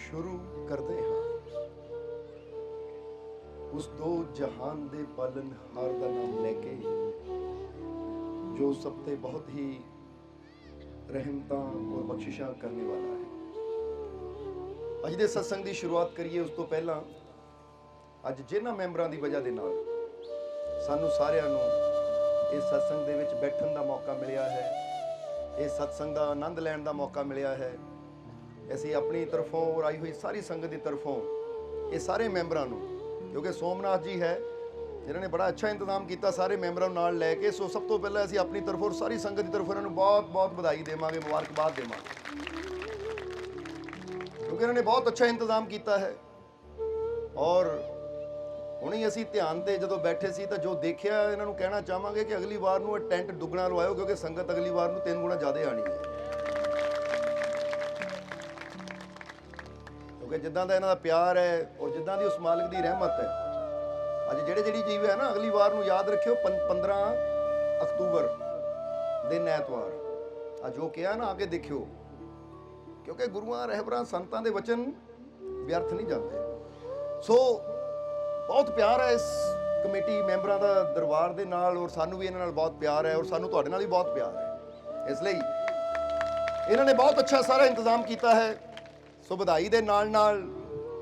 शुरू करते हाँ उस दो जहान दे पालन हार का नाम लेके जो सब ते बहुत ही रहमतां और बख्शिशां करने वाला है। अज दे सत्संग की शुरुआत करिए उस तो पहला अज जिन्हां मैंबरां दी वजह दे नाल सानू सारिआं नूं इस सत्संग दे विच बैठण दा मौका मिलिया है, इस सत्संग का आनंद लैण दा मौका मिलिया है। ਅਸੀਂ अपनी तरफों और आई हुई सारी संगत की तरफों ये सारे मैंबरां नूं, क्योंकि सोमनाथ जी है जिन्होंने बड़ा अच्छा इंतजाम किया सारे मैंबरां नाल लैके, सो सब तो पहले ਅਸੀਂ अपनी तरफों और सारी संगत की तरफों इन्होंने बहुत बहुत बधाई देवांगे, मुबारकबाद देवांगे, क्योंकि इन्होंने बहुत अच्छा इंतजाम किया है। और ਹੁਣੀ ਅਸੀਂ ਧਿਆਨ ਤੇ ਜਦੋਂ ਬੈਠੇ ਸੀ ਤਾਂ ਜੋ ਦੇਖਿਆ ਇਹਨਾਂ ਨੂੰ ਕਹਿਣਾ ਚਾਹਾਂਗੇ ਕਿ ਅਗਲੀ ਵਾਰ ਨੂੰ ਇਹ ਟੈਂਟ ਦੁੱਗਣਾ ਲਵਾਇਓ, ਕਿਉਂਕਿ ਸੰਗਤ ਅਗਲੀ ਵਾਰ ਨੂੰ 3 ਗੁਣਾ ਜ਼ਿਆਦਾ ਆਣੀ ਹੈ, ਕਿਉਂਕਿ ਜਿੱਦਾਂ ਦਾ ਇਹਨਾਂ ਦਾ ਪਿਆਰ ਹੈ ਔਰ ਜਿੱਦਾਂ ਦੀ ਉਸ ਮਾਲਕ ਦੀ ਰਹਿਮਤ ਹੈ। ਅੱਜ ਜਿਹੜੀ ਚੀਜ਼ ਹੈ ਨਾ ਅਗਲੀ ਵਾਰ ਨੂੰ ਯਾਦ ਰੱਖਿਓ 15 ਅਕਤੂਬਰ ਦਿਨ ਐਤਵਾਰ ਆ ਜੋ ਕਿਹਾ ਨਾ ਆਗੇ ਦੇਖਿਓ, ਕਿਉਂਕਿ ਗੁਰੂਆਂ ਰਹਿਬਰਾਂ ਸੰਤਾਂ ਦੇ ਵਚਨ ਵਿਅਰਥ ਨਹੀਂ ਜਾਂਦੇ। ਸੋ बहुत प्यार है इस कमेटी मैंबरां दा दरबार दे नाल, और सानू भी इन्हां नाल बहुत प्यार है और सानू तुहाडे नाल भी बहुत प्यार है, इसलिए इन्होंने बहुत अच्छा सारा इंतजाम किया है। सो बधाई दे नाल नाल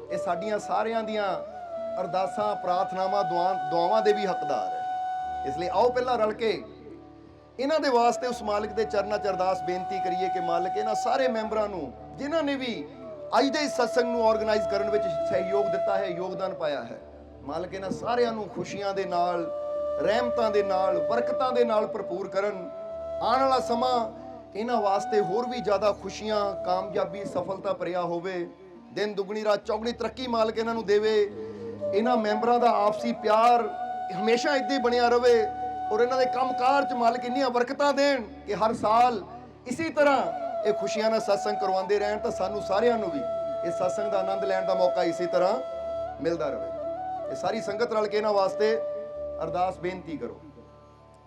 ये साडियां सारियां दियां अरदासां प्रार्थनावां दुआवां दे भी हकदार है। इसलिए आओ पहला रल के इन्हां दे वास्ते उस मालिक दे चरनां च अरदास बेनती करिए कि मालिक इन्हां सारे मैंबरां नूं जिन्हां ने भी अज दे इस सत्संग नूं ऑर्गेनाइज करन विच सहयोग दिता है, योगदान पाया है, मालिक इन्हां सारिਆਂ ਨੂੰ खुशियां दे नाल, रहमतां दे नाल, बरकतां दे नाल भरपूर करन। आने वाला समा इन्हां वास्ते होर भी ज़्यादा खुशियां, कामयाबी, सफलता भरिया होवे, दिन दुगनी रात चौगनी तरक्की मालिक इन्हां नूं देवे। इन्हां मैंबरां दा आपसी प्यार हमेशा इदां ही बनिया रवे और इन्हां दे कंमकार च मालिक इन्नियां बरकतां देण कि हर साल इसी तरह ये खुशियां नाल सत्संग करवाते रहन, तां सानूं सारिਆਂ ਨੂੰ भी इस सत्संग का आनंद लैण का मौका इसी तरह मिलता रहे। ये सारी संगत रल के इन्हां वास्ते अरदास बेनती करो।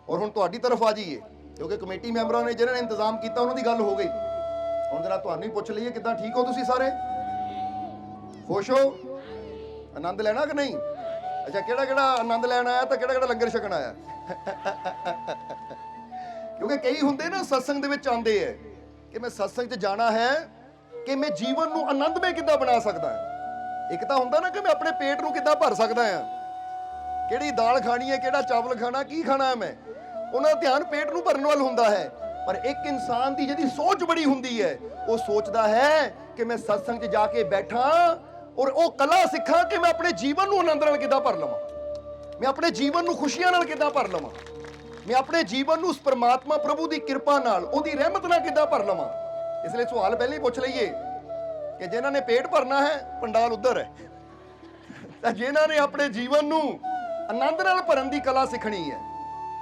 और हुण तुहाडी तरफ आ जाइए, क्योंकि कमेटी मैंबरां ने जिन्हां ने इंतजाम किया उन्हां दी गल हो गई। हुण जरा तुहानूं ही पुछ लईए, किदां ठीक हो तुसीं सारे? खुश हो? आनंद लेना कि नहीं? अच्छा, किहड़ा आनंद लैण आया तो किहड़ा लंगर छकण आया? क्योंकि कई हुंदे ना सत्संग दे विच आंदे है कि मैं सत्संग च जाना है कि मैं जीवन नूं आनंदमय किदां बना सकदा हां। एक तो होंदा ना कि मैं अपने पेट नूं किद्दां भर सकदा हां, किहड़ी दाल खानी है, किहड़ा चावल खाना, की खाना है मैं, उन्हां दा ध्यान पेट नूं भरन वाल हुंदा है। पर एक इंसान दी जिहदी सोच बड़ी हुंदी है, वो सोचदा है कि मैं सत्संग च जाके बैठा और वो कला सिखां कि मैं अपने जीवन नूं आनंद नाल किद्दां भर लवां, मैं अपने जीवन नूं खुशियां नाल किद्दां भर लवां, मैं अपने जीवन नूं उस परमात्मा प्रभु दी किरपा नाल, उहदी रहमत नाल किद्दां भर लवां। इसलिए सवाल पहले ही पुछ लईए कि जिन्हां ने पेट भरना है पंडाल उधर है, तो जिन्हां ने अपने जीवन नूं आनंद नाल भरन दी कला सीखनी है,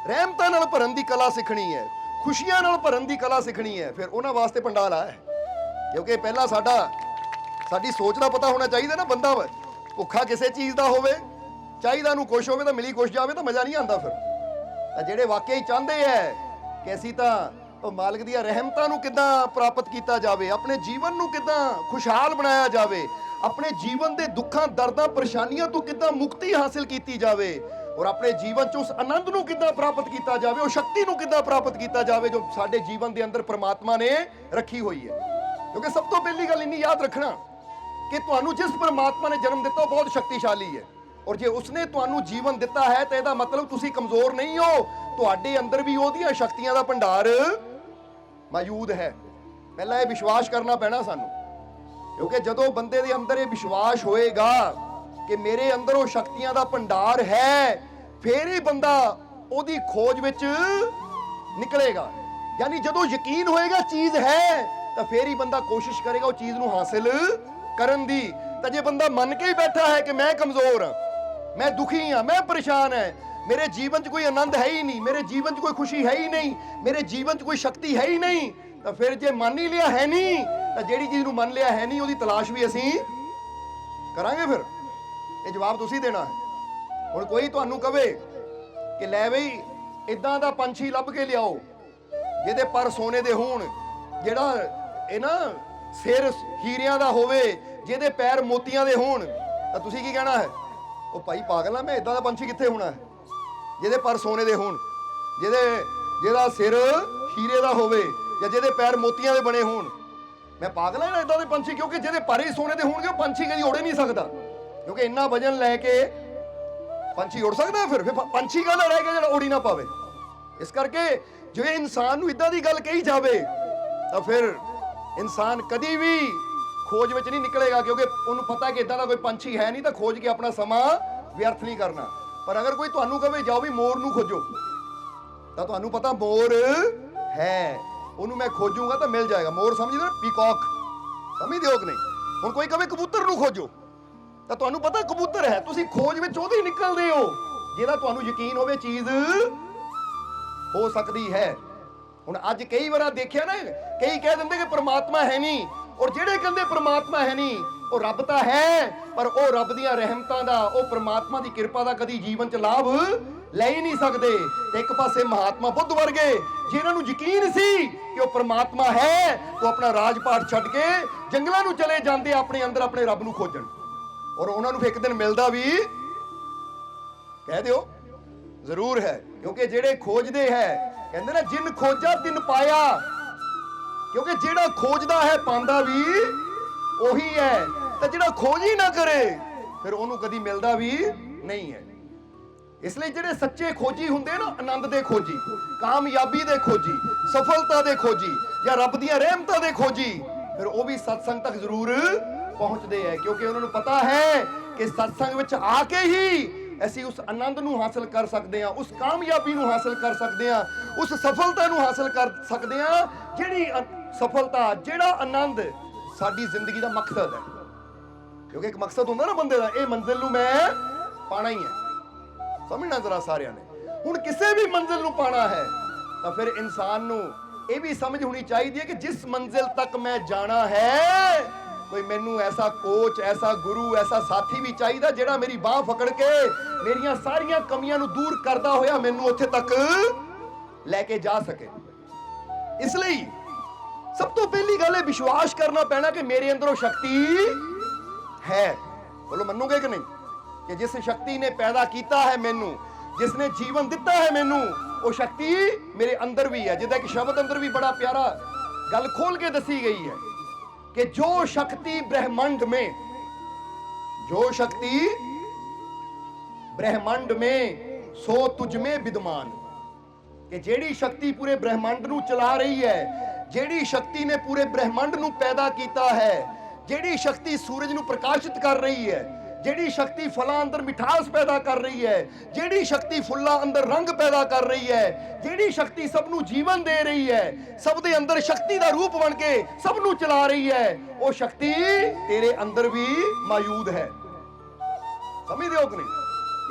रहमतां नाल भरन दी कला सीखनी है, खुशियां नाल भरन दी कला सीखनी है, फिर उन्हां वास्ते पंडाल आया है। क्योंकि पहला साडी सोच दा पता होना चाहिए ना, बंदा भुखा किसी चीज़ दा होवे, चाहिदा नूं कुछ होवे तो मिली कुछ जावे तो मज़ा नहीं आंदा। फिर जिहड़े वाकई चाहते हैं कि असीं तां मालिक दी रहमतां नूं किद्दां प्राप्त किया जाए, अपने जीवन नूं किद्दां खुशहाल बनाया जाए, अपने जीवन के दुखों दर्दां परेशानियों तो किद्दां मुक्ति हासिल की जाए, और अपने जीवन च उस आनंद नूं किद्दां प्राप्त किया जाए, उस शक्ति नूं किद्दां प्राप्त किया जाए जो साडे जीवन के अंदर परमात्मा ने रखी हुई है। क्योंकि सब तो पहली गल इन्नी याद रखना कि तुहानूं जिस परमात्मा ने जन्म दिता बहुत शक्तिशाली है, और जे उसने तुहानूं जीवन दिता है तो इसदा मतलब तुसीं कमजोर नहीं हो, तुहाडे अंदर भी ओहदियां शक्तियां दा भंडार मौजूद है। पहला ये विश्वास करना पैना सानू, क्योंकि जदों बंदे दे अंदर ये विश्वास होएगा कि मेरे अंदर वो शक्तियां दा भंडार है, फिर ही बंदा ओदी खोज विच निकलेगा। यानी जदों यकीन होएगा चीज़ है तो फिर ही बंदा कोशिश करेगा वो चीज़ नूं हासिल करन दी। तो जे बंदा मन के ही बैठा है कि मैं कमज़ोर हाँ, मैं दुखी हाँ, मैं परेशान है, मेरे जीवन च कोई आनंद है ही नहीं, मेरे जीवन च कोई खुशी है ही नहीं, मेरे जीवन च कोई शक्ति है ही नहीं, तो फिर जे मान ही लिया है नहीं तो जिहड़ी चीज़ नूं मान लिया है नहीं, उसकी तलाश भी असीं करांगे। फिर ये जवाब तुसीं देना है। हुण कोई तुहानूं कहे कि लै बई इदां दा पंछी लभ के लियाओ जिहदे पर सोने दे होण, जिहड़ा ਇਹ ਨਾ ਸਿਰ ਹੀਰਿਆਂ ਦਾ ਹੋਵੇ, ਜਿਹਦੇ ਪੈਰ ਮੋਤੀਆਂ ਦੇ ਹੋਣ ਤਾਂ ਤੁਸੀਂ ਕੀ ਕਹਿਣਾ ਹੈ? ਉਹ ਭਾਈ ਪਾਗਲ ਆ ਮੈਂ, ਇਦਾਂ ਦਾ ਪੰਛੀ ਕਿੱਥੇ ਹੋਣਾ ਹੈ? ਜਿਹਦੇ ਪਰ ਸੋਨੇ ਦੇ ਹੋਣ, ਜਿਹਦਾ ਸਿਰ ਹੀਰੇ ਦਾ ਹੋਵੇ ਜਾਂ ਜਿਹਦੇ ਪੈਰ ਮੋਤੀਆਂ ਦੇ ਬਣੇ ਹੋਣ, ਮੈਂ ਪਾਗਲ ਆ ਇਦਾਂ ਦੇ ਪੰਛੀ? ਕਿਉਂਕਿ ਜਿਹਦੇ ਪਰ ਹੀ ਸੋਨੇ ਦੇ ਹੋਣਗੇ ਉਹ ਪੰਛੀ ਕਦੀ ਉੜ ਹੀ ਨਹੀਂ ਸਕਦਾ, ਕਿਉਂਕਿ ਇੰਨਾ ਵਜਨ ਲੈ ਕੇ ਪੰਛੀ ਉੜ ਸਕਦਾ ਹੈ? ਫਿਰ ਪੰਛੀ ਕਾਹਦਾ ਰਹਿ ਗਿਆ ਜਿਹੜਾ ਉੜ ਹੀ ਨਾ ਪਾਵੇ? ਇਸ ਕਰਕੇ ਜੇ ਇਨਸਾਨ ਨੂੰ ਇਦਾਂ ਦੀ ਗੱਲ ਕਹੀ ਜਾਵੇ ਤਾਂ ਫਿਰ ਇਨਸਾਨ ਕਦੀ ਵੀ ਖੋਜ ਵਿੱਚ ਨਹੀਂ ਨਿਕਲੇਗਾ, ਕਿਉਂਕਿ ਉਹਨੂੰ ਪਤਾ ਕਿ ਇਦਾਂ ਦਾ ਕੋਈ ਪੰਛੀ ਹੈ ਨਹੀਂ, ਤਾਂ ਖੋਜ ਕੇ ਆਪਣਾ ਸਮਾਂ ਵਿਅਰਥ ਨਹੀਂ ਕਰਨਾ। ਪਰ ਅਗਰ ਕੋਈ ਤੁਹਾਨੂੰ ਕਹੇ ਜਾਓ ਵੀ ਮੋਰ ਨੂੰ ਖੋਜੋ, ਤਾਂ ਤੁਹਾਨੂੰ ਪਤਾ ਮੋਰ ਹੈ, ਉਹਨੂੰ ਮੈਂ ਖੋਜੂਗਾ ਤਾਂ ਮਿਲ ਜਾਏਗਾ। ਮੋਰ ਸਮਝਦੇ ਨਾ, ਪੀਕੌਕ, ਸਮਝਦੇ ਹੋ ਕਿ ਨਹੀਂ? ਹੁਣ ਕੋਈ ਕਹੇ ਕਬੂਤਰ ਨੂੰ ਖੋਜੋ, ਤਾਂ ਤੁਹਾਨੂੰ ਪਤਾ ਕਬੂਤਰ ਹੈ, ਤੁਸੀਂ ਖੋਜ ਵਿੱਚ ਉਹਦੇ ਨਿਕਲਦੇ ਹੋ ਜਿਹਦਾ ਤੁਹਾਨੂੰ ਯਕੀਨ ਹੋਵੇ ਚੀਜ਼ ਹੋ ਸਕਦੀ ਹੈ। ਹੁਣ ਅੱਜ ਕਈ ਵਾਰ ਦੇਖਿਆ ਨਾ, ਕਈ ਕਹਿ ਦਿੰਦੇ ਕਿ ਪ੍ਰਮਾਤਮਾ ਹੈ ਨਹੀਂ, ਔਰ ਜਿਹੜੇ ਕਹਿੰਦੇ ਪ੍ਰਮਾਤਮਾ ਹੈ ਨਹੀਂ, ਉਹ ਰੱਬ ਤਾਂ ਹੈ, ਪਰ ਉਹ ਰੱਬ ਦੀਆਂ ਰਹਿਮਤਾਂ ਦਾ, ਉਹ ਪ੍ਰਮਾਤਮਾ ਦੀ ਕਿਰਪਾ ਦਾ ਕਦੀ ਜੀਵਨ 'ਚ ਲਾਭ ਲੈ ਹੀ ਨਹੀਂ ਸਕਦੇ। ਤੇ ਇੱਕ ਪਾਸੇ ਮਹਾਤਮਾ ਬੁੱਧ ਵਰਗੇ, ਜਿਨ੍ਹਾਂ ਨੂੰ ਯਕੀਨ ਸੀ ਕਿ ਉਹ ਪ੍ਰਮਾਤਮਾ ਹੈ, ਉਹ ਆਪਣਾ ਰਾਜ ਪਾਠ ਛੱਡ ਕੇ ਜੰਗਲਾਂ ਨੂੰ ਚਲੇ ਜਾਂਦੇ ਆਪਣੇ ਅੰਦਰ ਆਪਣੇ ਰੱਬ ਨੂੰ ਖੋਜਣ, ਔਰ ਉਹਨਾਂ ਨੂੰ ਇੱਕ ਦਿਨ ਮਿਲਦਾ ਵੀ ਕਹਿ ਦਿਓ ਜ਼ਰੂਰ ਹੈ। ਕਿਉਂਕਿ ਜਿਹੜੇ ਖੋਜਦੇ ਹੈ, ਕਹਿੰਦੇ ਨਾ ਜਿਨ ਖੋਜਾ ਤਿਨ ਪਾਇਆ, ਕਿਉਂਕਿ ਜਿਹੜਾ ਖੋਜਦਾ ਹੈ ਪਾਉਂਦਾ ਵੀ ਉਹੀ ਹੈ, ਤਾਂ ਜਿਹੜਾ ਖੋਜ ਹੀ ਨਾ ਕਰੇ ਫਿਰ ਉਹਨੂੰ ਕਦੀ ਮਿਲਦਾ ਵੀ ਨਹੀਂ ਹੈ। ਇਸ ਲਈ ਜਿਹੜੇ ਸੱਚੇ ਖੋਜੀ ਹੁੰਦੇ ਨਾ, ਆਨੰਦ ਦੇ ਖੋਜੀ, ਕਾਮਯਾਬੀ ਦੇ ਖੋਜੀ, ਸਫਲਤਾ ਦੇ ਖੋਜੀ ਜਾਂ ਰੱਬ ਦੀਆਂ ਰਹਿਮਤਾਂ ਦੇ ਖੋਜੀ, ਫਿਰ ਉਹ ਵੀ ਸਤਸੰਗ ਤੱਕ ਜ਼ਰੂਰ ਪਹੁੰਚਦੇ ਹੈ, ਕਿਉਂਕਿ ਉਹਨਾਂ ਨੂੰ ਪਤਾ ਹੈ ਕਿ ਸਤਸੰਗ ਵਿੱਚ ਆ ਕੇ ਹੀ ਅਸੀਂ ਉਸ ਆਨੰਦ ਨੂੰ ਹਾਸਲ ਕਰ ਸਕਦੇ ਹਾਂ, ਉਸ ਕਾਮਯਾਬੀ ਨੂੰ ਹਾਸਲ ਕਰ ਸਕਦੇ ਹਾਂ, ਉਸ ਸਫਲਤਾ ਨੂੰ ਹਾਸਲ ਕਰ ਸਕਦੇ ਹਾਂ, ਜਿਹੜੀ ਸਫਲਤਾ, ਜਿਹੜਾ ਆਨੰਦ ਸਾਡੀ ਜ਼ਿੰਦਗੀ ਦਾ ਮਕਸਦ ਹੈ। ਕਿਉਂਕਿ ਇੱਕ ਮਕਸਦ ਹੁੰਦਾ ਨਾ ਬੰਦੇ ਦਾ, ਇਹ ਮੰਜ਼ਿਲ ਨੂੰ ਮੈਂ ਪਾਣਾ ਹੀ ਹੈ। ਸਮਝਣਾ ਜ਼ਰਾ ਸਾਰਿਆਂ ਨੇ। ਹੁਣ ਕਿਸੇ ਵੀ ਮੰਜ਼ਿਲ ਨੂੰ ਪਾਣਾ ਹੈ ਤਾਂ ਫਿਰ ਇਨਸਾਨ ਨੂੰ ਇਹ ਵੀ ਸਮਝ ਹੋਣੀ ਚਾਹੀਦੀ ਹੈ ਕਿ ਜਿਸ ਮੰਜ਼ਿਲ ਤੱਕ ਮੈਂ ਜਾਣਾ ਹੈ, ਕੋਈ ਮੈਨੂੰ ਐਸਾ ਕੋਚ, ਐਸਾ ਗੁਰੂ, ਐਸਾ ਸਾਥੀ ਵੀ ਚਾਹੀਦਾ ਜਿਹੜਾ ਮੇਰੀ ਬਾਹ ਫਕੜ ਕੇ ਮੇਰੀਆਂ ਸਾਰੀਆਂ ਕਮੀਆਂ ਨੂੰ ਦੂਰ ਕਰਦਾ ਹੋਇਆ ਮੈਨੂੰ ਉੱਥੇ ਤੱਕ ਲੈ ਕੇ ਜਾ ਸਕੇ। ਇਸ ਲਈ ਸਭ ਤੋਂ ਪਹਿਲੀ ਗੱਲ ਇਹ ਵਿਸ਼ਵਾਸ ਕਰਨਾ ਪੈਣਾ ਕਿ ਮੇਰੇ ਅੰਦਰ ਉਹ ਸ਼ਕਤੀ ਹੈ। ਬੋਲੋ ਮੰਨੋਗੇ ਕਿ ਨਹੀਂ? ਕਿ ਜਿਸ ਸ਼ਕਤੀ ਨੇ ਪੈਦਾ ਕੀਤਾ ਹੈ ਮੈਨੂੰ, ਜਿਸ ਨੇ ਜੀਵਨ ਦਿੱਤਾ ਹੈ ਮੈਨੂੰ, ਉਹ ਸ਼ਕਤੀ ਮੇਰੇ ਅੰਦਰ ਵੀ ਹੈ। ਜਿੱਦਾਂ ਕਿ ਸ਼ਬਦ ਅੰਦਰ ਵੀ ਬੜਾ ਪਿਆਰਾ ਗੱਲ ਖੋਲ ਕੇ ਦੱਸੀ ਗਈ ਹੈ कि जो शक्ति ब्रह्मांड में, जो शक्ति ब्रह्मांड में सो तुझ में विद्यमान, कि जेड़ी शक्ति पूरे ब्रह्मांड नू चला रही है, जेड़ी शक्ति ने पूरे ब्रह्मांड नू पैदा किया है, जेड़ी शक्ति सूरज नू प्रकाशित कर रही है, ਜਿਹੜੀ ਸ਼ਕਤੀ ਫਲਾਂ ਅੰਦਰ ਮਿਠਾਸ ਪੈਦਾ ਕਰ ਰਹੀ ਹੈ, ਜਿਹੜੀ ਸ਼ਕਤੀ ਫੁੱਲਾਂ ਅੰਦਰ ਰੰਗ ਪੈਦਾ ਕਰ ਰਹੀ ਹੈ, ਜਿਹੜੀ ਸ਼ਕਤੀ ਸਭ ਨੂੰ ਜੀਵਨ ਦੇ ਰਹੀ ਹੈ, ਸਭ ਦੇ ਅੰਦਰ ਸ਼ਕਤੀ ਦਾ ਰੂਪ ਬਣ ਕੇ ਸਭ ਨੂੰ ਚਲਾ ਰਹੀ ਹੈ, ਉਹ ਸ਼ਕਤੀ ਤੇਰੇ ਅੰਦਰ ਵੀ ਮੌਜੂਦ ਹੈ। ਸਮਝਦੇ ਹੋ ਕਿ ਨਹੀਂ?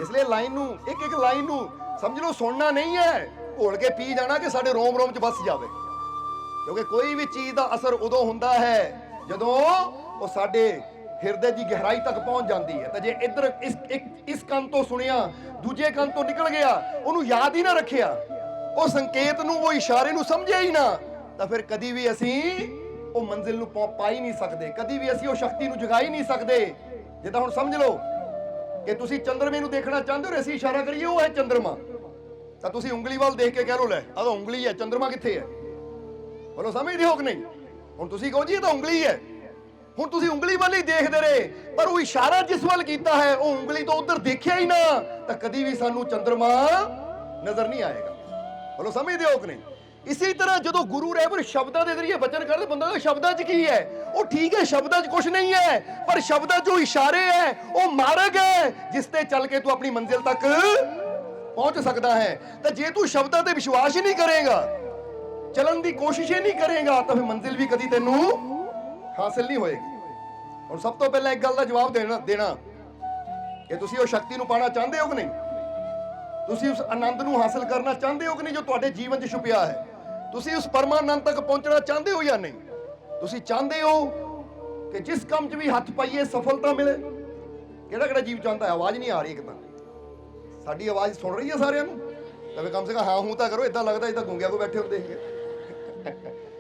ਇਸ ਲਈ ਲਾਈਨ ਨੂੰ, ਇੱਕ ਇੱਕ ਲਾਈਨ ਨੂੰ ਸਮਝ ਲਓ, ਸੁਣਨਾ ਨਹੀਂ ਹੈ, ਘੋਲ ਕੇ ਪੀ ਜਾਣਾ ਕਿ ਸਾਡੇ ਰੋਮ ਰੋਮ 'ਚ ਵੱਸ ਜਾਵੇ। ਕਿਉਂਕਿ ਕੋਈ ਵੀ ਚੀਜ਼ ਦਾ ਅਸਰ ਉਦੋਂ ਹੁੰਦਾ ਹੈ ਜਦੋਂ ਉਹ ਸਾਡੇ ਹਿਰਦੇ ਦੀ ਗਹਿਰਾਈ ਤੱਕ ਪਹੁੰਚ ਜਾਂਦੀ ਹੈ। ਤਾਂ ਜੇ ਇੱਧਰ ਇਸ ਕੰਨ ਤੋਂ ਸੁਣਿਆ, ਦੂਜੇ ਕੰਨ ਤੋਂ ਨਿਕਲ ਗਿਆ, ਉਹਨੂੰ ਯਾਦ ਹੀ ਨਾ ਰੱਖਿਆ, ਉਹ ਸੰਕੇਤ ਨੂੰ, ਉਹ ਇਸ਼ਾਰੇ ਨੂੰ ਸਮਝਿਆ ਹੀ ਨਾ, ਤਾਂ ਫਿਰ ਕਦੀ ਵੀ ਅਸੀਂ ਉਹ ਮੰਜ਼ਿਲ ਨੂੰ ਪਾ ਹੀ ਨਹੀਂ ਸਕਦੇ, ਕਦੀ ਵੀ ਅਸੀਂ ਉਹ ਸ਼ਕਤੀ ਨੂੰ ਜਗਾ ਹੀ ਨਹੀਂ ਸਕਦੇ। ਜਿੱਦਾਂ ਹੁਣ ਸਮਝ ਲਓ ਕਿ ਤੁਸੀਂ ਚੰਦਰਮੇ ਨੂੰ ਦੇਖਣਾ ਚਾਹੁੰਦੇ ਹੋ, ਅਸੀਂ ਇਸ਼ਾਰਾ ਕਰੀਏ ਉਹ ਹੈ ਚੰਦਰਮਾ, ਤਾਂ ਤੁਸੀਂ ਉਂਗਲੀ ਵੱਲ ਦੇਖ ਕੇ ਕਹਿ ਲਓ ਲੈ ਆਹ ਤਾਂ ਉਂਗਲੀ ਹੈ, ਚੰਦਰਮਾ ਕਿੱਥੇ ਹੈ? ਬੋਲੋ ਸਮਝਦੇ ਹੋ ਕਿ ਨਹੀਂ? ਹੁਣ ਤੁਸੀਂ ਕਹੋ ਜੀ ਇਹ ਤਾਂ ਉਂਗਲੀ ਹੈ, ਹੁਣ ਤੁਸੀਂ ਉਂਗਲੀ ਵੱਲ ਹੀ ਦੇਖਦੇ ਰਹੇ, ਪਰ ਉਹ ਇਸ਼ਾਰਾ ਜਿਸ ਵੱਲ ਕੀਤਾ ਹੈ ਉਹ ਉਂਗਲੀ ਤੋਂ ਉਧਰ ਦੇਖਿਆ ਹੀ ਨਾ, ਤਾਂ ਕਦੀ ਵੀ ਸਾਨੂੰ ਚੰਦਰਮਾ ਨਜ਼ਰ ਨਹੀਂ ਆਏਗਾ। ਬੋਲੋ ਸਮਝਦੇ ਹੋ ਕਿ ਨਹੀਂ? ਇਸੇ ਤਰ੍ਹਾਂ ਜਦੋਂ ਗੁਰੂ ਰਹਿਬਰ ਸ਼ਬਦਾਂ ਦੇ ਜ਼ਰੀਏ ਬਚਨ ਕਰਦੇ, ਬੰਦਾ ਦਾ ਸ਼ਬਦਾਂ 'ਚ ਕੀ ਹੈ? ਉਹ ਠੀਕ ਹੈ, ਸ਼ਬਦਾਂ 'ਚ ਕੁਝ ਨਹੀਂ ਹੈ, ਪਰ ਸ਼ਬਦਾਂ 'ਚ ਜੋ ਇਸ਼ਾਰੇ ਹੈ ਉਹ ਮਾਰਗ ਹੈ ਜਿਸ ਤੇ ਚੱਲ ਕੇ ਤੂੰ ਆਪਣੀ ਮੰਜ਼ਿਲ ਤੱਕ ਪਹੁੰਚ ਸਕਦਾ ਹੈ। ਤਾਂ ਜੇ ਤੂੰ ਸ਼ਬਦਾਂ ਤੇ ਵਿਸ਼ਵਾਸ ਹੀ ਨਹੀਂ ਕਰੇਗਾ, ਚੱਲਣ ਦੀ ਕੋਸ਼ਿਸ਼ ਹੀ ਨਹੀਂ ਕਰੇਗਾ, ਤਾਂ ਫਿਰ ਮੰਜ਼ਿਲ ਵੀ ਕਦੀ ਤੈਨੂੰ ਹਾਸਿਲ ਨਹੀਂ ਹੋਏਗੀ। ਹੁਣ ਸਭ ਤੋਂ ਪਹਿਲਾਂ ਇੱਕ ਗੱਲ ਦਾ ਜਵਾਬ ਦੇਣਾ ਕਿ ਤੁਸੀਂ ਉਹ ਸ਼ਕਤੀ ਨੂੰ ਪਾਣਾ ਚਾਹੁੰਦੇ ਹੋ ਕਿ ਨਹੀਂ? ਤੁਸੀਂ ਉਸ ਆਨੰਦ ਨੂੰ ਹਾਸਿਲ ਕਰਨਾ ਚਾਹੁੰਦੇ ਹੋ ਕਿ ਨਹੀਂ ਜੋ ਤੁਹਾਡੇ ਜੀਵਨ 'ਚ ਛੁਪਿਆ ਹੈ? ਤੁਸੀਂ ਉਸ ਪਰਮਾਨੰਦ ਤੱਕ ਪਹੁੰਚਣਾ ਚਾਹੁੰਦੇ ਹੋ ਜਾਂ ਨਹੀਂ? ਤੁਸੀਂ ਚਾਹੁੰਦੇ ਹੋ ਕਿ ਜਿਸ ਕੰਮ 'ਚ ਵੀ ਹੱਥ ਪਾਈਏ ਸਫਲਤਾ ਮਿਲੇ? ਕਿਹੜਾ ਕਿਹੜਾ ਜੀਵ ਚਾਹੁੰਦਾ ਹੈ? ਆਵਾਜ਼ ਨਹੀਂ ਆ ਰਹੀ, ਇੱਕ ਤਾਂ ਸਾਡੀ ਆਵਾਜ਼ ਸੁਣ ਰਹੀ ਹੈ ਸਾਰਿਆਂ ਨੂੰ? ਤਾਂ ਵੀ ਕਮ ਸੇ ਕਮ ਹਾਂ ਹੂੰ ਤਾਂ ਕਰੋ, ਇਦਾਂ ਲੱਗਦਾ ਜਿੱਦਾਂ ਗੂੰਗਿਆਂ ਕੋ ਬੈਠੇ ਹੁੰਦੇ ਸੀਗੇ।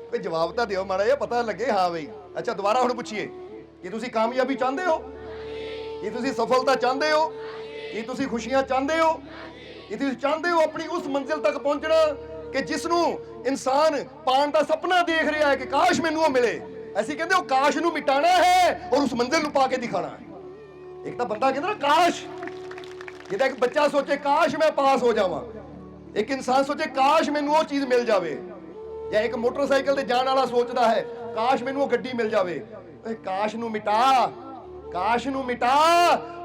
ਕੋਈ ਜਵਾਬ ਤਾਂ ਦਿਓ ਮਾੜਾ ਜਿਹਾ, ਪਤਾ ਲੱਗੇ। ਹਾਂ ਬਈ, ਅੱਛਾ ਦੁਬਾਰਾ ਹੁਣ ਪੁੱਛੀਏ ਕੀ ਤੁਸੀਂ ਕਾਮਯਾਬੀ ਚਾਹੁੰਦੇ ਹੋ? ਕੀ ਤੁਸੀਂ ਸਫਲਤਾ ਚਾਹੁੰਦੇ ਹੋ? ਕੀ ਤੁਸੀਂ ਖੁਸ਼ੀਆਂ ਚਾਹੁੰਦੇ ਹੋ? ਕੀ ਤੁਸੀਂ ਚਾਹੁੰਦੇ ਹੋ ਆਪਣੀ ਉਸ ਮੰਜ਼ਿਲ ਤੱਕ ਪਹੁੰਚਣਾ ਕਿ ਜਿਸ ਨੂੰ ਇਨਸਾਨ ਪਾਣ ਦਾ ਸੁਪਨਾ ਦੇਖ ਰਿਹਾ ਹੈ ਕਿ ਕਾਸ਼ ਮੈਨੂੰ ਉਹ ਮਿਲੇ? ਅਸੀਂ ਕਹਿੰਦੇ ਉਹ ਕਾਸ਼ ਨੂੰ ਮਿਟਾਣਾ ਹੈ ਔਰ ਉਸ ਮੰਜ਼ਿਲ ਨੂੰ ਪਾ ਕੇ ਦਿਖਾਣਾ ਹੈ। ਇੱਕ ਤਾਂ ਬੰਦਾ ਕਹਿੰਦਾ ਨਾ ਕਾਸ਼, ਜਿਹਦਾ ਇੱਕ ਬੱਚਾ ਸੋਚੇ ਕਾਸ਼ ਮੈਂ ਪਾਸ ਹੋ ਜਾਵਾਂ, ਇੱਕ ਇਨਸਾਨ ਸੋਚੇ ਕਾਸ਼ ਮੈਨੂੰ ਉਹ ਚੀਜ਼ ਮਿਲ ਜਾਵੇ, ਜਾਂ ਇੱਕ ਮੋਟਰਸਾਈਕਲ ਤੇ ਜਾਣ ਵਾਲਾ ਸੋਚਦਾ ਹੈ ਕਾਸ਼ ਮੈਨੂੰ ਉਹ ਗੱਡੀ ਮਿਲ ਜਾਵੇ। ਕਾਸ਼ ਨੂੰ ਮਿਟਾ, ਕਾਸ਼ ਨੂੰ ਮਿਟਾ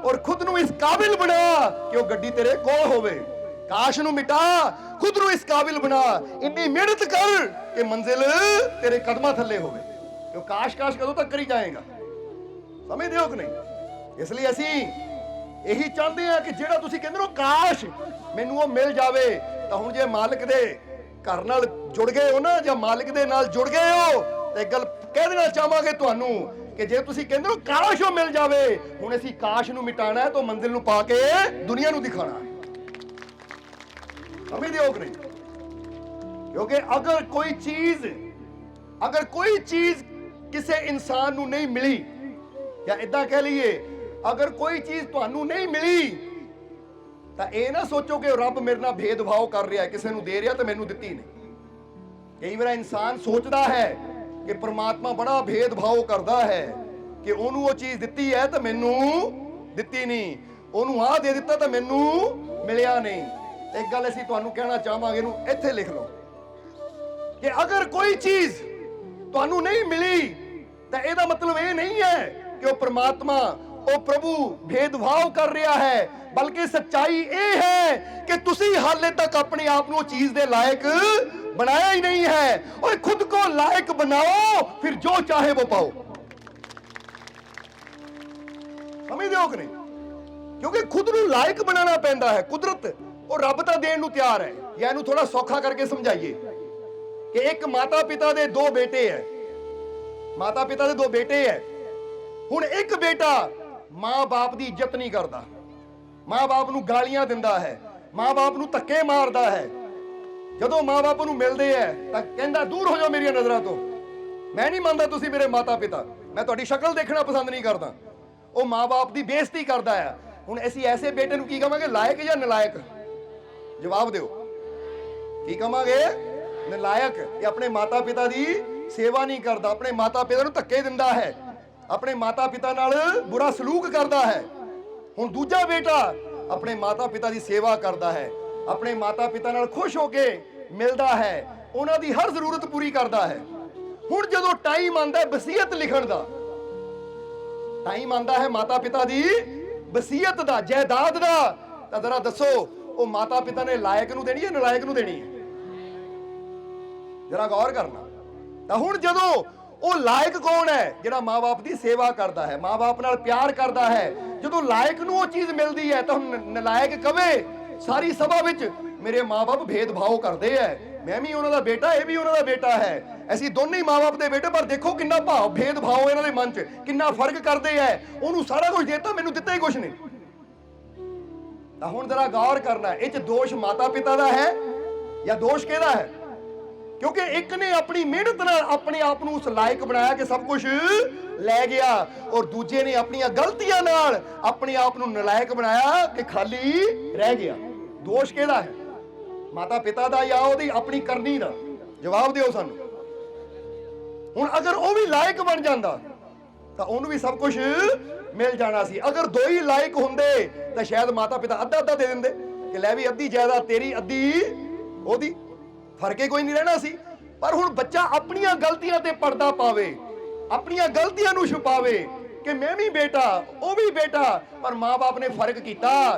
ਔਰ ਖੁਦ ਨੂੰ ਇਸ ਕਾਬਿਲ ਬਣਾ ਕਿ ਉਹ ਗੱਡੀ ਤੇਰੇ ਕੋਲ ਹੋਵੇ। ਕਾਸ਼ ਨੂੰ ਮਿਟਾ, ਖੁਦ ਨੂੰ ਇਸ ਕਾਬਿਲ ਬਣਾ, ਇੰਨੀ ਮਿਹਨਤ ਕਰ ਕਿ ਮੰਜ਼ਿਲ ਤੇਰੇ ਕਦਮਾਂ ਥੱਲੇ ਹੋਵੇ। ਕਿਉਂ ਕਾਸ਼ ਕਾਸ਼ ਕਦੋਂ ਤੱਕ ਕਰੀ ਜਾਏਗਾ? ਸਮਝਦੇ ਹੋ ਕਿ ਨਹੀਂ? ਇਸ ਲਈ ਅਸੀਂ ਇਹੀ ਚਾਹੁੰਦੇ ਹਾਂ ਕਿ ਜਿਹੜਾ ਤੁਸੀਂ ਕਹਿੰਦੇ ਹੋ ਕਾਸ਼ ਮੈਨੂੰ ਉਹ ਮਿਲ ਜਾਵੇ, ਤਾਂ ਹੁਣ ਜੇ ਮਾਲਕ ਦੇ ਘਰ ਨਾਲ ਜੁੜ ਗਏ ਹੋ ਨਾ, ਜਾਂ ਮਾਲਕ ਦੇ ਨਾਲ ਜੁੜ ਗਏ ਹੋ, ਤਾਂ ਇੱਕ ਗੱਲ ਕਹਿ ਦੇਣਾ ਚਾਹਾਂਗੇ ਤੁਹਾਨੂੰ ਕਿ ਜੇ ਤੁਸੀਂ ਕਹਿੰਦੇ ਹੋ ਕਾਸ਼ ਉਹ ਮਿਲ ਜਾਵੇ, ਹੁਣ ਅਸੀਂ ਕਾਸ਼ ਨੂੰ ਮਿਟਾਣਾ ਹੈ ਤਾਂ ਮੰਜ਼ਿਲ ਨੂੰ ਪਾ ਕੇ ਦੁਨੀਆ ਨੂੰ ਦਿਖਾਣਾ ਹੈ। ਸਮਝਦੇ ਹੋ ਕਿ ਨਹੀਂ? ਕਿਉਂਕਿ ਅਗਰ ਕੋਈ ਚੀਜ਼ ਕਿਸੇ ਇਨਸਾਨ ਨੂੰ ਨਹੀਂ ਮਿਲੀ, ਜਾਂ ਇਦਾਂ ਕਹਿ ਲਈਏ ਅਗਰ ਕੋਈ ਚੀਜ਼ ਤੁਹਾਨੂੰ ਨਹੀਂ ਮਿਲੀ, ਤਾਂ ਇਹ ਨਾ ਸੋਚੋ ਕਿ ਰੱਬ ਮੇਰੇ ਨਾਲ ਭੇਦਭਾਵ ਕਰ ਰਿਹਾ ਹੈ, ਕਿਸੇ ਨੂੰ ਦੇ ਰਿਹਾ ਤੇ ਮੈਨੂੰ ਦਿੱਤੀ ਨਹੀਂ। ਕਈ ਵਾਰ ਇਨਸਾਨ ਸੋਚਦਾ ਹੈ ਕਿ ਪ੍ਰਮਾਤਮਾ ਬੜਾ ਭੇਦਭਾਵ ਕਰਦਾ ਹੈ ਕਿ ਉਹਨੂੰ ਉਹ ਚੀਜ਼ ਦਿੱਤੀ ਹੈ ਤਾਂ ਮੈਨੂੰ ਦਿੱਤੀ ਨਹੀਂ, ਉਹਨੂੰ ਆਹ ਦੇ ਦਿੱਤਾ ਤਾਂ ਮੈਨੂੰ ਮਿਲਿਆ ਨਹੀਂ। ਇੱਕ ਗੱਲ ਅਸੀਂ ਤੁਹਾਨੂੰ ਕਹਿਣਾ ਚਾਹਾਂਗੇ, ਇਹਨੂੰ ਇੱਥੇ ਲਿਖ ਲਓ ਕਿ ਅਗਰ ਕੋਈ ਚੀਜ਼ ਤੁਹਾਨੂੰ ਨਹੀਂ ਮਿਲੀ ਤਾਂ ਇਹਦਾ ਮਤਲਬ ਇਹ ਨਹੀਂ ਹੈ ਕਿ ਉਹ ਪ੍ਰਮਾਤਮਾ, ਉਹ ਪ੍ਰਭੂ ਭੇਦਭਾਵ ਕਰ ਰਿਹਾ ਹੈ, ਬਲਕਿ ਸੱਚਾਈ ਇਹ ਹੈ ਕਿ ਤੁਸੀਂ ਹਾਲੇ ਤੱਕ ਆਪਣੇ ਆਪ ਨੂੰ ਚੀਜ਼ ਦੇ ਲਾਇਕ बनाया ही नहीं है। और खुद को लायक बनाओ, फिर जो चाहे वो पाओ। समझते हो कि नहीं? क्योंकि खुद ਨੂੰ ਲਾਇਕ ਬਣਾਉਣਾ ਪੈਂਦਾ ਹੈ। ਕੁਦਰਤ ਉਹ ਰੱਬ ਤਾਂ ਦੇਣ ਨੂੰ ਤਿਆਰ ਹੈ। ਜਾਂ ਇਹਨੂੰ ਥੋੜਾ ਸੌਖਾ ਕਰਕੇ ਸਮਝਾਈਏ ਕਿ ਇੱਕ ਮਾਤਾ ਪਿਤਾ ਦੇ ਦੋ ਬੇਟੇ ਹੈ, ਮਾਤਾ ਪਿਤਾ ਦੇ ਦੋ ਬੇਟੇ ਹੈ। ਹੁਣ ਇੱਕ ਬੇਟਾ ਮਾਂ-ਬਾਪ ਦੀ ਇੱਜ਼ਤ ਨਹੀਂ ਕਰਦਾ, ਮਾਂ-ਬਾਪ ਨੂੰ ਗਾਲੀਆਂ ਦਿੰਦਾ ਹੈ, ਮਾਂ-ਬਾਪ ਨੂੰ ਧੱਕੇ ਮਾਰਦਾ ਹੈ। ਜਦੋਂ ਮਾਂ-ਬਾਪ ਨੂੰ ਮਿਲਦੇ ਹੈ ਤਾਂ ਕਹਿੰਦਾ ਦੂਰ ਹੋ ਜਾਓ ਮੇਰੀਆਂ ਨਜ਼ਰਾਂ ਤੋਂ, ਮੈਂ ਨਹੀਂ ਮੰਨਦਾ ਤੁਸੀਂ ਮੇਰੇ ਮਾਤਾ ਪਿਤਾ, ਮੈਂ ਤੁਹਾਡੀ ਸ਼ਕਲ ਦੇਖਣਾ ਪਸੰਦ ਨਹੀਂ ਕਰਦਾ। ਉਹ ਮਾਂ-ਬਾਪ ਦੀ ਬੇਇੱਜ਼ਤੀ ਕਰਦਾ ਹੈ। ਹੁਣ ਅਸੀਂ ਐਸੇ ਬੇਟੇ ਨੂੰ ਕੀ ਕਹਾਂਗੇ, ਲਾਇਕ ਜਾਂ ਨਲਾਇਕ? ਜਵਾਬ ਦਿਓ, ਕੀ ਕਹਾਂਗੇ? ਨਲਾਇਕ। ਇਹ ਆਪਣੇ ਮਾਤਾ ਪਿਤਾ ਦੀ ਸੇਵਾ ਨਹੀਂ ਕਰਦਾ, ਆਪਣੇ ਮਾਤਾ ਪਿਤਾ ਨੂੰ ਧੱਕੇ ਦਿੰਦਾ ਹੈ, ਆਪਣੇ ਮਾਤਾ ਪਿਤਾ ਨਾਲ ਬੁਰਾ ਸਲੂਕ ਕਰਦਾ ਹੈ। ਹੁਣ ਦੂਜਾ ਬੇਟਾ ਆਪਣੇ ਮਾਤਾ ਪਿਤਾ ਦੀ ਸੇਵਾ ਕਰਦਾ ਹੈ, ਆਪਣੇ ਮਾਤਾ ਪਿਤਾ ਨਾਲ ਖੁਸ਼ ਹੋ ਕੇ ਮਿਲਦਾ ਹੈ, ਉਹਨਾਂ ਦੀ ਹਰ ਜ਼ਰੂਰਤ ਪੂਰੀ ਕਰਦਾ ਹੈ। ਹੁਣ ਜਦੋਂ ਟਾਈਮ ਆਂਦਾ ਵਸੀਅਤ ਲਿਖਣ ਦਾ, ਟਾਈਮ ਆਂਦਾ ਹੈ ਮਾਤਾ ਪਿਤਾ ਦੀ ਵਸੀਅਤ ਦਾ, ਜਾਇਦਾਦ ਦਾ, ਤਾਂ ਜ਼ਰਾ ਦੱਸੋ ਉਹ ਮਾਤਾ ਪਿਤਾ ਨੇ ਲਾਇਕ ਨੂੰ ਦੇਣੀ ਹੈ, ਨਲਾਇਕ ਨੂੰ ਦੇਣੀ ਹੈ? ਜਰਾ ਗੌਰ ਕਰਨਾ। ਤਾਂ ਹੁਣ ਜਦੋਂ ਉਹ ਲਾਇਕ ਕੌਣ ਹੈ? ਜਿਹੜਾ ਮਾਂ-ਬਾਪ ਦੀ ਸੇਵਾ ਕਰਦਾ ਹੈ, ਮਾਂ-ਬਾਪ ਨਾਲ ਪਿਆਰ ਕਰਦਾ ਹੈ। ਜਦੋਂ ਲਾਇਕ ਨੂੰ ਉਹ ਚੀਜ਼ ਮਿਲਦੀ ਹੈ ਤਾਂ ਨਲਾਇਕ ਕਵੇ ਸਾਰੀ ਸਭਾ ਵਿੱਚ ਮੇਰੇ ਮਾਂ-ਬਾਪ ਭੇਦਭਾਵ ਕਰਦੇ ਹੈ, ਮੈਂ ਵੀ ਉਹਨਾਂ ਦਾ ਬੇਟਾ, ਇਹ ਵੀ ਉਹਨਾਂ ਦਾ ਬੇਟਾ ਹੈ, ਅਸੀਂ ਦੋਨੇ ਹੀ ਮਾਂ-ਬਾਪ ਦੇ ਬੇਟੇ, ਪਰ ਦੇਖੋ ਕਿੰਨਾ ਭਾਵ ਭੇਦਭਾਵ ਇਹਨਾਂ ਦੇ ਮਨ 'ਚ, ਕਿੰਨਾ ਫਰਕ ਕਰਦੇ ਹੈ। ਉਹਨੂੰ ਸਾਰਾ ਕੁਝ ਦਿੱਤਾ, ਮੈਨੂੰ ਦਿੱਤਾ ਹੀ ਕੁਝ ਨਹੀਂ। ਤਾਂ ਹੁਣ ਜ਼ਰਾ ਗੌਰ ਕਰਨਾ, ਇਹ 'ਚ ਦੋਸ਼ ਮਾਤਾ ਪਿਤਾ ਦਾ ਹੈ ਜਾਂ ਦੋਸ਼ ਕਿਹਦਾ ਹੈ? ਕਿਉਂਕਿ ਇੱਕ ਨੇ ਆਪਣੀ ਮਿਹਨਤ ਨਾਲ ਆਪਣੇ ਆਪ ਨੂੰ ਉਸ ਲਾਇਕ ਬਣਾਇਆ ਕਿ ਸਭ ਕੁਝ ਲੈ ਗਿਆ, ਔਰ ਦੂਜੇ ਨੇ ਆਪਣੀਆਂ ਗਲਤੀਆਂ ਨਾਲ ਆਪਣੇ ਆਪ ਨੂੰ ਨਲਾਇਕ ਬਣਾਇਆ ਕਿ ਖਾਲੀ ਰਹਿ ਗਿਆ। ਦੋਸ਼ ਕਿਹਦਾ ਹੈ, ਮਾਤਾ ਪਿਤਾ ਦਾ ਜਾਂ ਉਹਦੀ ਆਪਣੀ ਕਰਨੀ ਦਾ? ਜਵਾਬ ਦਿਓ ਸਾਨੂੰ। ਹੁਣ ਅਗਰ ਉਹ ਵੀ ਲਾਇਕ ਬਣ ਜਾਂਦਾ ਤਾਂ ਉਹਨੂੰ ਵੀ ਸਭ ਕੁਝ ਮਿਲ ਜਾਣਾ ਸੀ। ਅਗਰ ਦੋ ਹੀ ਲਾਇਕ ਹੁੰਦੇ ਤਾਂ ਸ਼ਾਇਦ ਮਾਤਾ ਪਿਤਾ ਅੱਧਾ ਅੱਧਾ ਦੇ ਦਿੰਦੇ ਕਿ ਲੈ ਵੀ ਅੱਧੀ ਜਾਇਦਾਦ ਤੇਰੀ, ਅੱਧੀ ਉਹਦੀ, ਫਰਕ ਹੀ ਕੋਈ ਨਹੀਂ ਰਹਿਣਾ ਸੀ। ਪਰ ਹੁਣ ਬੱਚਾ ਆਪਣੀਆਂ ਗਲਤੀਆਂ ਤੇ ਪਰਦਾ ਪਾਵੇ, ਆਪਣੀਆਂ ਗਲਤੀਆਂ ਨੂੰ ਛੁਪਾਵੇ ਕਿ ਮੈਂ ਵੀ ਬੇਟਾ, ਉਹ ਵੀ ਬੇਟਾ, ਪਰ ਮਾਂ-ਬਾਪ ਨੇ ਫਰਕ ਕੀਤਾ,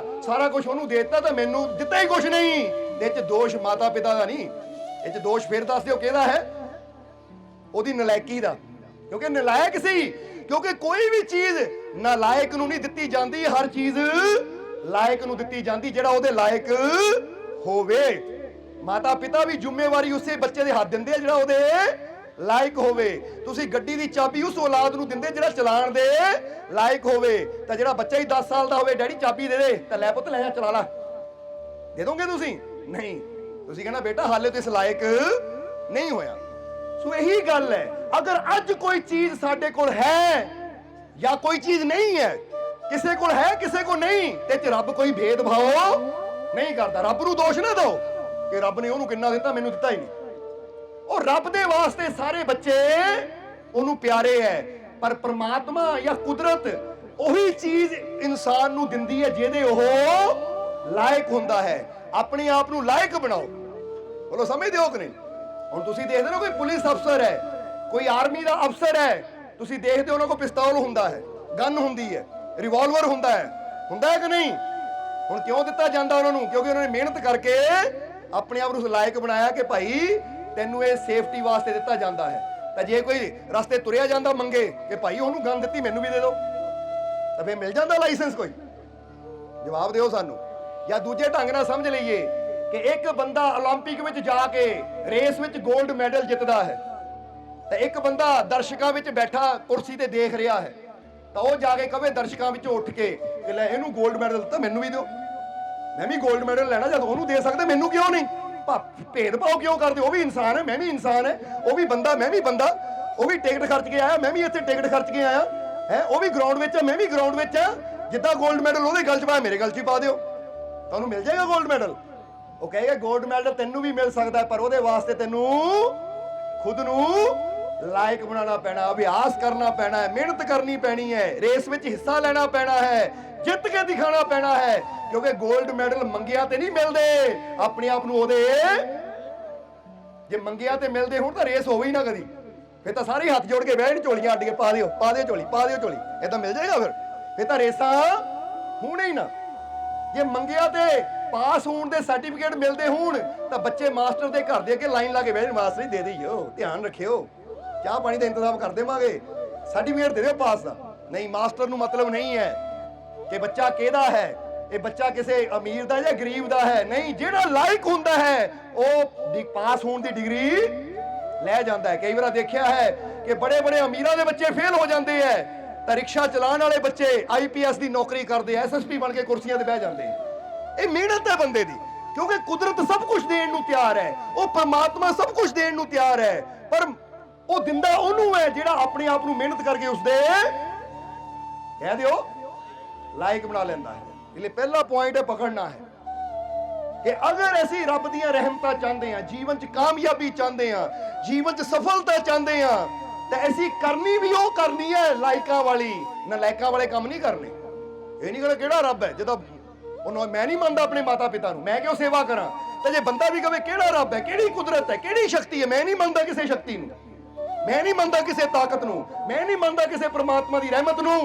ਸਾਰਾ ਕੁਝ ਉਹਨੂੰ ਦੇ ਦਿੱਤਾ ਤਾਂ ਮੈਨੂੰ ਦਿੱਤਾ ਹੀ ਕੁਝ ਨਹੀਂ। ਇਹ 'ਚ ਦੋਸ਼ ਮਾਤਾ ਪਿਤਾ ਦਾ ਨਹੀਂ, ਇਹ 'ਚ ਦੋਸ਼ ਫਿਰ ਦੱਸ ਦਿਓ ਕਿਹਦਾ ਹੈ? ਉਹਦੀ ਨਲਾਇਕੀ ਦਾ। ਕਿਉਂਕਿ ਨਲਾਇਕ ਸੀ, ਕਿਉਂਕਿ ਕੋਈ ਵੀ ਚੀਜ਼ ਨਾਲਾਇਕ ਨੂੰ ਨਹੀਂ ਦਿੱਤੀ ਜਾਂਦੀ, ਹਰ ਚੀਜ਼ ਲਾਇਕ ਨੂੰ ਦਿੱਤੀ ਜਾਂਦੀ ਜਿਹੜਾ ਉਹਦੇ ਲਾਇਕ ਹੋਵੇ। ਮਾਤਾ ਪਿਤਾ ਵੀ ਜ਼ਿੰਮੇਵਾਰੀ ਉਸੇ ਬੱਚੇ ਦੇ ਹੱਥ ਦਿੰਦੇ ਆ ਜਿਹੜਾ ਉਹਦੇ ਲਾਇਕ ਹੋਵੇ। ਤੁਸੀਂ ਗੱਡੀ ਦੀ ਚਾਬੀ ਉਸ ਔਲਾਦ ਨੂੰ ਦਿੰਦੇ ਜਿਹੜਾ ਚਲਾਉਣ ਦੇ ਲਾਇਕ ਹੋਵੇ। ਤਾਂ ਜਿਹੜਾ ਬੱਚਾ ਹੀ 10 ਸਾਲ ਦਾ ਹੋਵੇ, ਡੈਡੀ ਚਾਬੀ ਦੇ ਦੇ, ਤਾਂ ਲੈ ਪੁੱਤ ਲੈ ਜਾ ਚਲਾ ਲਾ, ਦੇ ਦੋਗੇ ਤੁਸੀਂ? ਨਹੀਂ, ਤੁਸੀਂ ਕਹਿਣਾ ਬੇਟਾ ਹਾਲੇ ਤੋਂ ਇਸ ਲਾਇਕ ਨਹੀਂ ਹੋਇਆ। ਸੋ ਇਹੀ ਗੱਲ ਹੈ, ਅਗਰ ਅੱਜ ਕੋਈ ਚੀਜ਼ ਸਾਡੇ ਕੋਲ ਹੈ ਜਾਂ ਕੋਈ ਚੀਜ਼ ਨਹੀਂ ਹੈ, ਕਿਸੇ ਕੋਲ ਹੈ ਕਿਸੇ ਕੋਲ ਨਹੀਂ, ਤੇ ਚ ਰੱਬ ਕੋਈ ਭੇਦਭਾਵ ਨਹੀਂ ਕਰਦਾ। ਰੱਬ ਨੂੰ ਦੋਸ਼ ਨਾ ਦਿਓ ਕਿ ਰੱਬ ਨੇ ਉਹਨੂੰ ਕਿੰਨਾ ਦਿੱਤਾ ਮੈਨੂੰ ਦਿੱਤਾ ਹੀ ਨਹੀਂ। ਉਹ ਰੱਬ ਦੇ ਵਾਸਤੇ ਸਾਰੇ ਬੱਚੇ ਉਹਨੂੰ ਪਿਆਰੇ ਹੈ, ਪਰ ਪ੍ਰਮਾਤਮਾ ਜਾਂ ਕੁਦਰਤ ਉਹੀ ਚੀਜ਼ ਇਨਸਾਨ ਨੂੰ ਦਿੰਦੀ ਹੈ ਜਿਹਦੇ ਉਹ ਲਾਇਕ ਹੁੰਦਾ ਹੈ। ਆਪਣੇ ਆਪ ਨੂੰ ਲਾਇਕ ਬਣਾਓ। ਬੋਲੋ ਸਮਝਦੇ ਹੋ ਕਿ ਨਹੀਂ? ਹੁਣ ਤੁਸੀਂ ਦੇਖਦੇ ਹੋ ਕੋਈ ਪੁਲਿਸ ਅਫਸਰ ਹੈ, ਕੋਈ ਆਰਮੀ ਦਾ ਅਫਸਰ ਹੈ, ਤੁਸੀਂ ਦੇਖਦੇ ਹੋ ਉਹਨਾਂ ਕੋਲ ਪਿਸਤੌਲ ਹੁੰਦਾ ਹੈ, ਗਨ ਹੁੰਦੀ ਹੈ, ਰਿਵਾਲਵਰ ਹੁੰਦਾ ਹੈ ਕਿ ਨਹੀਂ? ਹੁਣ ਕਿਉਂ ਦਿੱਤਾ ਜਾਂਦਾ ਉਹਨਾਂ ਨੂੰ? ਕਿਉਂਕਿ ਉਹਨਾਂ ਨੇ ਮਿਹਨਤ ਕਰਕੇ ਆਪਣੇ ਆਪ ਨੂੰ ਲਾਇਕ ਬਣਾਇਆ ਕਿ ਭਾਈ ਤੈਨੂੰ ਇਹ ਸੇਫਟੀ ਵਾਸਤੇ ਦਿੱਤਾ ਜਾਂਦਾ ਹੈ। ਤਾਂ ਜੇ ਕੋਈ ਰਸਤੇ ਤੁਰਿਆ ਜਾਂਦਾ ਮੰਗੇ ਕਿ ਭਾਈ ਉਹਨੂੰ ਗਨ ਦਿੱਤੀ ਮੈਨੂੰ ਵੀ ਦੇ ਦਿਓ, ਤਾਂ ਫੇਰ ਮਿਲ ਜਾਂਦਾ ਲਾਇਸੈਂਸ ਕੋਈ? ਜਵਾਬ ਦਿਓ ਸਾਨੂੰ। ਜਾਂ ਦੂਜੇ ਢੰਗ ਨਾਲ ਸਮਝ ਲਈਏ ਕਿ ਇੱਕ ਬੰਦਾ 올림픽 ਵਿੱਚ ਜਾ ਕੇ ਰੇਸ ਵਿੱਚ 골ਡ ਮੈਡਲ ਜਿੱਤਦਾ ਹੈ, ਤੇ ਇੱਕ ਬੰਦਾ ਦਰਸ਼ਕਾਂ ਵਿੱਚ ਬੈਠਾ ਕੁਰਸੀ ਤੇ ਦੇਖ ਰਿਹਾ ਹੈ, ਤਾਂ ਉਹ ਜਾ ਕੇ ਕਵੇ ਦਰਸ਼ਕਾਂ ਵਿੱਚੋਂ ਉੱਠ ਕੇ ਕਿ ਲੈ ਇਹਨੂੰ 골ਡ ਮੈਡਲ ਦਿੱਤਾ ਮੈਨੂੰ ਵੀ ਦਿਓ, ਮੈਂ ਵੀ 골ਡ ਮੈਡਲ ਲੈਣਾ, ਜਦ ਉਹਨੂੰ ਦੇ ਸਕਦੇ ਮੈਨੂੰ ਕਿਉਂ ਨਹੀਂ? ਭੇਦਭਾਵ ਕਿਉਂ ਕਰਦੇ? ਉਹ ਵੀ ਇਨਸਾਨ ਹੈ, ਮੈਂ ਵੀ ਇਨਸਾਨ ਹੈ, ਉਹ ਵੀ ਬੰਦਾ ਮੈਂ ਵੀ ਬੰਦਾ, ਉਹ ਵੀ ਟਿਕਟ ਖਰਚ ਕੇ ਆਇਆ, ਮੈਂ ਵੀ ਇੱਥੇ ਟਿਕਟ ਖਰਚ ਕੇ ਆਇਆ ਹੈ, ਉਹ ਵੀ ਗਰਾਊਂਡ ਵਿੱਚ ਹੈ, ਮੈਂ ਵੀ ਗਰਾਊਂਡ ਵਿੱਚ ਆ। ਜਿੱਦਾਂ 골ਡ ਮੈਡਲ ਉਹਦੇ ਗਲ 'ਚ ਪਾਇਆ ਮੇਰੇ ਗਲ 'ਚ ਹੀ ਪਾ ਦਿਓ, ਤੁਹਾਨੂੰ ਮਿਲ ਜਾਏਗਾ 골ਡ ਮੈਡਲ। ਉਹ ਕਹੇਗਾ 골ਡ ਮੈਡਲ ਤੈਨੂੰ ਵੀ ਮਿਲ ਸਕਦਾ, ਪਰ ਉਹਦੇ ਵਾਸਤੇ ਤੈਨੂੰ ਖੁਦ ਨੂੰ ਲਾਇਕ ਬਣਾਉਣਾ ਪੈਣਾ, ਅਭਿਆਸ ਕਰਨਾ ਪੈਣਾ ਹੈ, ਮਿਹਨਤ ਕਰਨੀ ਪੈਣੀ ਹੈ, ਰੇਸ ਵਿੱਚ ਹਿੱਸਾ ਲੈਣਾ ਪੈਣਾ ਹੈ, ਜਿੱਤ ਕੇ ਦਿਖਾਣਾ ਪੈਣਾ ਹੈ। ਕਿਉਂਕਿ 골ਡ ਮੈਡਲ ਮੰਗਿਆ ਤੇ ਨਹੀਂ ਮਿਲਦੇ, ਆਪਣੇ ਆਪ ਨੂੰ ਉਹਦੇ ਜੇ ਮੰਗਿਆ ਤੇ ਮਿਲਦੇ ਹੁਣ ਤਾਂ ਰੇਸ ਹੋਵੇ ਹੀ ਨਾ ਕਦੀ, ਫਿਰ ਤਾਂ ਸਾਰੇ ਹੱਥ ਜੋੜ ਕੇ ਬਹਿਣ, ਝੋਲੀਆਂ ਅੱਡ ਕੇ ਪਾ ਦਿਓ ਝੋਲੀ, ਪਾ ਦਿਓ ਝੋਲੀ, ਇਹ ਤਾਂ ਮਿਲ ਜਾਏਗਾ। ਫਿਰ ਤਾਂ ਰੇਸਾਂ ਹੋਣੇ ਹੀ ਨਾ। ਜੇ ਮੰਗਿਆ ਤੇ ਪਾਸ ਹੋਣ ਦੇ ਸਰਟੀਫਿਕੇਟ ਮਿਲਦੇ ਹੋਣ ਤਾਂ ਬੱਚੇ ਮਾਸਟਰ ਦੇ ਘਰ ਦੇ ਅੱਗੇ ਲਾਈਨ ਲਾ ਕੇ ਬਹਿਣ, ਮਾਸਟਰ ਜੀ ਦੇ ਦਿਓ, ਧਿਆਨ ਰੱਖਿਓ, ਚਾਹ ਪਾਣੀ ਦਾ ਇੰਤਜ਼ਾਮ ਕਰ ਦੇਵਾਂਗੇ, ਸਰਟੀਫਿਕੇਟ ਦੇ ਦਿਓ ਪਾਸ ਦਾ। ਨਹੀਂ, ਮਾਸਟਰ ਨੂੰ ਮਤਲਬ ਨਹੀਂ ਹੈ ਕਿ ਬੱਚਾ ਕਿਹਦਾ ਹੈ, ਇਹ ਬੱਚਾ ਕਿਸੇ ਅਮੀਰ ਦਾ ਜਾਂ ਗਰੀਬ ਦਾ ਹੈ, ਨਹੀਂ, ਜਿਹੜਾ ਲਾਇਕ ਹੁੰਦਾ ਹੈ ਉਹ ਪਾਸ ਹੋਣ ਦੀ ਡਿਗਰੀ ਲੈ ਜਾਂਦਾ ਹੈ। ਕਈ ਵਾਰ ਦੇਖਿਆ ਹੈ ਕਿ ਬੜੇ ਬੜੇ ਅਮੀਰਾਂ ਦੇ ਬੱਚੇ ਫੇਲ ਹੋ ਜਾਂਦੇ ਹੈ, ਤਾਂ ਰਿਕਸ਼ਾ ਚਲਾਉਣ ਵਾਲੇ ਬੱਚੇ IPS ਦੀ ਨੌਕਰੀ ਕਰਦੇ, SSP ਬਣ ਕੇ ਕੁਰਸੀਆਂ ਤੇ ਬਹਿ ਜਾਂਦੇ। ਇਹ ਮਿਹਨਤ ਹੈ ਬੰਦੇ ਦੀ, ਕਿਉਂਕਿ ਕੁਦਰਤ ਸਭ ਕੁਝ ਦੇਣ ਨੂੰ ਤਿਆਰ ਹੈ, ਉਹ ਪਰਮਾਤਮਾ ਸਭ ਕੁਝ ਦੇਣ ਨੂੰ ਤਿਆਰ ਹੈ, ਪਰ ਉਹ ਦਿੰਦਾ ਉਹਨੂੰ ਹੈ ਜਿਹੜਾ ਆਪਣੇ ਆਪ ਨੂੰ ਮਿਹਨਤ ਕਰਕੇ ਉਸਦੇ ਕਹਿ ਦਿਓ ਲਾਇਕ ਬਣਾ ਲੈਂਦਾ ਹੈ। ਇਸ ਲਈ ਪਹਿਲਾ ਪੁਆਇੰਟ ਹੈ ਪਕੜਨਾ ਹੈ ਕਿ ਅਗਰ ਅਸੀਂ ਰੱਬ ਦੀਆਂ ਰਹਿਮਤਾਂ ਚਾਹੁੰਦੇ ਹਾਂ, ਜੀਵਨ 'ਚ ਕਾਮਯਾਬੀ ਚਾਹੁੰਦੇ ਹਾਂ, ਜੀਵਨ 'ਚ ਸਫਲਤਾ ਚਾਹੁੰਦੇ ਹਾਂ, ਤਾਂ ਅਸੀਂ ਕਰਨੀ ਵੀ ਉਹ ਕਰਨੀ ਹੈ ਲਾਇਕਾਂ ਵਾਲੀ, ਨਲਾਇਕਾਂ ਵਾਲੇ ਕੰਮ ਨਹੀਂ ਕਰਨੇ। ਇਹ ਨਹੀਂ ਕਹਿਣਾ ਕਿਹੜਾ ਰੱਬ ਹੈ, ਜਦੋਂ ਉਹਨੂੰ ਮੈਂ ਨਹੀਂ ਮੰਨਦਾ ਆਪਣੇ ਮਾਤਾ ਪਿਤਾ ਨੂੰ, ਮੈਂ ਕਿਉਂ ਸੇਵਾ ਕਰਾਂ? ਤੇ ਜੇ ਬੰਦਾ ਵੀ ਕਵੇ ਕਿਹੜਾ ਰੱਬ ਹੈ, ਕਿਹੜੀ ਕੁਦਰਤ ਹੈ, ਕਿਹੜੀ ਸ਼ਕਤੀ ਹੈ, ਮੈਂ ਨਹੀਂ ਮੰਨਦਾ ਕਿਸੇ ਸ਼ਕਤੀ ਨੂੰ, ਮੈਂ ਨਹੀਂ ਮੰਨਦਾ ਕਿਸੇ ਤਾਕਤ ਨੂੰ, ਮੈਂ ਨਹੀਂ ਮੰਨਦਾ ਕਿਸੇ ਪ੍ਰਮਾਤਮਾ ਦੀ ਰਹਿਮਤ ਨੂੰ,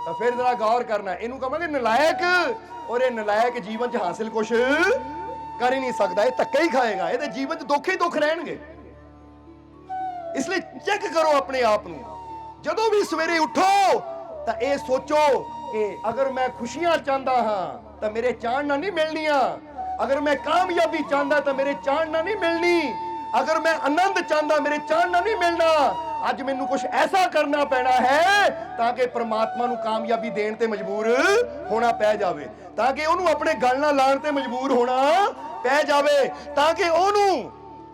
ਤਾਂ ਫਿਰ ਜ਼ਰਾ ਗੌਰ ਕਰਨਾ। ਇਹਨੂੰ ਕਹਾਂਗੇ ਨਲਾਇਕ, ਔਰ ਇਹ ਨਲਾਇਕ ਜੀਵਨ 'ਚ ਹਾਸਿਲ ਕੁਛ ਕਰ ਹੀ ਨਹੀਂ ਸਕਦਾ, ਇਹ ਧੱਕਾ ਹੀ ਖਾਏਗਾ, ਇਹਦੇ ਜੀਵਨ 'ਚ ਦੁੱਖ ਹੀ ਦੁੱਖ ਰਹਿਣਗੇ। ਇਸ ਲਈ ਚੈੱਕ ਕਰੋ ਆਪਣੇ ਆਪ ਨੂੰ, ਜਦੋਂ ਵੀ ਸਵੇਰੇ ਉੱਠੋ ਤਾਂ ਇਹ ਸੋਚੋ ਕਿ ਅਗਰ ਮੈਂ ਖੁਸ਼ੀਆਂ ਚਾਹੁੰਦਾ ਹਾਂ ਤਾਂ ਮੇਰੇ ਚਾਹਨਾ ਨਹੀਂ ਮਿਲਣੀਆਂ, ਅਗਰ ਮੈਂ ਕਾਮਯਾਬੀ ਚਾਹੁੰਦਾ ਤਾਂ ਮੇਰੇ ਚਾਹਨਾ ਨਹੀਂ ਮਿਲਣੀ, ਅਗਰ ਮੈਂ ਆਨੰਦ ਚਾਹੁੰਦਾ ਮੇਰੇ ਚਾਹਨਾ ਨਹੀਂ ਮਿਲਣਾ। ਅੱਜ ਮੈਨੂੰ ਕੁਝ ਐਸਾ ਕਰਨਾ ਪੈਣਾ ਹੈ ਤਾਂ ਕਿ ਪ੍ਰਮਾਤਮਾ ਨੂੰ ਕਾਮਯਾਬੀ ਦੇਣ ਤੇ ਮਜਬੂਰ ਹੋਣਾ ਪੈ ਜਾਵੇ, ਤਾਂ ਕਿ ਉਹਨੂੰ ਆਪਣੇ ਗਲ ਨਾਲ ਲਾਣ ਤੇ ਮਜਬੂਰ ਹੋਣਾ ਪੈ ਜਾਵੇ, ਤਾਂ ਕਿ ਉਹਨੂੰ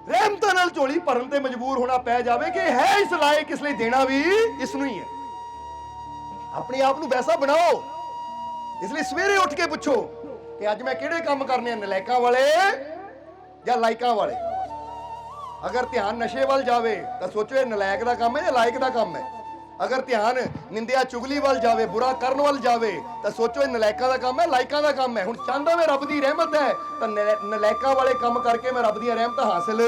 ਰਹਿਮਤਾਂ ਨਾਲ ਝੋਲੀ ਭਰਨ ਤੇ ਮਜਬੂਰ ਹੋਣਾ ਪੈ ਜਾਵੇ ਕਿ ਹੈ ਇਸ ਲਾਇਕ, ਇਸ ਲਈ ਦੇਣਾ ਵੀ ਇਸ ਨੂੰ ਹੀ ਹੈ। ਆਪਣੇ ਆਪ ਨੂੰ ਵੈਸਾ ਬਣਾਓ। ਇਸ ਲਈ ਸਵੇਰੇ ਉੱਠ ਕੇ ਪੁੱਛੋ ਕਿ ਅੱਜ ਮੈਂ ਕਿਹੜੇ ਕੰਮ ਕਰਨੇ ਆ, ਨਲਾਇਕਾਂ ਵਾਲੇ ਜਾਂ ਲਾਇਕਾਂ ਵਾਲੇ। ਅਗਰ ਧਿਆਨ ਨਸ਼ੇ ਵੱਲ ਜਾਵੇ ਤਾਂ ਸੋਚੋ ਇਹ ਨਲਾਇਕ ਦਾ ਕੰਮ ਹੈ ਜਾਂ ਲਾਇਕ ਦਾ ਕੰਮ ਹੈ। ਅਗਰ ਧਿਆਨ ਨਿੰਦਿਆ ਚੁਗਲੀ ਵੱਲ ਜਾਵੇ, ਬੁਰਾ ਕਰਨ ਵੱਲ ਜਾਵੇ, ਤਾਂ ਸੋਚੋ ਇਹ ਨਲਾਇਕਾਂ ਦਾ ਕੰਮ ਹੈ, ਲਾਇਕਾਂ ਦਾ ਕੰਮ ਹੈ। ਹੁਣ ਚਾਹੁੰਦਾ ਮੈਂ ਰੱਬ ਦੀ ਰਹਿਮਤ ਹੈ ਤਾਂ ਨਲਾਇਕਾਂ ਵਾਲੇ ਕੰਮ ਕਰਕੇ ਮੈਂ ਰੱਬ ਦੀਆਂ ਰਹਿਮਤਾਂ ਹਾਸਿਲ,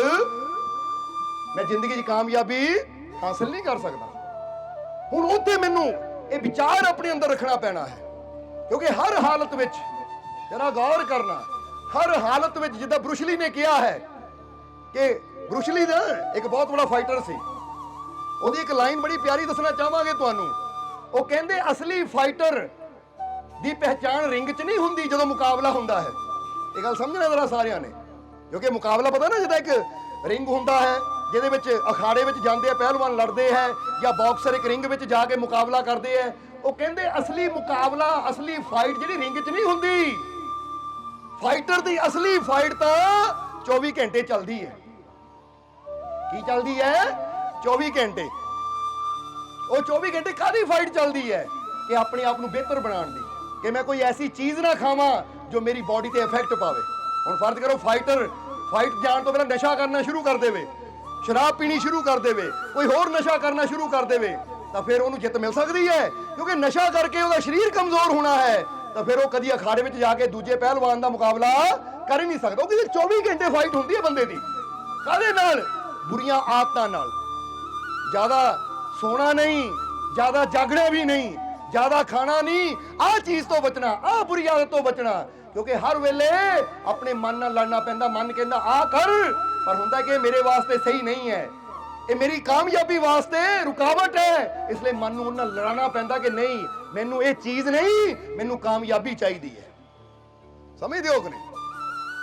ਮੈਂ ਜ਼ਿੰਦਗੀ 'ਚ ਕਾਮਯਾਬੀ ਹਾਸਿਲ ਨਹੀਂ ਕਰ ਸਕਦਾ। ਹੁਣ ਉੱਥੇ ਮੈਨੂੰ ਇਹ ਵਿਚਾਰ ਆਪਣੇ ਅੰਦਰ ਰੱਖਣਾ ਪੈਣਾ ਹੈ, ਕਿਉਂਕਿ ਹਰ ਹਾਲਤ ਵਿੱਚ ਜਰਾ ਗੌਰ ਕਰਨਾ, ਹਰ ਹਾਲਤ ਵਿੱਚ, ਜਿੱਦਾਂ ਬਰੂਸਲੀ ਨੇ ਕਿਹਾ ਹੈ ਕਿ ਬਰੂਸਲੀ ਦਾ ਇੱਕ ਬਹੁਤ ਬੜਾ ਫਾਈਟਰ ਸੀ, ਉਹਦੀ ਇੱਕ ਲਾਈਨ ਬੜੀ ਪਿਆਰੀ ਦੱਸਣਾ ਚਾਹਾਂਗੇ ਤੁਹਾਨੂੰ। ਉਹ ਕਹਿੰਦੇ ਅਸਲੀ ਫਾਈਟਰ ਦੀ ਪਹਿਚਾਣ ਰਿੰਗ 'ਚ ਨਹੀਂ ਹੁੰਦੀ ਜਦੋਂ ਮੁਕਾਬਲਾ ਹੁੰਦਾ ਹੈ। ਇਹ ਗੱਲ ਸਮਝਣਾ ਜ਼ਰਾ ਸਾਰਿਆਂ ਨੇ, ਕਿਉਂਕਿ ਮੁਕਾਬਲਾ ਪਤਾ ਨਾ, ਜਿੱਦਾਂ ਇੱਕ ਰਿੰਗ ਹੁੰਦਾ ਹੈ ਜਿਹਦੇ ਵਿੱਚ ਅਖਾੜੇ ਵਿੱਚ ਜਾਂਦੇ ਆ, ਪਹਿਲਵਾਨ ਲੜਦੇ ਹੈ, ਜਾਂ ਬਾਕਸਰ ਇੱਕ ਰਿੰਗ ਵਿੱਚ ਜਾ ਕੇ ਮੁਕਾਬਲਾ ਕਰਦੇ ਹੈ। ਉਹ ਕਹਿੰਦੇ ਅਸਲੀ ਮੁਕਾਬਲਾ, ਅਸਲੀ ਫਾਈਟ ਜਿਹੜੀ ਰਿੰਗ 'ਚ ਨਹੀਂ ਹੁੰਦੀ, ਫਾਈਟਰ ਦੀ ਅਸਲੀ ਫਾਈਟ ਤਾਂ 24 ਘੰਟੇ ਚੱਲਦੀ ਹੈ। ਕੀ ਚੱਲਦੀ ਹੈ? 24 ਘੰਟੇ। ਉਹ 24 ਘੰਟੇ ਕਾਹਦੀ ਫਾਈਟ ਚੱਲਦੀ ਹੈ ਕਿ ਆਪਣੇ ਆਪ ਨੂੰ ਬਿਹਤਰ ਬਣਾਉਣ ਦੀ, ਕਿ ਮੈਂ ਕੋਈ ਐਸੀ ਚੀਜ਼ ਨਾ ਖਾਵਾਂ ਜੋ ਮੇਰੀ ਬਾਡੀ ਤੇ ਇਫੈਕਟ ਪਾਵੇ। ਹੁਣ ਫਰਜ਼ ਕਰੋ ਫਾਈਟ ਜਾਣ ਤੋਂ ਪਹਿਲਾਂ ਨਸ਼ਾ ਕਰਨਾ ਸ਼ੁਰੂ ਕਰ ਦੇਵੇ, ਸ਼ਰਾਬ ਪੀਣੀ ਸ਼ੁਰੂ ਕਰ ਦੇਵੇ, ਕੋਈ ਹੋਰ ਨਸ਼ਾ ਕਰਨਾ ਸ਼ੁਰੂ ਕਰ ਦੇਵੇ, ਤਾਂ ਫਿਰ ਉਹਨੂੰ ਜਿੱਤ ਮਿਲ ਸਕਦੀ ਹੈ, ਕਿਉਂਕਿ ਨਸ਼ਾ ਕਰਕੇ ਉਹਦਾ ਸਰੀਰ ਕਮਜ਼ੋਰ ਹੋਣਾ ਹੈ। ਤਾਂ ਫਿਰ ਉਹ ਕਦੀ ਅਖਾੜੇ ਵਿੱਚ ਜਾ ਕੇ ਦੂਜੇ ਪਹਿਲਵਾਨ ਦਾ ਮੁਕਾਬਲਾ ਕਰ ਹੀ ਨਹੀਂ ਸਕਦਾ। ਉਹ ਕਿਉਂਕਿ 24 ਘੰਟੇ ਫਾਈਟ ਹੁੰਦੀ ਹੈ ਬੰਦੇ ਦੀ, ਕਾਹਦੇ ਨਾਲ? ਬੁਰੀਆਂ ਆਦਤਾਂ ਨਾਲ। ਜ਼ਿਆਦਾ ਸੋਣਾ ਨਹੀਂ, ਜ਼ਿਆਦਾ ਜਾਗਣਾ ਵੀ ਨਹੀਂ, ਜ਼ਿਆਦਾ ਖਾਣਾ ਨਹੀਂ, ਆਹ ਚੀਜ਼ ਤੋਂ ਬਚਣਾ, ਆਹ ਬੁਰੀ ਆਦਤ ਤੋਂ ਬਚਣਾ, ਕਿਉਂਕਿ ਹਰ ਵੇਲੇ ਆਪਣੇ ਮਨ ਨਾਲ ਲੜਨਾ ਪੈਂਦਾ। ਮਨ ਕਹਿੰਦਾ ਆਹ ਕਰ, ਪਰ ਹੁੰਦਾ ਕਿ ਮੇਰੇ ਵਾਸਤੇ ਸਹੀ ਨਹੀਂ ਹੈ, ਇਹ ਮੇਰੀ ਕਾਮਯਾਬੀ ਵਾਸਤੇ ਰੁਕਾਵਟ ਹੈ। ਇਸ ਲਈ ਮਨ ਨੂੰ ਉਹਨਾਂ ਲੜਾਉਣਾ ਪੈਂਦਾ ਕਿ ਨਹੀਂ, ਮੈਨੂੰ ਇਹ ਚੀਜ਼ ਨਹੀਂ, ਮੈਨੂੰ ਕਾਮਯਾਬੀ ਚਾਹੀਦੀ ਹੈ। ਸਮਝਦੇ ਹੋ ਕਿ ਨਹੀਂ?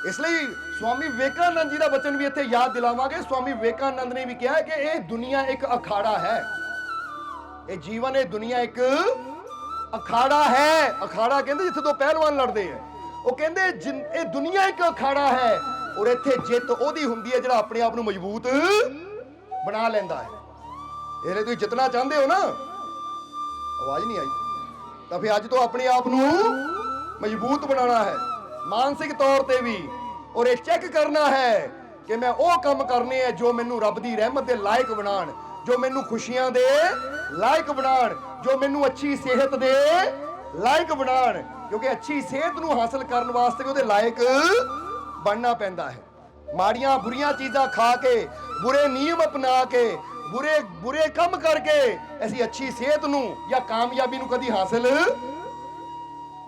ਇਸ ਲਈ ਸਵਾਮੀ ਵਿਵੇਕਾਨੰਦ ਜੀ ਦਾ ਬਚਨ ਵੀ ਇੱਥੇ ਯਾਦ ਦਿਲਾਵਾਂਗੇ। ਸਵਾਮੀ ਵਿਵੇਕਾਨੰਦ ਨੇ ਵੀ ਕਿਹਾ ਕਿ ਇਹ ਦੁਨੀਆ ਇੱਕ ਅਖਾੜਾ ਹੈ, ਇਹ ਜੀਵਨ, ਇਹ ਦੁਨੀਆ ਇੱਕ ਅਖਾੜਾ ਹੈ। ਅਖਾੜਾ ਕਹਿੰਦੇ ਜਿੱਥੇ ਦੋ ਪਹਿਲਵਾਨ ਲੜਦੇ ਆ। ਉਹ ਕਹਿੰਦੇ ਇਹ ਦੁਨੀਆ ਇੱਕ ਅਖਾੜਾ ਹੈ, ਔਰ ਇੱਥੇ ਜਿੱਤ ਉਹਦੀ ਹੁੰਦੀ ਹੈ ਜਿਹੜਾ ਆਪਣੇ ਆਪ ਨੂੰ ਮਜ਼ਬੂਤ ਬਣਾ ਲੈਂਦਾ ਹੈ। ਇਹ ਲਈ ਤੁਸੀਂ ਜਿੱਤਣਾ ਚਾਹੁੰਦੇ ਹੋ ਨਾ, ਆਵਾਜ਼ ਨਹੀਂ ਆਈ, ਤਾਂ ਫਿਰ ਅੱਜ ਤੋਂ ਆਪਣੇ ਆਪ ਨੂੰ ਮਜ਼ਬੂਤ ਬਣਾਉਣਾ ਹੈ, ਮਾਨਸਿਕ ਤੌਰ ਤੇ ਵੀ, ਔਰ ਇਹ ਚੈੱਕ ਕਰਨਾ ਹੈ ਕਿ ਮੈਂ ਉਹ ਕੰਮ ਕਰਨੇ ਹੈ ਜੋ ਮੈਨੂੰ ਰੱਬ ਦੀ ਰਹਿਮਤ ਦੇ ਲਾਇਕ ਬਣਾਉਣ, ਜੋ ਮੈਨੂੰ ਖੁਸ਼ੀਆਂ ਦੇ ਲਾਇਕ ਬਣਾਉਣ, ਜੋ ਮੈਨੂੰ ਅੱਛੀ ਸਿਹਤ ਦੇ ਲਾਇਕ ਬਣਾਉਣ, ਕਿਉਂਕਿ ਅੱਛੀ ਸਿਹਤ ਨੂੰ ਹਾਸਲ ਕਰਨ ਵਾਸਤੇ ਉਹਦੇ ਲਾਇਕ ਬਣਨਾ ਪੈਂਦਾ ਹੈ। ਮਾੜੀਆਂ ਬੁਰੀਆਂ ਚੀਜ਼ਾਂ ਖਾ ਕੇ, ਬੁਰੇ ਨਿਯਮ ਅਪਣਾ ਕੇ, ਬੁਰੇ ਕੰਮ ਕਰਕੇ ਅਸੀਂ ਅੱਛੀ ਸਿਹਤ ਨੂੰ ਜਾਂ ਕਾਮਯਾਬੀ ਨੂੰ ਕਦੀ ਹਾਸਲ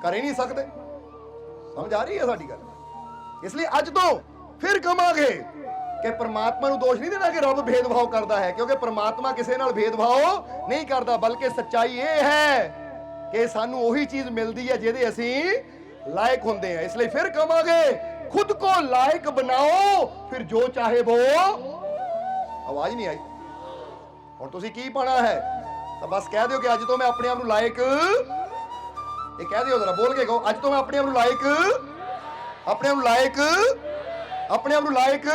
ਕਰ ਹੀ ਨਹੀਂ ਸਕਦੇ। ਸਮਝ ਆ ਰਹੀ ਹੈ ਸਾਡੀ ਗੱਲ? ਇਸ ਲਈ ਅੱਜ ਤੋਂ ਫਿਰ ਕਹਾਂਗੇ ਕਿ ਪਰਮਾਤਮਾ ਨੂੰ ਦੋਸ਼ ਨਹੀਂ ਦੇਣਾ ਕਿ ਰੱਬ ਭੇਦਭਾਵ ਕਰਦਾ ਹੈ, ਕਿਉਂਕਿ ਪਰਮਾਤਮਾ ਕਿਸੇ ਨਾਲ ਭੇਦਭਾਵ ਨਹੀਂ ਕਰਦਾ, ਬਲਕਿ ਸੱਚਾਈ ਇਹ ਹੈ ਕਿ ਸਾਨੂੰ ਉਹੀ ਚੀਜ਼ ਮਿਲਦੀ ਹੈ ਜਿਹਦੇ ਅਸੀਂ ਲਾਇਕ ਹੁੰਦੇ ਹਾਂ। ਇਸ ਲਈ ਫਿਰ ਕਹਾਂਗੇ, खुद को लायक बनाओ, फिर जो चाहे वो। आवाज नहीं आई? और तुसी की पाना है? तो बस कह दो कि अज तो मैं अपने आप लायक, ये कह दियो जरा, बोल के कहो, अज तो मैं अपने आप लायक, अपने आप लायक, अपने आप लायक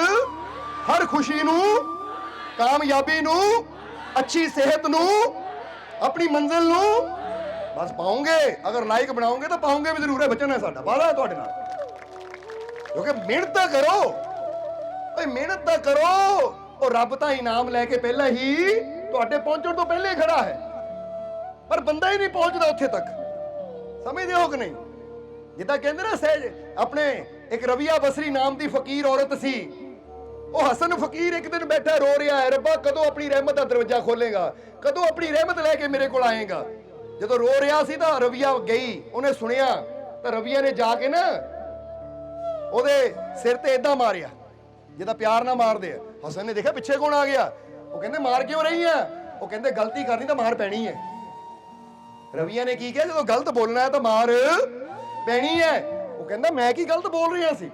हर खुशी नू, कामयाबी नू, अच्छी सेहत नू, अपनी मंजिल नू बस पाओगे। अगर लायक बनाओगे तो पाओगे भी जरूर है। बचन है साडा, वादा है तुहाडे नाल, क्योंकि मेहनत तो करो, मेहनत तो करो, और रब तो इनाम लैके पहले ही तुहाडे पहुंचण तो पहले खड़ा है, पर बंदा ही नहीं पहुंचता उत्थे तक। समझदे हो कि नहीं? जिद्दां कहंदे ना सहज अपने एक रबिया बसरी नाम की फकीर औरत सी, वो हसन फकीर एक दिन बैठा रो रहा है, रब्बा कदों अपनी रहमत का दरवाजा खोलेगा, कदों अपनी रहमत लैके मेरे को आएगा। जदों रो रहा सी तो रबिया गई, उन्हें सुनिया तो रबिया ने जाके ना ਉਹਦੇ ਸਿਰ ਤੇ ਇਦਾਂ ਮਾਰਿਆ ਜਿੱਦਾਂ ਪਿਆਰ ਨਾਲ ਮਾਰਦੇ ਆ। ਹਸਨ ਨੇ ਦੇਖਿਆ ਪਿੱਛੇ ਕੌਣ ਆ ਗਿਆ, ਉਹ ਕਹਿੰਦੇ ਮਾਰ ਕਿਉਂ ਰਹੀ ਆ? ਉਹ ਕਹਿੰਦੇ ਗਲਤੀ ਕਰਨੀ ਤਾਂ ਮਾਰ ਪੈਣੀ ਹੈ। ਰਵੀਆ ਨੇ ਕੀ ਕਿਹਾ, ਜਦੋਂ ਗਲਤ ਬੋਲਣਾ ਹੈ ਤਾਂ ਮਾਰ ਪੈਣੀ ਹੈ। ਉਹ ਕਹਿੰਦਾ ਮੈਂ ਕੀ ਗਲਤ ਬੋਲ ਰਿਹਾ ਸੀ?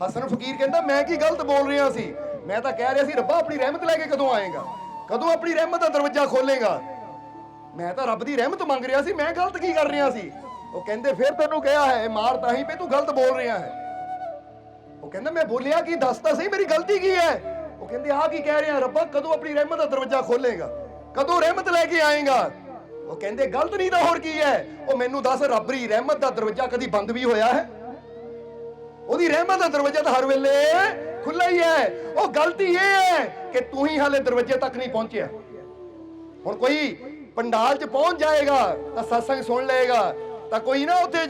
ਹਸਨ ਫਕੀਰ ਕਹਿੰਦਾ ਮੈਂ ਕੀ ਗਲਤ ਬੋਲ ਰਿਹਾ ਸੀ? ਮੈਂ ਤਾਂ ਕਹਿ ਰਿਹਾ ਸੀ ਰੱਬਾ ਆਪਣੀ ਰਹਿਮਤ ਲੈ ਕੇ ਕਦੋਂ ਆਏਗਾ, ਕਦੋਂ ਆਪਣੀ ਰਹਿਮਤ ਦਾ ਦਰਵਾਜ਼ਾ ਖੋਲੇਗਾ। ਮੈਂ ਤਾਂ ਰੱਬ ਦੀ ਰਹਿਮਤ ਮੰਗ ਰਿਹਾ ਸੀ, ਮੈਂ ਗਲਤ ਕੀ ਕਰ ਰਿਹਾ ਸੀ? ਉਹ ਕਹਿੰਦੇ ਫਿਰ ਤੈਨੂੰ ਕਿਹਾ ਹੈ ਮਾਰ ਤਾਂ ਹੀ ਪਈ, ਤੂੰ ਗਲਤ ਬੋਲ ਰਿਹਾ ਹੈ। ਉਹ ਕਹਿੰਦਾ ਮੈਂ ਬੋਲਿਆ ਕੀ, ਦੱਸ ਤਾਂ ਸਹੀ ਮੇਰੀ ਗਲਤੀ ਕੀ ਹੈ? ਉਹ ਕਹਿੰਦੇ ਆਹ ਕੀ ਕਹਿ ਰਿਹਾ ਰੱਬਾ, ਕਦੋਂ ਆਪਣੀ ਰਹਿਮਤ ਦਾ ਦਰਵਾਜ਼ਾ ਖੋਲੇਗਾ, ਕਦੋਂ ਰਹਿਮਤ ਲੈ ਕੇ ਆਏਗਾ? ਉਹ ਕਹਿੰਦੇ ਗਲਤ ਨਹੀਂ ਤਾਂ ਹੋਰ ਕੀ ਹੈ? ਉਹ ਮੈਨੂੰ ਦੱਸ ਰੱਬ ਦੀ ਰਹਿਮਤ ਦਾ ਦਰਵਾਜ਼ਾ ਕਦੀ ਬੰਦ ਵੀ ਹੋਇਆ ਹੈ? ਉਹਦੀ ਰਹਿਮਤ ਦਾ ਦਰਵਾਜ਼ਾ ਤਾਂ ਹਰ ਵੇਲੇ ਖੁੱਲਾ ਹੀ ਹੈ। ਉਹ ਗਲਤੀ ਇਹ ਹੈ ਕਿ ਤੂੰ ਹੀ ਹਾਲੇ ਦਰਵਾਜ਼ੇ ਤੱਕ ਨਹੀਂ ਪਹੁੰਚਿਆ। ਹੁਣ ਕੋਈ ਪੰਡਾਲ 'ਚ ਪਹੁੰਚ ਜਾਏਗਾ ਤਾਂ ਸਤਸੰਗ ਸੁਣ ਲਏਗਾ, ਤਾਂ ਕੋਈ ਨਾ ਉੱਥੇ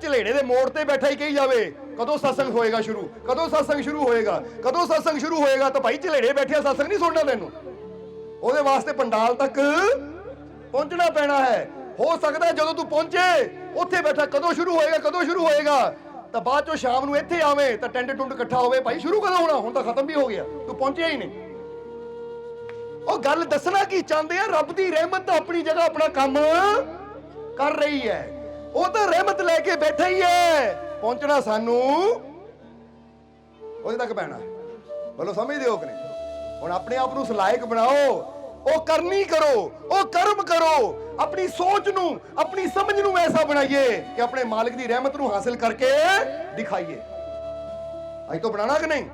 ਝਲੇੜੇ ਦੇ ਮੋੜ ਤੇ ਬੈਠਾ ਹੀ ਕਹੀ ਜਾਵੇ ਕਦੋਂ ਸਤਸੰਗ ਹੋਏਗਾ ਸ਼ੁਰੂ, ਕਦੋਂ ਸਤਸੰਗ ਸ਼ੁਰੂ ਹੋਏਗਾ, ਕਦੋਂ ਸਤਸੰਗ ਸ਼ੁਰੂ ਹੋਏਗਾ? ਤਾਂ ਭਾਈ ਝਲੇੜੇ ਬੈਠਿਆ ਸਤਸੰਗ ਨਹੀਂ ਸੁਣਨਾ ਤੈਨੂੰ, ਉਹਦੇ ਵਾਸਤੇ ਪੰਡਾਲ ਤੱਕ ਪਹੁੰਚਣਾ ਪੈਣਾ ਹੈ। ਹੋ ਸਕਦਾ ਜਦੋਂ ਤੂੰ ਪਹੁੰਚੇ ਉੱਥੇ ਬੈਠਾ ਕਦੋਂ ਸ਼ੁਰੂ ਹੋਏਗਾ, ਕਦੋਂ ਸ਼ੁਰੂ ਹੋਏਗਾ, ਤਾਂ ਬਾਅਦ ਚੋਂ ਸ਼ਾਮ ਨੂੰ ਇੱਥੇ ਆਵੇਂ ਤਾਂ ਟੈਂਟ ਟੁੰਡ ਇਕੱਠਾ ਹੋਵੇ, ਭਾਈ ਸ਼ੁਰੂ ਕਦੋਂ ਹੋਣਾ? ਹੁਣ ਤਾਂ ਖਤਮ ਵੀ ਹੋ ਗਿਆ, ਤੂੰ ਪਹੁੰਚਿਆ ਹੀ ਨਹੀਂ। ਉਹ ਗੱਲ ਦੱਸਣਾ ਕੀ ਚਾਹੁੰਦੇ ਆ, ਰੱਬ ਦੀ ਰਹਿਮਤ ਤਾਂ ਆਪਣੀ ਜਗ੍ਹਾ ਆਪਣਾ ਕੰਮ ਕਰ ਰਹੀ ਹੈ, ਉਹ ਤਾਂ ਰਹਿਮਤ ਲੈ ਕੇ ਬੈਠਾ ਹੀ ਹੈ। ਪਹੁੰਚਣਾ ਸਾਨੂੰ ਉਹਦੇ ਤੱਕ ਪੈਣਾ। ਬੋਲੋ ਸਮਝਦੇ ਹੋ ਕਿ ਨਹੀਂ? ਹੁਣ ਆਪਣੇ ਆਪ ਨੂੰ ਲਾਇਕ ਬਣਾਓ, ਉਹ ਕਰਨੀ ਕਰੋ, ਉਹ ਕਰਮ ਕਰੋ, ਆਪਣੀ ਸੋਚ ਨੂੰ, ਆਪਣੀ ਸਮਝ ਨੂੰ ਐਸਾ ਬਣਾਈਏ ਕਿ ਆਪਣੇ ਮਾਲਿਕ ਦੀ ਰਹਿਮਤ ਨੂੰ ਹਾਸਿਲ ਕਰਕੇ ਦਿਖਾਈਏ। ਅੱਜ ਤੋਂ ਬਣਾਣਾ ਕਿ ਨਹੀਂ?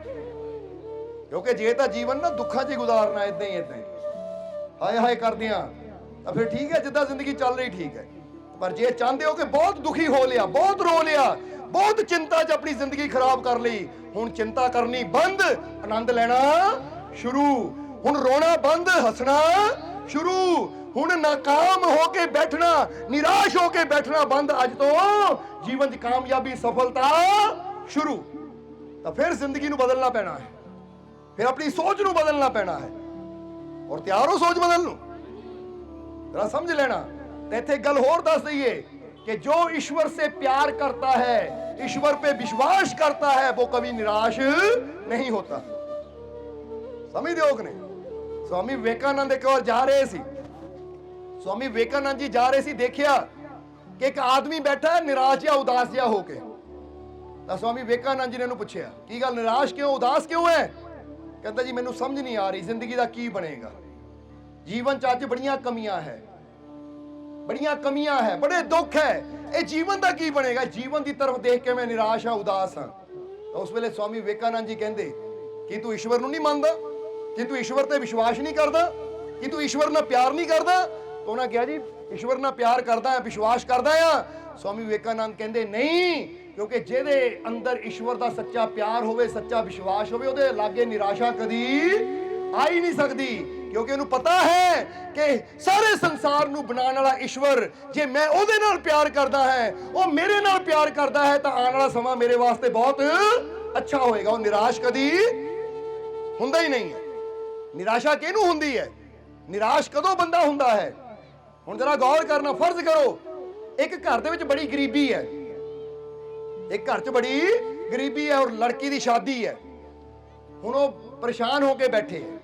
ਕਿਉਂਕਿ ਜੇ ਤਾਂ ਜੀਵਨ ਨਾ ਦੁੱਖਾਂ 'ਚ ਹੀ ਗੁਜ਼ਾਰਨਾ, ਇਦਾਂ ਹੀ ਹਾਏ ਹਾਏ ਕਰਦਿਆਂ ਤਾਂ ਫਿਰ ਠੀਕ ਹੈ, ਜਿੱਦਾਂ ਜ਼ਿੰਦਗੀ ਚੱਲ ਰਹੀ ਠੀਕ ਹੈ। ਪਰ ਜੇ ਚਾਹੁੰਦੇ ਹੋ ਕਿ ਬਹੁਤ ਦੁਖੀ ਹੋ ਲਿਆ, ਬਹੁਤ ਰੋ ਲਿਆ, ਬਹੁਤ ਚਿੰਤਾ 'ਚ ਆਪਣੀ ਜ਼ਿੰਦਗੀ ਖਰਾਬ ਕਰ ਲਈ, ਹੁਣ ਚਿੰਤਾ ਕਰਨੀ ਬੰਦ, ਆਨੰਦ ਲੈਣਾ ਸ਼ੁਰੂ। ਹੁਣ ਰੋਣਾ ਬੰਦ, ਹੱਸਣਾ ਸ਼ੁਰੂ। ਹੁਣ ਨਾਕਾਮ ਹੋ ਕੇ ਬੈਠਣਾ, ਨਿਰਾਸ਼ ਹੋ ਕੇ ਬੈਠਣਾ ਬੰਦ। ਅੱਜ ਤੋਂ ਜੀਵਨ 'ਚ ਕਾਮਯਾਬੀ, ਸਫਲਤਾ ਸ਼ੁਰੂ। ਤਾਂ ਫਿਰ ਜ਼ਿੰਦਗੀ ਨੂੰ ਬਦਲਣਾ ਪੈਣਾ ਹੈ, ਫਿਰ ਆਪਣੀ ਸੋਚ ਨੂੰ ਬਦਲਣਾ ਪੈਣਾ ਹੈ। ਔਰ ਤਿਆਰ ਹੋ ਸੋਚ ਬਦਲਣ ਨੂੰ? जरा समझ लेना। तो इत्थे गल होर दस दईए कि जो ईश्वर से प्यार करता है, ईश्वर पे विश्वास करता है, वो कभी निराश नहीं होता। समझ दो कि नहीं? स्वामी विवेकानंद एक बार जा रहे सी, स्वामी विवेकानंद जी जा रहे सी, देखिया कि एक आदमी बैठा है निराश या उदास या होके। तो स्वामी विवेकानंद जी ने पूछया की गल, निराश क्यों, उदास क्यों है? कहता जी मैनू समझ नहीं आ रही जिंदगी का की बनेगा। जीवन च अज बड़ियां कमियां है, बड़ियां कमियां है, बड़े दुख है, ये जीवन का की बनेगा? जीवन की तरफ देख के मैं निराश हाँ, उदास हाँ। तो उस वेले स्वामी विवेकानंद जी कहते कि तू ईश्वर नहीं मानता, कि तू ईश्वर ते विश्वास नहीं करता, कि तू ईश्वर ना प्यार नहीं करता? तो उन्हें कहा जी ईश्वर ना प्यार करता है, विश्वास करता है। स्वामी विवेकानंद कहते नहीं, क्योंकि जेदे अंदर ईश्वर का सच्चा प्यार होवे, सच्चा विश्वास होवे, उहदे लागे निराशा कदी आ ही नहीं सकती। क्योंकि उन्हें पता है कि सारे संसार नू बनाने वाला ईश्वर, जे मैं ओदे नाल प्यार करदा है, वो मेरे नाल प्यार करदा है, तो आने वाला समा मेरे वास्ते बहुत अच्छा होएगा। वो निराश कदी हुंदा ही नहीं है। निराशा किहनू हुंदी है? निराश कदों बंदा हुंदा है? हुण जरा गौर करना। फर्ज करो एक घर दे विच बड़ी गरीबी है, एक घर च बड़ी गरीबी है और लड़की दी शादी है। हुण वो परेशान होके बैठे हैं,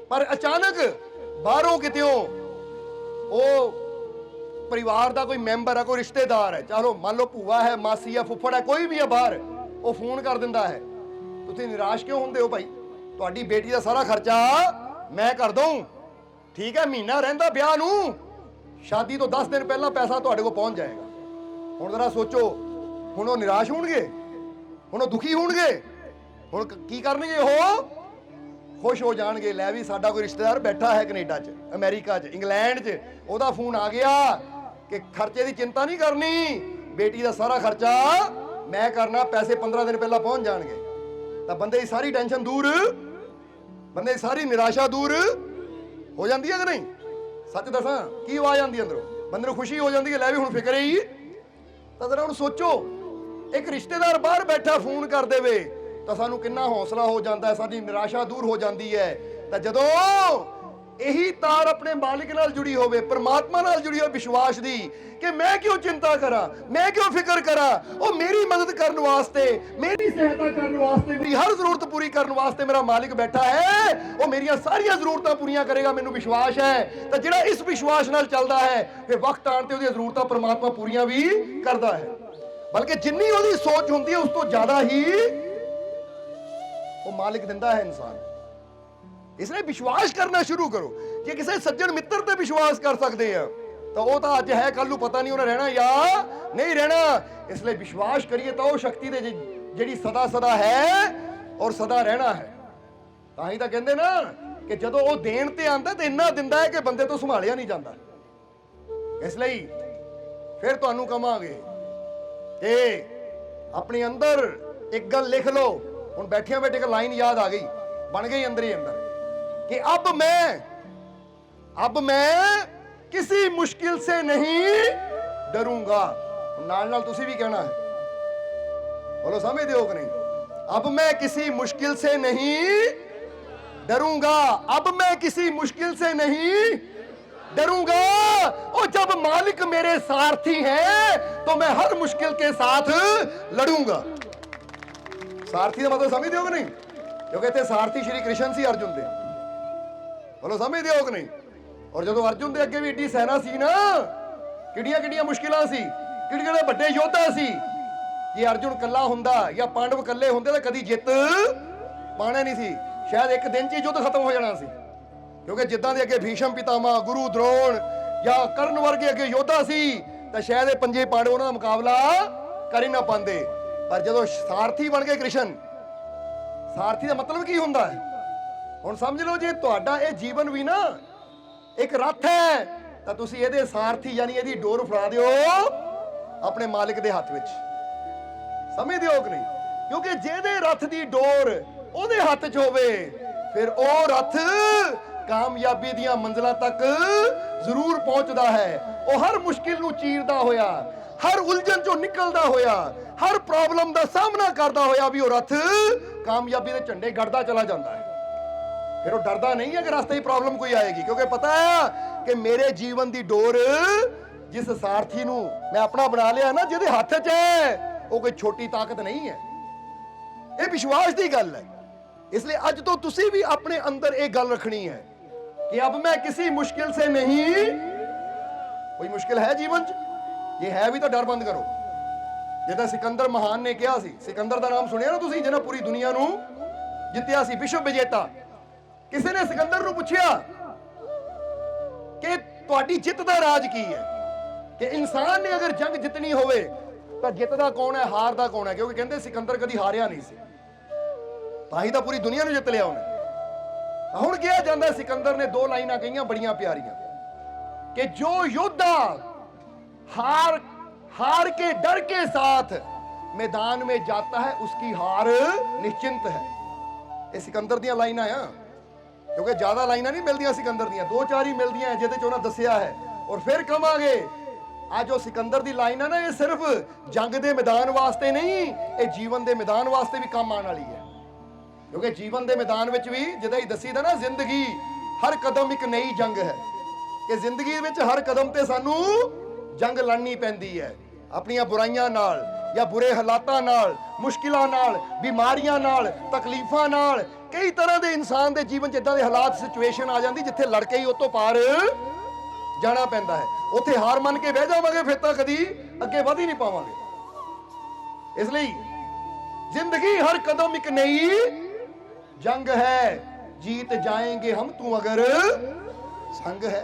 पर अचानक बाहरों कितों वो परिवार का कोई मैंबर है, कोई रिश्तेदार है, चलो मान लो भूआ है, मासी है, फुफड़ है, कोई भी है बाहर, वो फोन कर दिंदा है। तुसीं निराश क्यों हुंदे हो भाई? तुहाडी बेटी का सारा खर्चा मैं कर दूं, ठीक है, महीना रहिंदा ब्याह नूं, शादी तो 10 दिन पहला पैसा तुहाडे कोल पहुंच जाएगा। हुण जरा सोचो, हुण वो निराश होणगे, हुण वो दुखी होणगे, हुण की करनगे? हो खुश हो जाएंगे, लै भी साडा कोई रिश्तेदार बैठा है कनेडा च, अमेरिका च, इंग्लैंड च, ओदा फोन आ गया कि खर्चे की चिंता नहीं करनी, बेटी का सारा खर्चा मैं करना, पैसे 15 दिन पहला पहुंच जाएंगे। तो बंदे की सारी टेंशन दूर, बंदे की सारी निराशा दूर हो जाती है कि नहीं? सच दसा की आवाज आती अंदरों, बंदे को खुशी हो जाती है, लै भी हुण फिक्र ही। तो जरा हुण सोचो, एक रिश्तेदार बाहर बैठा फोन कर देवे तो सानू कितना हौसला हो जाता है, साडी निराशा दूर हो जाती है। तो जदों यही तार अपने मालिक नाल जुड़ी होवे, परमात्मा नाल जुड़ी हो विश्वास दी कि मैं क्यों चिंता करा, मैं क्यों फिक्र करा, वो मेरी मदद करने वास्ते, मेरी सहायता करने वास्ते, मेरी हर जरूरत पूरी करने वास्ते मेरा मालिक बैठा है, वो मेरी सारिया जरूरतां पूरियां करेगा, मैनू विश्वास है। तो जिहड़ा इस विश्वास नाल चलदा है, फिर वक्त आने ते उहदी जरूरतां परमात्मा पूरियां भी करदा है। बल्कि जिन्नी उहदी सोच हुंदी है उस तो ज्यादा ही वो मालिक दिंदा है इंसान। इसलिए विश्वास करना शुरू करो। जे किसी सज्जन मित्र ते विश्वास कर सकते हैं तो वो तो अज है, कल नूं पता नहीं उन्हें रहना या नहीं रहना। इसलिए विश्वास करिए तो वो शक्ति दे जिहड़ी सदा सदा है और सदा रहना है। तां ही तां कहंदे ना कि जदों वो देण ते आंदा ते इन्ना दिंदा है कि बंदे तो संभालिया नहीं जाता। इसलिए फिर तुहानूं कहांगे कि अपने अंदर एक गल लिख लो। हुण बैठिया बैठे एक लाइन याद आ गई, बन गई अंदर ही अंदर कि अब मैं किसी मुश्किल से नहीं डरूंगा। नाल नाल तुसी भी कहना है, बोलो समझ हो कि नहीं? अब मैं किसी मुश्किल से नहीं डरूंगा, अब मैं किसी मुश्किल से नहीं डरूंगा। और जब मालिक मेरे सारथी हैं तो मैं हर मुश्किल के साथ लड़ूंगा। सारथी का मतलब समझ हो कि नहीं? क्योंकि इतने सारथी श्री कृष्ण सी अर्जुन दे, बोलो समझ हो कि नहीं? और जो अर्जुन के अगे भी एडी सेना सी ना, किड़ियां किड़ियां मुश्किलां सी, किड़े बड़े योद्धा सी। जे अर्जुन कला हुंदा या पांडव कल्ले हुंदे तो कदी जित पाने नहीं सी, शायद एक दिन च ही युद्ध खत्म हो जाना सी। क्योंकि जिद्दां दे अगे भीष्म पितामह, गुरु द्रोण या कर्ण वर्गे अगे योद्धा सी तो शायद पंजे पांडव उन्हां दा मुकाबला कर ही ना पांदे। पर जदों सारथी बन गए कृष्ण, सारथी का मतलब की हुंदा है? हुण समझ लो, जे तुहाडा ये जीवन भी ना एक रथ है ਤਾਂ ਤੁਸੀਂ ਇਹਦੇ ਸਾਰਥੀ ਯਾਨੀ ਇਹਦੀ ਡੋਰ ਫੜਾ ਦਿਓ ਆਪਣੇ ਮਾਲਿਕ ਦੇ ਹੱਥ ਵਿੱਚ। ਸਮਝਦੇ ਹੋ ਕਿ ਨਹੀਂ? ਕਿਉਂਕਿ ਜਿਹਦੇ ਰੱਥ ਦੀ ਡੋਰ ਉਹਦੇ ਹੱਥ 'ਚ ਹੋਵੇ ਫਿਰ ਉਹ ਰੱਥ ਕਾਮਯਾਬੀ ਦੀਆਂ ਮੰਜ਼ਲਾਂ ਤੱਕ ਜ਼ਰੂਰ ਪਹੁੰਚਦਾ ਹੈ। ਉਹ ਹਰ ਮੁਸ਼ਕਿਲ ਨੂੰ ਚੀਰਦਾ ਹੋਇਆ, ਹਰ ਉਲਝਣ ਚੋਂ ਨਿਕਲਦਾ ਹੋਇਆ, ਹਰ ਪ੍ਰੋਬਲਮ ਦਾ ਸਾਹਮਣਾ ਕਰਦਾ ਹੋਇਆ ਵੀ ਉਹ ਰੱਥ ਕਾਮਯਾਬੀ ਦੇ ਝੰਡੇ ਗੱਡਦਾ ਚਲਾ ਜਾਂਦਾ ਹੈ। ਫਿਰ ਉਹ ਡਰਦਾ ਨਹੀਂ ਹੈ ਕਿ ਰਸਤੇ 'ਚ ਪ੍ਰੋਬਲਮ ਕੋਈ ਆਏਗੀ, ਕਿਉਂਕਿ ਪਤਾ ਹੈ ਕਿ ਮੇਰੇ ਜੀਵਨ ਦੀ ਡੋਰ ਜਿਸ ਸਾਰਥੀ ਨੂੰ ਮੈਂ ਆਪਣਾ ਬਣਾ ਲਿਆ ਨਾ, ਜਿਹਦੇ ਹੱਥ 'ਚ ਹੈ, ਉਹ ਕੋਈ ਛੋਟੀ ਤਾਕਤ ਨਹੀਂ ਹੈ। ਇਹ ਵਿਸ਼ਵਾਸ ਦੀ ਗੱਲ ਹੈ। ਇਸ ਲਈ ਅੱਜ ਤੋਂ ਤੁਸੀਂ ਵੀ ਆਪਣੇ ਅੰਦਰ ਇਹ ਗੱਲ ਰੱਖਣੀ ਹੈ कि अब मैं किसी मुश्किल से नहीं। कोई मुश्किल है जीवन च, ये है भी तो डर बंद करो। जिदा सिकंदर महान ने कहा सी, सिकंदर का नाम सुनिया ना तुसी, जिन्हें पूरी दुनिया नू जित्तिया सी, विश्व विजेता। किसी ने सिकंदर नू पूछया कि तुहाडी जित दा राज की है, कि इंसान ने अगर जंग जितनी होवे तो जितदा कौन है, हारदा कौन है? क्योंकि कहते सिकंदर कदी हारिया नहीं सी, तां ही तां पूरी दुनिया नू जित लिया उन्हें। ਹੁਣ ਕਿਹਾ ਜਾਂਦਾ ਸਿਕੰਦਰ ਨੇ ਦੋ ਲਾਈਨਾਂ ਕਹੀਆਂ ਬੜੀਆਂ ਪਿਆਰੀਆਂ ਕਿ ਜੋ योद्धा हार के डर के साथ मैदान में जाता है उसकी हार निश्चिंत है। ਇਹ ਸਿਕੰਦਰ ਦੀਆਂ ਲਾਈਨਾਂ ਆ, ਕਿਉਂਕਿ ਜ਼ਿਆਦਾ ਲਾਈਨਾਂ ਨਹੀਂ ਮਿਲਦੀਆਂ ਸਿਕੰਦਰ ਦੀਆਂ, ਦੋ ਚਾਰ ਹੀ ਮਿਲਦੀਆਂ ਜਿਹਦੇ ਚ ਉਹਨਾਂ ਦੱਸਿਆ ਹੈ। ਔਰ ਫਿਰ ਕਵਾਂਗੇ ਆ ਜੋ ਸਿਕੰਦਰ ਦੀ ਲਾਈਨ ਹੈ ਨਾ, ਇਹ ਸਿਰਫ ਜੰਗ ਦੇ ਮੈਦਾਨ ਵਾਸਤੇ ਨਹੀਂ, ਇਹ ਜੀਵਨ ਦੇ ਮੈਦਾਨ ਵਾਸਤੇ ਵੀ ਕੰਮ ਆਉਣ ਵਾਲੀ ਹੈ। क्योंकि जीवन के मैदान में भी जिदा ही दसी दा ना, जिंदगी हर कदम एक नई जंग है, कि जिंदगी में हर कदम ते सानू जंग लड़नी पैंदी है अपनियां बुराइयां नाल या बुरे हालातां नाल, मुश्किलां नाल, बीमारियां नाल, तकलीफां नाल। कई तरह के इंसान के जीवन च इदां दे हालात सिचुएशन आ जाती जिथे लड़के ही उस तो पार जाना पैंदा है। उत्थे हार मन के बह जावांगे फिर तां कदी अगे वध ही नहीं पावांगे। इसलिए जिंदगी हर कदम एक नई जंग है, जीत जाएंगे हम तू अगर संग है।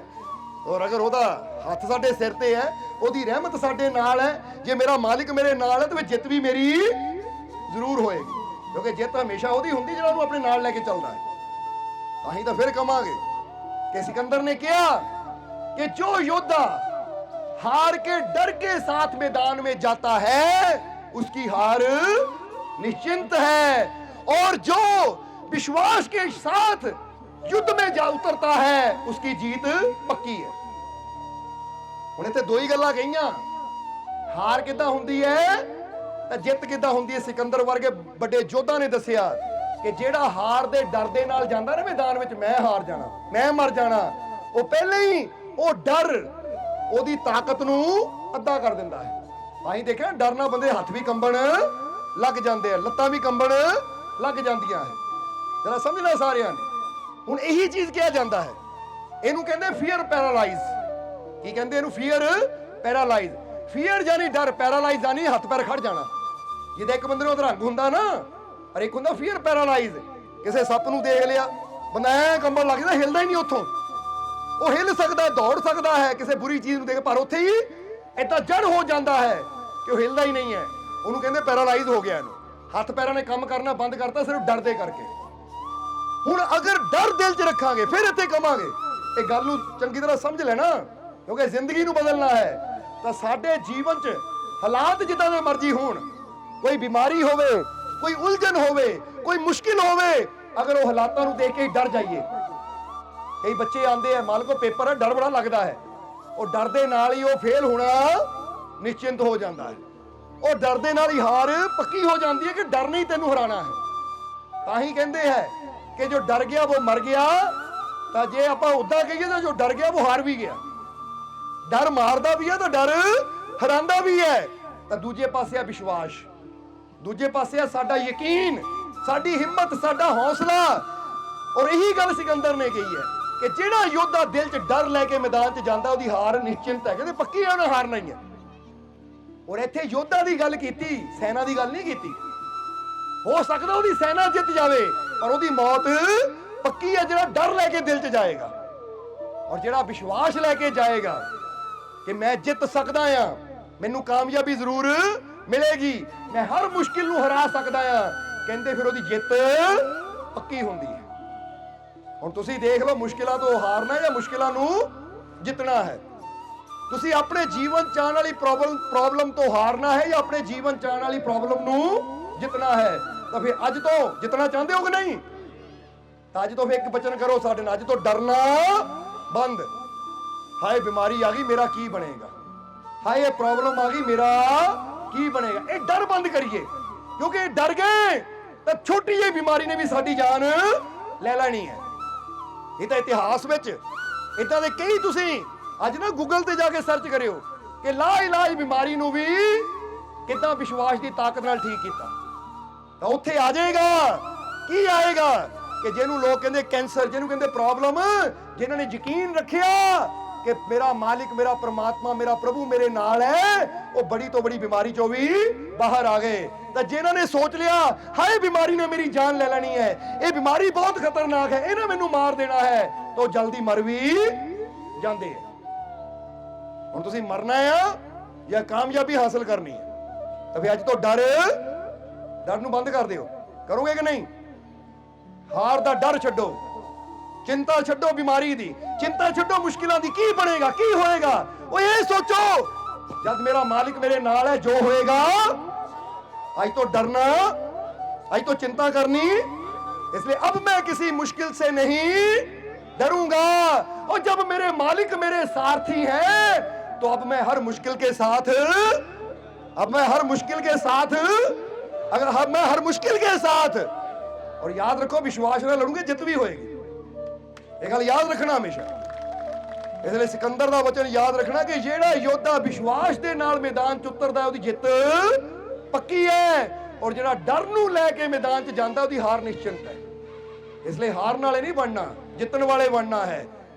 और अगर ओदा हाथ साडे सिर ते है, ओदी रहमत साडे नाल है, जे मेरा मालिक मेरे नाल है तो जित भी मेरी जरूर होएगी, क्योंकि जित हमेशा ओदी हुंदी जिहड़ा ओनू अपने नाल लेके चलदा है। तां ही तां फिर कहांगे कि सिकंदर ने कहा कि जो योद्धा हार के डर के साथ मैदान में जाता है उसकी हार निश्चिंत है, और जो विश्वास के साथ युद्ध में जा उतरता है उसकी जीत पक्की है। हुण इत्थे दो ही गल्लां कहीआं, हार किदां हुंदी है ते जित किदां हुंदी है। सिकंदर वर्गे बड़े योद्धा ने दस्सिया कि जेड़ा हार दे डर दे नाल जांदा ना मैदान विच, मैं हार जाना, मैं मर जाना, वो पहले ही वो डर ओदी ताकत नूं अद्धा कर दिंदा है। असीं देखिआ डर नाल बंदे हत्थ भी कंबण लग जांदे आ, लत्तां भी कंबण लग जांदियां है। जरा समझना सारिਆਂ ने। ਹੁਣ ਇਹੀ ਚੀਜ਼ ਕਿਹਾ ਜਾਂਦਾ ਹੈ, ਇਹਨੂੰ ਕਹਿੰਦੇ ਫੀਅਰ ਪੈਰਾਲਾਈਜ਼। ਕੀ ਕਹਿੰਦੇ ਇਹਨੂੰ? Fear paralyse. ਫੀਅਰ ਯਾਨੀ ਡਰ, ਪੈਰਾਲਾਈਜ਼ ਯਾਨੀ ਹੱਥ ਪੈਰ ਖੜ ਜਾਣਾ। ਜਿਹਦਾ ਇੱਕ ਬੰਦੇ ਨੂੰ ਅਧਰੰਗ ਹੁੰਦਾ ਨਾ, ਔਰ ਇੱਕ ਹੁੰਦਾ ਫੀਅਰ ਪੈਰਾਲਾਈਜ਼। ਕਿਸੇ ਸੱਪ ਨੂੰ ਦੇਖ ਲਿਆ, ਬੰਦਾ ਐ ਕੰਬਣ ਲੱਗ ਜਾਂਦਾ, ਹਿਲਦਾ ਹੀ ਨਹੀਂ ਉੱਥੋਂ। ਉਹ ਹਿਲ ਸਕਦਾ, ਦੌੜ ਸਕਦਾ ਹੈ, ਕਿਸੇ ਬੁਰੀ ਚੀਜ਼ ਨੂੰ ਦੇਖ, ਪਰ ਉੱਥੇ ਹੀ ਏਦਾਂ ਜੜ ਹੋ ਜਾਂਦਾ ਹੈ ਕਿ ਉਹ ਹਿਲਦਾ ਹੀ ਨਹੀਂ ਹੈ। ਉਹਨੂੰ ਕਹਿੰਦੇ ਪੈਰਾਲਾਈਜ਼ ਹੋ ਗਿਆ। ਇਹਨੂੰ ਹੱਥ ਪੈਰਾਂ ਨੇ ਕੰਮ ਕਰਨਾ ਬੰਦ ਕਰਤਾ ਸਿਰਫ ਡਰ ਦੇ ਕਰਕੇ। ਹੁਣ ਅਗਰ ਡਰ ਦਿਲ 'ਚ ਰੱਖਾਂਗੇ, ਫਿਰ ਇੱਥੇ ਕਵਾਂਗੇ, ਇਹ ਗੱਲ ਨੂੰ ਚੰਗੀ ਤਰ੍ਹਾਂ ਸਮਝ ਲੈਣਾ, ਕਿਉਂਕਿ ਜ਼ਿੰਦਗੀ ਨੂੰ ਬਦਲਣਾ ਹੈ। ਤਾਂ ਸਾਡੇ ਜੀਵਨ 'ਚ ਹਾਲਾਤ ਜਿੱਦਾਂ ਦੇ ਮਰਜ਼ੀ ਹੋਣ, ਕੋਈ ਬਿਮਾਰੀ ਹੋਵੇ, ਕੋਈ ਉਲਝਣ ਹੋਵੇ, ਕੋਈ ਮੁਸ਼ਕਿਲ ਹੋਵੇ, ਅਗਰ ਉਹ ਹਾਲਾਤਾਂ ਨੂੰ ਦੇਖ ਕੇ ਡਰ ਜਾਈਏ। ਕਈ ਬੱਚੇ ਆਉਂਦੇ ਆ, ਮਾਲਕੋ ਪੇਪਰ ਹੈ, ਡਰ ਬੜਾ ਲੱਗਦਾ ਹੈ, ਉਹ ਡਰ ਦੇ ਨਾਲ ਹੀ ਉਹ ਫੇਲ ਹੋਣਾ ਨਿਸ਼ਚਿੰਤ ਹੋ ਜਾਂਦਾ ਹੈ। ਉਹ ਡਰ ਦੇ ਨਾਲ ਹੀ ਹਾਰ ਪੱਕੀ ਹੋ ਜਾਂਦੀ ਹੈ ਕਿ ਡਰ ਨਹੀਂ ਤੈਨੂੰ ਹਰਾਣਾ ਹੈ। ਤਾਂ ਹੀ ਕਹਿੰਦੇ ਹੈ कि जो डर गया वो मर गया। तो जे आप उदा कहिए तो जो डर गया वो हार भी गया। डर मारदा भी है तो डर हरांदा भी है। तो दूजे पासे है विश्वास, दूजे पासे है साडा यकीन, साडी हिम्मत, साडा हौसला। और यही गल सिकंदर ने कही है कि जिहड़ा योद्धा दिल च डर लैके मैदान च जांदा ओहदी हार निश्चिंत है, कहते पक्की है उन्हें हारना ही है। और इत्थे योद्धा की गल कीती, सेना की गल नहीं कीती। हो सकदा ओहदी सेना जित जावे पर ओहदी मौत पक्की है जिहड़ा डर लैके दिल च जाएगा। और जिहड़ा विश्वास लैके जाएगा कि मैं जित सकदा हां, मैनू कामयाबी जरूर मिलेगी, मैं हर मुश्किल नूं हरा सकदा हां, कहंदे फिर ओहदी जित पक्की हुंदी है। हुण तुसीं देख लो मुश्किलां तो हारना या मुश्किलां नूं जितना है। ਤੁਸੀਂ ਆਪਣੇ ਜੀਵਨ ਚਾਹਣ ਵਾਲੀ ਪ੍ਰੋਬਲਮ ਤੋਂ ਹਾਰਨਾ ਹੈ ਜਾਂ ਆਪਣੇ ਜੀਵਨ ਚਾਹਣ ਵਾਲੀ ਪ੍ਰੋਬਲਮ ਨੂੰ ਜਿੱਤਣਾ ਹੈ? ਤਾਂ ਫਿਰ ਅੱਜ ਤੋਂ ਜਿੱਤਣਾ ਚਾਹੁੰਦੇ ਹੋ ਕਿ ਨਹੀਂ? ਤਾਂ ਅੱਜ ਤੋਂ ਫਿਰ ਇੱਕ ਬਚਨ ਕਰੋ ਸਾਡੇ ਨਾਲ, ਅੱਜ ਤੋਂ ਡਰਨਾ ਬੰਦ। ਹਾਏ ਬਿਮਾਰੀ ਆ ਗਈ, ਮੇਰਾ ਕੀ ਬਣੇਗਾ? ਹਾਏ ਇਹ ਪ੍ਰੋਬਲਮ ਆ ਗਈ, ਮੇਰਾ ਕੀ ਬਣੇਗਾ? ਇਹ ਡਰ ਬੰਦ ਕਰੀਏ, ਕਿਉਂਕਿ ਡਰ ਗਏ ਤਾਂ ਛੋਟੀ ਜਿਹੀ ਬਿਮਾਰੀ ਨੇ ਵੀ ਸਾਡੀ ਜਾਨ ਲੈ ਲੈਣੀ ਹੈ। ਇਹ ਤਾਂ ਇਤਿਹਾਸ ਵਿੱਚ ਇਦਾਂ ਦੇ ਕਈ, ਤੁਸੀਂ ਅੱਜ ਨਾ ਗੂਗਲ ਤੇ ਜਾ ਕੇ ਸਰਚ ਕਰਿਓ ਕਿ ਲਾ ਇਲਾਜ ਬਿਮਾਰੀ ਨੂੰ ਵੀ ਕਿੱਦਾਂ ਵਿਸ਼ਵਾਸ ਦੀ ਤਾਕਤ ਨਾਲ ਠੀਕ ਕੀਤਾ, ਤਾਂ ਉੱਥੇ ਆ ਜਾਏਗਾ ਕੀ ਆਏਗਾ ਕਿ ਜਿਹਨੂੰ ਲੋਕ ਕਹਿੰਦੇ ਕੈਂਸਰ, ਜਿਹਨੂੰ ਕਹਿੰਦੇ ਪ੍ਰੋਬਲਮ, ਜਿਨ੍ਹਾਂ ਨੇ ਯਕੀਨ ਰੱਖਿਆ ਕਿ ਮੇਰਾ ਮਾਲਿਕ, ਮੇਰਾ ਪ੍ਰਮਾਤਮਾ, ਮੇਰਾ ਪ੍ਰਭੂ ਮੇਰੇ ਨਾਲ ਹੈ, ਉਹ ਬੜੀ ਤੋਂ ਬੜੀ ਬਿਮਾਰੀ ਚੋਂ ਵੀ ਬਾਹਰ ਆ ਗਏ। ਤਾਂ ਜਿਨ੍ਹਾਂ ਨੇ ਸੋਚ ਲਿਆ ਹਾਏ ਬਿਮਾਰੀ ਨੇ ਮੇਰੀ ਜਾਨ ਲੈ ਲੈਣੀ ਹੈ, ਇਹ ਬਿਮਾਰੀ ਬਹੁਤ ਖਤਰਨਾਕ ਹੈ, ਇਹਨੇ ਮੈਨੂੰ ਮਾਰ ਦੇਣਾ ਹੈ, ਤਾਂ ਜਲਦੀ ਮਰ ਵੀ ਜਾਂਦੇ ਹੈ। ਹੁਣ ਤੁਸੀਂ ਮਰਨਾ ਆ ਜਾਂ ਕਾਮਯਾਬੀ ਹਾਸਲ ਕਰਨੀ ਹੈ? ਤਾਂ ਫਿਰ ਅੱਜ ਤੋਂ ਡਰ ਨੂੰ ਬੰਦ ਕਰ ਦਿਓ। ਕਰੋਗੇ ਕਿ ਨਹੀਂ? ਹਾਰ ਦਾ ਡਰ ਛੱਡੋ, ਚਿੰਤਾ ਛੱਡੋ, ਬਿਮਾਰੀ ਦੀ ਚਿੰਤਾ ਛੱਡੋ, ਮੁਸ਼ਕਿਲਾਂ ਦੀ। ਕੀ ਬਣੇਗਾ, ਕੀ ਹੋਏਗਾ? ਉਹ ਇਹ ਸੋਚੋ ਜਦ ਮੇਰਾ ਮਾਲਿਕ ਮੇਰੇ ਨਾਲ ਹੈ, ਜੋ ਹੋਏਗਾ। आज तो डरना, आज तो चिंता करनी, इसलिए अब मैं किसी मुश्किल से नहीं डरूंगा। और जब मेरे मालिक मेरे सारथी हैं, तो अब मैं हर मुश्किल के साथ, मैं हर मुश्किल के साथ। और याद रखो, विश्वास में लड़ूंगे, जित भी होएगी। एक गल याद रखना हमेशा, इसलिए सिकंदर का वचन याद रखना कि जेड़ा योद्धा विश्वास के नाल मैदान च उतरदा, उसदी जित पक्की है, और जेड़ा डर नूं लैके मैदान च जांदा, उसदी हार निश्चित है। इसलिए हारन वाले नहीं बनना, जितन वाले बनना है,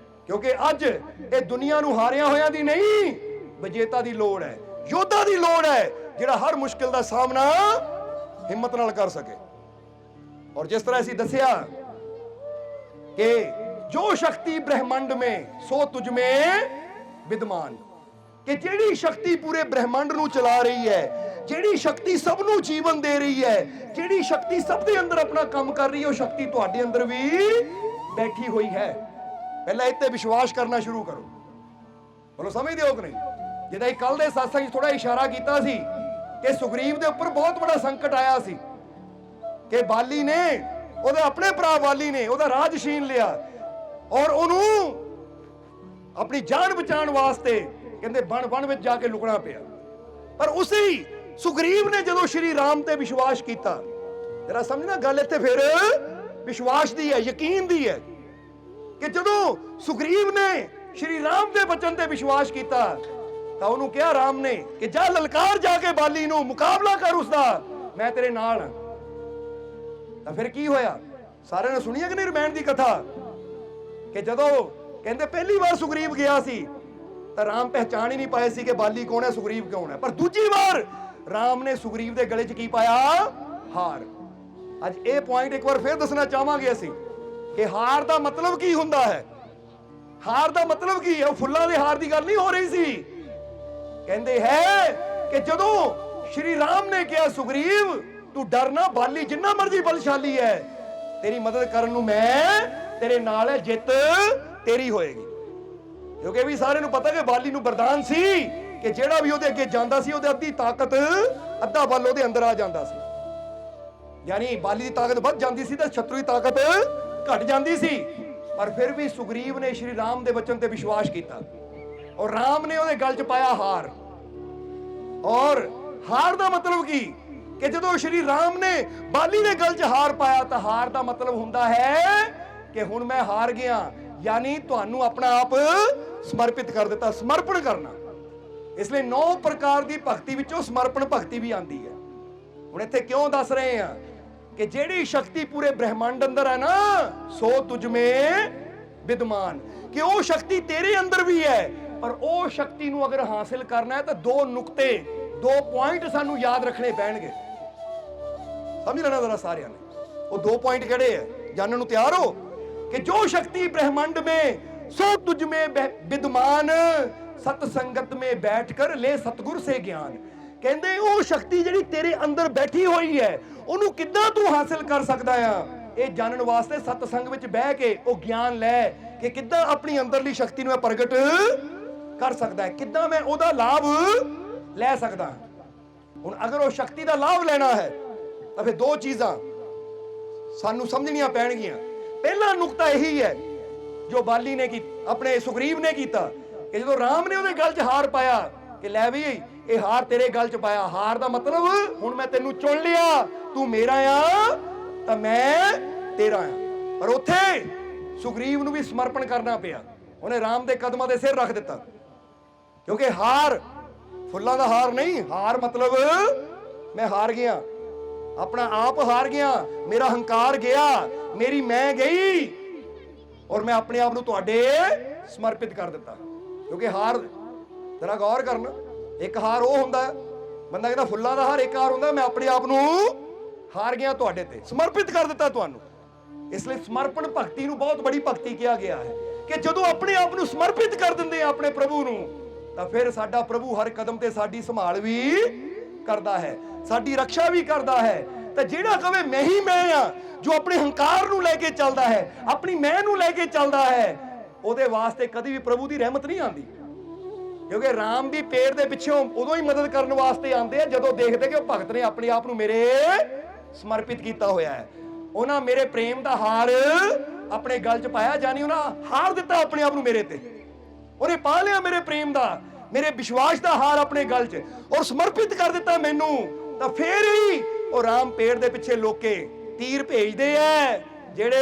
क्योंकि अज ये दुनिया नूं हारिया होयां दी नहीं, विजेता दी लोड़ है, योद्धा दी लोड़ है, जेड़ा हर मुश्किल दा सामना हिम्मत नाल कर सके। और जिस तरह असीं दस्सिया कि जो शक्ति ब्रह्मांड में सो तुझ में विद्यमान, कि जेड़ी शक्ति पूरे ब्रह्मांड नूं चला रही है, जेड़ी शक्ति सब नूं जीवन दे रही है, जेड़ी शक्ति सब दे अंदर अपना काम कर रही है, वो शक्ति तुहाडे अंदर भी बैठी हुई है। पहला इत्ते विश्वास करना शुरू करो। बोलो समझदे हो कि नहीं? जिद्दां कल दे सत्संग थोड़ा इशारा कीता सी कि सुग्रीव दे उपर बहुत बड़ा संकट आया सी कि बाली ने, ਉਹਦੇ ਆਪਣੇ ਭਰਾ ਬਾਲੀ ਨੇ ਉਹਦਾ ਰਾਜ ਛੀਨ ਲਿਆ, ਔਰ ਉਹਨੂੰ ਆਪਣੀ ਜਾਨ ਬਚਾਉਣ ਵਾਸਤੇ ਕਹਿੰਦੇ ਬਣ ਵਿੱਚ ਜਾ ਕੇ ਲੁਕਣਾ ਪਿਆ। ਪਰ ਉਸੇ ਸੁਗਰੀਵ ਨੇ ਜਦੋਂ ਸ਼੍ਰੀ ਰਾਮ ਤੇ ਵਿਸ਼ਵਾਸ ਕੀਤਾ, ਜਰਾ ਸਮਝਣਾ ਗੱਲ ਇੱਥੇ ਫਿਰ ਵਿਸ਼ਵਾਸ ਦੀ ਹੈ, ਯਕੀਨ ਦੀ ਹੈ, ਕਿ ਜਦੋਂ ਸੁਗਰੀਵ ਨੇ ਸ਼੍ਰੀ ਰਾਮ ਦੇ ਬਚਨ ਤੇ ਵਿਸ਼ਵਾਸ ਕੀਤਾ ਤਾਂ ਉਹਨੂੰ ਕਿਹਾ ਰਾਮ ਨੇ ਕਿ ਜਾ ਲਲਕਾਰ ਜਾ ਕੇ ਬਾਲੀ ਨੂੰ ਮੁਕਾਬਲਾ ਕਰ ਉਸਦਾ, ਮੈਂ ਤੇਰੇ ਨਾਲ ਹਾਂ। ਤਾਂ ਫਿਰ ਕੀ ਹੋਇਆ? ਸਾਰਿਆਂ ਨੇ ਸੁਣੀ ਹੈ ਕਿ ਨਹੀਂ ਰਮਾਇਣ ਦੀ ਕਥਾ, ਕਿ ਜਦੋਂ ਕਹਿੰਦੇ ਪਹਿਲੀ ਵਾਰ ਸੁਗਰੀਵ ਗਿਆ ਸੀ ਤਾਂ ਰਾਮ ਪਹਿਚਾਣ ਹੀ ਨਹੀਂ ਪਾਏ ਸੀ ਕਿ ਬਾਲੀ ਕੌਣ ਹੈ, ਸੁਗਰੀਵ ਕੌਣ ਹੈ। ਪਰ ਦੂਜੀ ਵਾਰ ਰਾਮ ਨੇ ਸੁਗਰੀਵ ਦੇ ਗਲੇ 'ਚ ਕੀ ਪਾਇਆ? ਹਾਰ। ਅੱਜ ਇਹ ਪੁਆਇੰਟ ਇੱਕ ਵਾਰ ਫਿਰ ਦੱਸਣਾ ਚਾਹਾਂਗੇ ਅਸੀਂ ਕਿ ਹਾਰ ਦਾ ਮਤਲਬ ਕੀ ਹੁੰਦਾ ਹੈ। ਹਾਰ ਦਾ ਮਤਲਬ ਕੀ ਹੈ? ਉਹ ਫੁੱਲਾਂ ਦੇ ਹਾਰ ਦੀ ਗੱਲ ਨਹੀਂ ਹੋ ਰਹੀ ਸੀ। ਕਹਿੰਦੇ ਹੈ ਕਿ ਜਦੋਂ ਸ਼੍ਰੀ ਰਾਮ ਨੇ ਕਿਹਾ ਸੁਗਰੀਵ ਤੂੰ ਡਰ ਨਾ, ਬਾਲੀ ਜਿੰਨਾ ਮਰਜ਼ੀ ਬਲਸ਼ਾਲੀ ਹੈ, ਤੇਰੀ ਮਦਦ ਕਰਨ ਨੂੰ ਮੈਂ ਤੇਰੇ ਨਾਲ ਹੈ, ਜਿੱਤ ਤੇਰੀ ਹੋਏਗੀ। ਕਿਉਂਕਿ ਵੀ ਸਾਰਿਆਂ ਨੂੰ ਪਤਾ ਕਿ ਬਾਲੀ ਨੂੰ ਵਰਦਾਨ ਸੀ ਕਿ ਜਿਹੜਾ ਵੀ ਉਹਦੇ ਅੱਗੇ ਜਾਂਦਾ ਸੀ, ਉਹਦੇ ਅੱਧੀ ਤਾਕਤ, ਅੱਧਾ ਬਲ ਉਹਦੇ ਅੰਦਰ ਆ ਜਾਂਦਾ ਸੀ। ਯਾਨੀ ਬਾਲੀ ਦੀ ਤਾਕਤ ਵੱਧ ਜਾਂਦੀ ਸੀ ਤੇ ਸ਼ਤਰੂ ਦੀ ਤਾਕਤ ਘਟ ਜਾਂਦੀ ਸੀ। ਪਰ ਫਿਰ ਵੀ ਸੁਗਰੀਵ ਨੇ ਸ਼੍ਰੀ ਰਾਮ ਦੇ ਬਚਨ ਤੇ ਵਿਸ਼ਵਾਸ ਕੀਤਾ, ਔਰ ਰਾਮ ਨੇ ਉਹਦੇ ਗਲ 'ਚ ਪਾਇਆ ਹਾਰ। ਔਰ ਹਾਰ ਦਾ ਮਤਲਬ ਕੀ? ਕਿ ਜਦੋਂ ਸ਼੍ਰੀ ਰਾਮ ਨੇ ਬਾਲੀ ਦੇ ਗਲ 'ਚ ਹਾਰ ਪਾਇਆ ਤਾਂ ਹਾਰ ਦਾ ਮਤਲਬ ਹੁੰਦਾ ਹੈ ਕਿ ਹੁਣ ਮੈਂ ਹਾਰ ਗਿਆ, ਯਾਨੀ ਤੁਹਾਨੂੰ ਆਪਣਾ ਆਪ ਸਮਰਪਿਤ ਕਰ ਦਿੱਤਾ, ਸਮਰਪਣ ਕਰਨਾ। ਇਸ ਲਈ 9 ਪ੍ਰਕਾਰ ਦੀ ਭਗਤੀ ਵਿੱਚੋਂ ਸਮਰਪਣ ਭਗਤੀ ਵੀ ਆਉਂਦੀ ਹੈ। ਹੁਣ ਇੱਥੇ ਕਿਉਂ ਦੱਸ ਰਹੇ ਆ ਕਿ ਜਿਹੜੀ ਸ਼ਕਤੀ ਪੂਰੇ ਬ੍ਰਹਿਮੰਡ ਅੰਦਰ ਹੈ ਨਾ, ਸੋ ਤੁਝ ਮੇਂ ਵਿਦਮਾਨ, ਕਿ ਉਹ ਸ਼ਕਤੀ ਤੇਰੇ ਅੰਦਰ ਵੀ ਹੈ। ਪਰ ਉਹ ਸ਼ਕਤੀ ਨੂੰ ਅਗਰ ਹਾਸਿਲ ਕਰਨਾ ਹੈ ਤਾਂ 2 ਨੁਕਤੇ, 2 ਪੁਆਇੰਟ ਸਾਨੂੰ ਯਾਦ ਰੱਖਣੇ ਪੈਣਗੇ। ਸਮਝ ਲੈਣਾ ਜ਼ਰਾ ਸਾਰਿਆਂ ਨੇ। ਉਹ 2 ਪੁਆਇੰਟ ਕਿਹੜੇ ਹੈ? ਜਾਣਨ ਨੂੰ ਤਿਆਰ ਹੋ? कि जो शक्ति ब्रह्मांड में सो तुझ में विद्यमान, सत संगत में बैठकर ले सतगुर से ज्ञान। कहते ਉਹ ਸ਼ਕਤੀ ਜਿਹੜੀ ਤੇਰੇ ਅੰਦਰ ਬੈਠੀ ਹੋਈ ਹੈ, ਉਹਨੂੰ ਕਿੱਦਾਂ ਤੂੰ ਹਾਸਿਲ ਕਰ ਸਕਦਾ ਆ? ਇਹ ਜਾਣਨ ਵਾਸਤੇ ਸਤ ਸੰਗ ਵਿੱਚ ਬਹਿ ਕੇ ਉਹ ਗਿਆਨ ਲੈ ਕਿ ਕਿੱਦਾਂ ਆਪਣੀ ਅੰਦਰਲੀ ਸ਼ਕਤੀ ਨੂੰ ਪ੍ਰਗਟ ਕਰ ਸਕਦਾ ਹੈ, ਕਿੱਦਾਂ ਮੈਂ ਉਹਦਾ ਲਾਭ ਲੈ ਸਕਦਾ ਹਾਂ। ਹੁਣ ਅਗਰ ਉਹ ਸ਼ਕਤੀ ਦਾ ਲਾਭ ਲੈਣਾ ਹੈ ਤਾਂ ਫਿਰ ਦੋ ਚੀਜ਼ਾਂ ਸਾਨੂੰ ਸਮਝਣੀਆਂ ਪੈਣਗੀਆਂ। ਪਹਿਲਾ ਨੁਕਤਾ ਇਹੀ ਹੈ ਜੋ ਬਾਲੀ ਨੇ ਆਪਣੇ ਸੁਗਰੀਵ ਨੇ ਕੀਤਾ ਕਿ ਜਦੋਂ ਰਾਮ ਨੇ ਉਹਦੇ ਗਲ 'ਚ ਹਾਰ ਪਾਇਆ ਕਿ ਲੈ ਵੀ ਇਹ ਹਾਰ ਤੇਰੇ ਗਲ 'ਚ ਪਾਇਆ, ਹਾਰ ਦਾ ਮਤਲਬ ਹੁਣ ਮੈਂ ਤੈਨੂੰ ਚੁਣ ਲਿਆ, ਤੂੰ ਮੇਰਾ ਆ ਤਾਂ ਮੈਂ ਤੇਰਾ ਆ। ਪਰ ਉੱਥੇ ਸੁਗਰੀਵ ਨੂੰ ਵੀ ਸਮਰਪਣ ਕਰਨਾ ਪਿਆ, ਉਹਨੇ ਰਾਮ ਦੇ ਕਦਮਾਂ ਤੇ ਸਿਰ ਰੱਖ ਦਿੱਤਾ, ਕਿਉਂਕਿ ਹਾਰ ਫੁੱਲਾਂ ਦਾ ਹਾਰ ਨਹੀਂ, ਹਾਰ ਮਤਲਬ ਮੈਂ ਹਾਰ ਗਿਆ, ਆਪਣਾ ਆਪ ਹਾਰ ਗਿਆ, ਮੇਰਾ ਹੰਕਾਰ ਗਿਆ, ਮੇਰੀ ਮੈਂ ਗਈ ਔਰ ਮੈਂ ਆਪਣੇ ਆਪ ਨੂੰ ਤੁਹਾਡੇ ਸਮਰਪਿਤ ਕਰ ਦਿੱਤਾ। ਕਿਉਂਕਿ ਹਾਰ ਜਰਾ ਗੌਰ ਕਰਨਾ, ਇੱਕ ਹਾਰ ਉਹ ਹੁੰਦਾ ਬੰਦਾ ਕਹਿੰਦਾ ਫੁੱਲਾਂ ਦਾ ਹਾਰ, ਇੱਕ ਹਾਰ ਹੁੰਦਾ ਮੈਂ ਆਪਣੇ ਆਪ ਨੂੰ ਹਾਰ ਗਿਆ, ਤੁਹਾਡੇ ਤੇ ਸਮਰਪਿਤ ਕਰ ਦਿੱਤਾ ਤੁਹਾਨੂੰ। ਇਸ ਲਈ ਸਮਰਪਣ ਭਗਤੀ ਨੂੰ ਬਹੁਤ ਬੜੀ ਭਗਤੀ ਕਿਹਾ ਗਿਆ ਹੈ ਕਿ ਜਦੋਂ ਆਪਣੇ ਆਪ ਨੂੰ ਸਮਰਪਿਤ ਕਰ ਦਿੰਦੇ ਆ ਆਪਣੇ ਪ੍ਰਭੂ ਨੂੰ ਤਾਂ ਫਿਰ ਸਾਡਾ ਪ੍ਰਭੂ ਹਰ ਕਦਮ ਤੇ ਸਾਡੀ ਸੰਭਾਲ ਵੀ ਕਰਦਾ ਹੈ, ਸਾਡੀ ਰੱਖਿਆ ਵੀ ਕਰਦਾ ਹੈ। ਤਾਂ ਜਿਹੜਾ ਕਹੇ ਮੈਂ ਹੀ ਮੈਂ ਆ, ਜੋ ਆਪਣੇ ਹੰਕਾਰ ਨੂੰ ਲੈ ਕੇ ਚੱਲਦਾ ਹੈ, ਆਪਣੀ ਮੈਂ ਨੂੰ ਲੈ ਕੇ ਚੱਲਦਾ ਹੈ, ਉਹਦੇ ਵਾਸਤੇ ਕਦੀ ਵੀ ਪ੍ਰਭੂ ਦੀ ਰਹਿਮਤ ਨਹੀਂ ਆਉਂਦੀ। ਕਿਉਂਕਿ ਰਾਮ ਵੀ ਪੇੜ ਦੇ ਪਿੱਛੋਂ ਉਦੋਂ ਹੀ ਮਦਦ ਕਰਨ ਵਾਸਤੇ ਆਉਂਦੇ ਆ ਜਦੋਂ ਦੇਖਦੇ ਕਿ ਉਹ ਭਗਤ ਨੇ ਆਪਣੇ ਆਪ ਨੂੰ ਮੇਰੇ ਸਮਰਪਿਤ ਕੀਤਾ ਹੋਇਆ ਹੈ, ਉਹਨਾਂ ਮੇਰੇ ਪ੍ਰੇਮ ਦਾ ਹਾਰ ਆਪਣੇ ਗਲ 'ਚ ਪਾਇਆ, ਜਾਨੀ ਉਹਨਾਂ ਹਾਰ ਦਿੱਤਾ ਆਪਣੇ ਆਪ ਨੂੰ ਮੇਰੇ ਤੇ, ਉਹਨੇ ਪਾ ਲਿਆ ਮੇਰੇ ਪ੍ਰੇਮ ਦਾ, ਮੇਰੇ ਵਿਸ਼ਵਾਸ ਦਾ ਹਾਰ ਆਪਣੇ ਗਲ 'ਚ ਔਰ ਸਮਰਪਿਤ ਕਰ ਦਿੱਤਾ ਮੈਨੂੰ। ਤਾਂ ਫੇਰ ਹੀ ਉਹ ਰਾਮ ਪੇੜ ਦੇ ਪਿੱਛੇ ਲੋਕੇ ਤੀਰ ਭੇਜਦੇ ਐ ਜਿਹੜੇ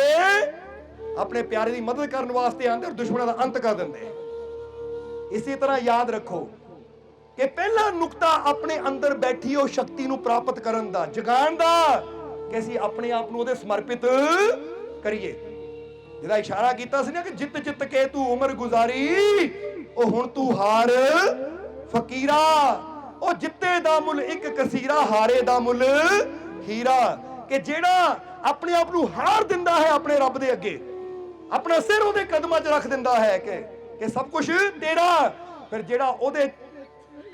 ਆਪਣੇ ਪਿਆਰੇ ਦੀ ਮਦਦ ਕਰਨ ਵਾਸਤੇ ਆਉਂਦੇ ਔਰ ਦੁਸ਼ਮਣਾਂ ਦਾ ਅੰਤ ਕਰ ਦਿੰਦੇ। ਇਸੇ ਤਰ੍ਹਾਂ ਯਾਦ ਰੱਖੋ ਕਿ ਪਹਿਲਾ ਨੁਕਤਾ ਆਪਣੇ ਅੰਦਰ ਬੈਠੀ ਉਹ ਸ਼ਕਤੀ ਨੂੰ ਪ੍ਰਾਪਤ ਕਰਨ ਦਾ, ਜਗਾਉਣ ਦਾ, ਕਿ ਅਸੀਂ ਆਪਣੇ ਆਪ ਨੂੰ ਉਹਦੇ ਸਮਰਪਿਤ ਕਰੀਏ। ਜਿਹਦਾ ਇਸ਼ਾਰਾ ਕੀਤਾ ਸੀ ਨਾ ਕਿ ਜਿੱਤ ਜਿੱਤ ਕੇ ਤੂੰ ਉਮਰ ਗੁਜ਼ਾਰੀ, ਉਹ ਹੁਣ ਤੂੰ ਹਾਰ ਫਕੀਰਾ, ਉਹ ਜਿੱਤੇ ਦਾ ਮੁੱਲ ਇੱਕ ਕਸੀਰਾ, ਹਾਰੇ ਦਾ ਮੁੱਲ ਹੀਰਾ। ਕਿ ਜਿਹੜਾ ਆਪਣੇ ਆਪ ਨੂੰ ਹਾਰ ਦਿੰਦਾ ਹੈ ਆਪਣੇ ਰੱਬ ਦੇ ਅੱਗੇ, ਆਪਣਾ ਸਿਰ ਉਹਦੇ ਕਦਮਾਂ 'ਚ ਰੱਖ ਦਿੰਦਾ ਹੈ ਕਿ ਸਭ ਕੁਝ ਤੇਰਾ, ਫਿਰ ਜਿਹੜਾ ਉਹਦੇ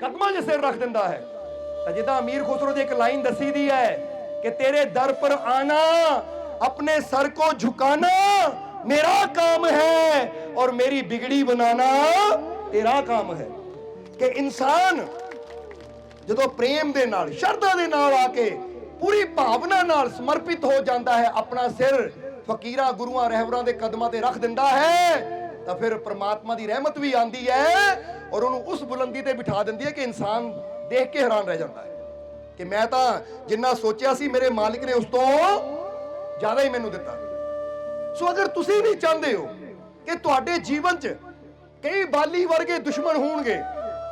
ਕਦਮਾਂ 'ਚ ਸਿਰ ਰੱਖ ਦਿੰਦਾ ਹੈ। ਤਾਂ ਜਿੱਦਾਂ ਅਮੀਰ ਖੁਸਰੋ ਦੀ ਇੱਕ ਲਾਈਨ ਦੱਸੀ ਦੀ ਹੈ ਕਿ ਤੇਰੇ ਦਰ ਪਰ ਆना, अपने सर को झुकाना मेरा काम है और मेरी बिगड़ी बनाना तेरा काम है। कि इंसान ਜਦੋਂ ਪ੍ਰੇਮ ਦੇ ਨਾਲ, ਸ਼ਰਧਾ ਦੇ ਨਾਲ ਆ ਕੇ ਪੂਰੀ ਭਾਵਨਾ ਨਾਲ ਸਮਰਪਿਤ ਹੋ ਜਾਂਦਾ ਹੈ, ਆਪਣਾ ਸਿਰ ਫਕੀਰਾਂ ਗੁਰੂਆਂ ਰਹਿਬਰਾਂ ਦੇ ਕਦਮਾਂ ਤੇ ਰੱਖ ਦਿੰਦਾ ਹੈ, ਤਾਂ ਫਿਰ ਪ੍ਰਮਾਤਮਾ ਦੀ ਰਹਿਮਤ ਵੀ ਆਂਦੀ ਹੈ ਔਰ ਉਹਨੂੰ ਉਸ ਬੁਲੰਦੀ ਤੇ ਬਿਠਾ ਦਿੰਦੀ ਹੈ ਕਿ ਇਨਸਾਨ ਦੇਖ ਕੇ ਹੈਰਾਨ ਰਹਿ ਜਾਂਦਾ ਹੈ ਕਿ ਮੈਂ ਤਾਂ ਜਿੰਨਾ ਸੋਚਿਆ ਸੀ ਮੇਰੇ ਮਾਲਿਕ ਨੇ ਉਸ ਤੋਂ ਜ਼ਿਆਦਾ ਹੀ ਮੈਨੂੰ ਦਿੱਤਾ। ਸੋ ਅਗਰ ਤੁਸੀਂ ਵੀ ਚਾਹੁੰਦੇ ਹੋ ਕਿ ਤੁਹਾਡੇ ਜੀਵਨ 'ਚ ਕਈ ਬਾਲੀ ਵਰਗੇ ਦੁਸ਼ਮਣ ਹੋਣਗੇ,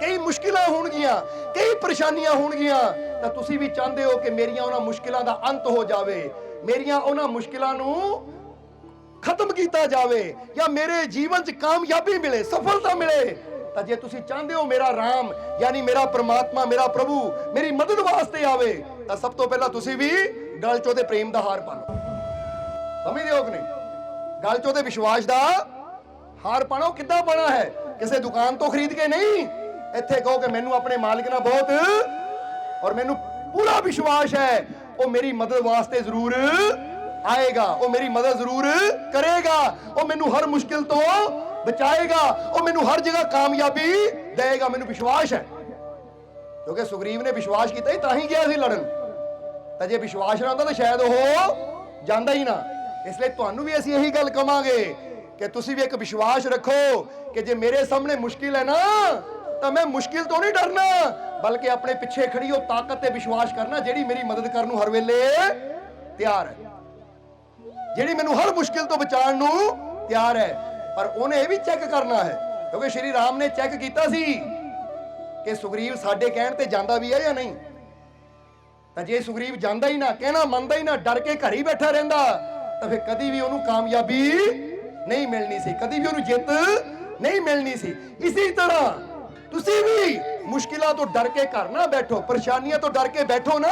ਕਈ ਮੁਸ਼ਕਿਲਾਂ ਹੋਣਗੀਆਂ, ਕਈ ਪਰੇਸ਼ਾਨੀਆਂ ਹੋਣਗੀਆਂ, ਤਾਂ ਤੁਸੀਂ ਵੀ ਚਾਹੁੰਦੇ ਹੋ ਕਿ ਮੇਰੀਆਂ ਉਹਨਾਂ ਮੁਸ਼ਕਿਲਾਂ ਦਾ ਅੰਤ ਹੋ ਜਾਵੇ, ਮੇਰੀਆਂ ਉਹਨਾਂ ਮੁਸ਼ਕਿਲਾਂ ਨੂੰ ਖਤਮ ਕੀਤਾ ਜਾਵੇ ਜਾਂ ਮੇਰੇ ਜੀਵਨ 'ਚ ਕਾਮਯਾਬੀ ਮਿਲੇ, ਸਫਲਤਾ ਮਿਲੇ, ਤਾਂ ਜੇ ਤੁਸੀਂ ਚਾਹੁੰਦੇ ਹੋ ਮੇਰਾ ਰਾਮ ਯਾਨੀ ਮੇਰਾ ਪ੍ਰਮਾਤਮਾ, ਮੇਰਾ ਪ੍ਰਭੂ ਮੇਰੀ ਮਦਦ ਵਾਸਤੇ ਆਵੇ, ਤਾਂ ਸਭ ਤੋਂ ਪਹਿਲਾਂ ਤੁਸੀਂ ਵੀ ਗਲ 'ਚ ਉਹਦੇ ਪ੍ਰੇਮ ਦਾ ਹਾਰ ਪਾ ਲਓ। ਸਮਝਦੇ ਹੋ ਕਿ ਨਹੀਂ? ਗਲ 'ਚ ਉਹਦੇ ਵਿਸ਼ਵਾਸ ਦਾ ਹਾਰ ਪਾਣਾ। ਉਹ ਕਿੱਦਾਂ ਪਾਣਾ ਹੈ? ਕਿਸੇ ਦੁਕਾਨ ਤੋਂ ਖਰੀਦ ਕੇ ਨਹੀਂ। ਇੱਥੇ ਕਹੋ ਕਿ ਮੈਨੂੰ ਆਪਣੇ ਮਾਲਿਕ ਨਾਲ ਬਹੁਤ ਔਰ ਮੈਨੂੰ ਪੂਰਾ ਵਿਸ਼ਵਾਸ ਹੈ, ਉਹ ਮੇਰੀ ਮਦਦ ਵਾਸਤੇ ਜ਼ਰੂਰ ਆਏਗਾ, ਉਹ ਮੇਰੀ ਮਦਦ ਜ਼ਰੂਰ ਕਰੇਗਾ, ਉਹ ਮੈਨੂੰ ਹਰ ਮੁਸ਼ਕਿਲ ਤੋਂ ਬਚਾਏਗਾ, ਉਹ ਮੈਨੂੰ ਹਰ ਜਗ੍ਹਾ ਕਾਮਯਾਬੀ ਦੇਗਾ, ਮੈਨੂੰ ਵਿਸ਼ਵਾਸ ਹੈ। ਕਿਉਂਕਿ ਸੁਗਰੀਵ ਨੇ ਵਿਸ਼ਵਾਸ ਕੀਤਾ ਹੀ ਤਾਂ ਹੀ ਗਿਆ ਸੀ ਲੜਨ, ਤਾਂ ਜੇ ਵਿਸ਼ਵਾਸ ਨਾ ਹੁੰਦਾ ਤਾਂ ਸ਼ਾਇਦ ਉਹ ਜਾਂਦਾ ਹੀ ਨਾ। ਇਸ ਲਈ ਤੁਹਾਨੂੰ ਵੀ ਅਸੀਂ ਇਹੀ ਗੱਲ ਕਵਾਂਗੇ ਕਿ ਤੁਸੀਂ ਵੀ ਇੱਕ ਵਿਸ਼ਵਾਸ ਰੱਖੋ ਕਿ ਜੇ ਮੇਰੇ ਸਾਹਮਣੇ ਮੁਸ਼ਕਿਲ ਹੈ ਨਾ ਤਾਂ ਮੈਂ ਮੁਸ਼ਕਿਲ ਤੋਂ ਨਹੀਂ ਡਰਨਾ, ਬਲਕਿ ਆਪਣੇ ਪਿੱਛੇ ਖੜੀ ਉਹ ਤਾਕਤ ਤੇ ਵਿਸ਼ਵਾਸ ਕਰਨਾ ਜਿਹੜੀ ਮੇਰੀ ਮਦਦ ਕਰਨ ਨੂੰ ਹਰ ਵੇਲੇ ਤਿਆਰ ਹੈ, ਜਿਹੜੀ ਮੈਨੂੰ ਹਰ ਮੁਸ਼ਕਿਲ ਤੋਂ ਬਚਾਉਣ ਨੂੰ ਤਿਆਰ ਹੈ। ਪਰ ਉਹਨੇ ਇਹ ਵੀ ਚੈੱਕ ਕਰਨਾ ਹੈ, ਕਿਉਂਕਿ ਸ਼੍ਰੀ ਰਾਮ ਨੇ ਚੈੱਕ ਕੀਤਾ ਸੀ ਕਿ ਸੁਗਰੀਵ ਸਾਡੇ ਕਹਿਣ ਤੇ ਜਾਂਦਾ ਵੀ ਹੈ ਜਾਂ ਨਹੀਂ। ਤਾਂ ਜੇ ਸੁਗਰੀਵ ਜਾਂਦਾ ਹੀ ਨਾ, ਕਹਿਣਾ ਮੰਨਦਾ ਹੀ ਨਾ, ਡਰ ਕੇ ਘਰ ਹੀ ਬੈਠਾ ਰਹਿੰਦਾ, ਤਾਂ ਫਿਰ ਕਦੀ ਵੀ ਉਹਨੂੰ ਕਾਮਯਾਬੀ ਨਹੀਂ ਮਿਲਣੀ ਸੀ, ਕਦੀ ਵੀ ਉਹਨੂੰ ਜਿੱਤ ਨਹੀਂ ਮਿਲਣੀ ਸੀ। ਇਸੇ ਤਰ੍ਹਾਂ ਤੁਸੀਂ ਵੀ ਮੁਸ਼ਕਿਲਾਂ ਤੋਂ ਡਰ ਕੇ ਘਰ ਨਾ ਬੈਠੋ, ਪਰੇਸ਼ਾਨੀਆਂ ਤੋਂ ਡਰ ਕੇ ਬੈਠੋ ਨਾ,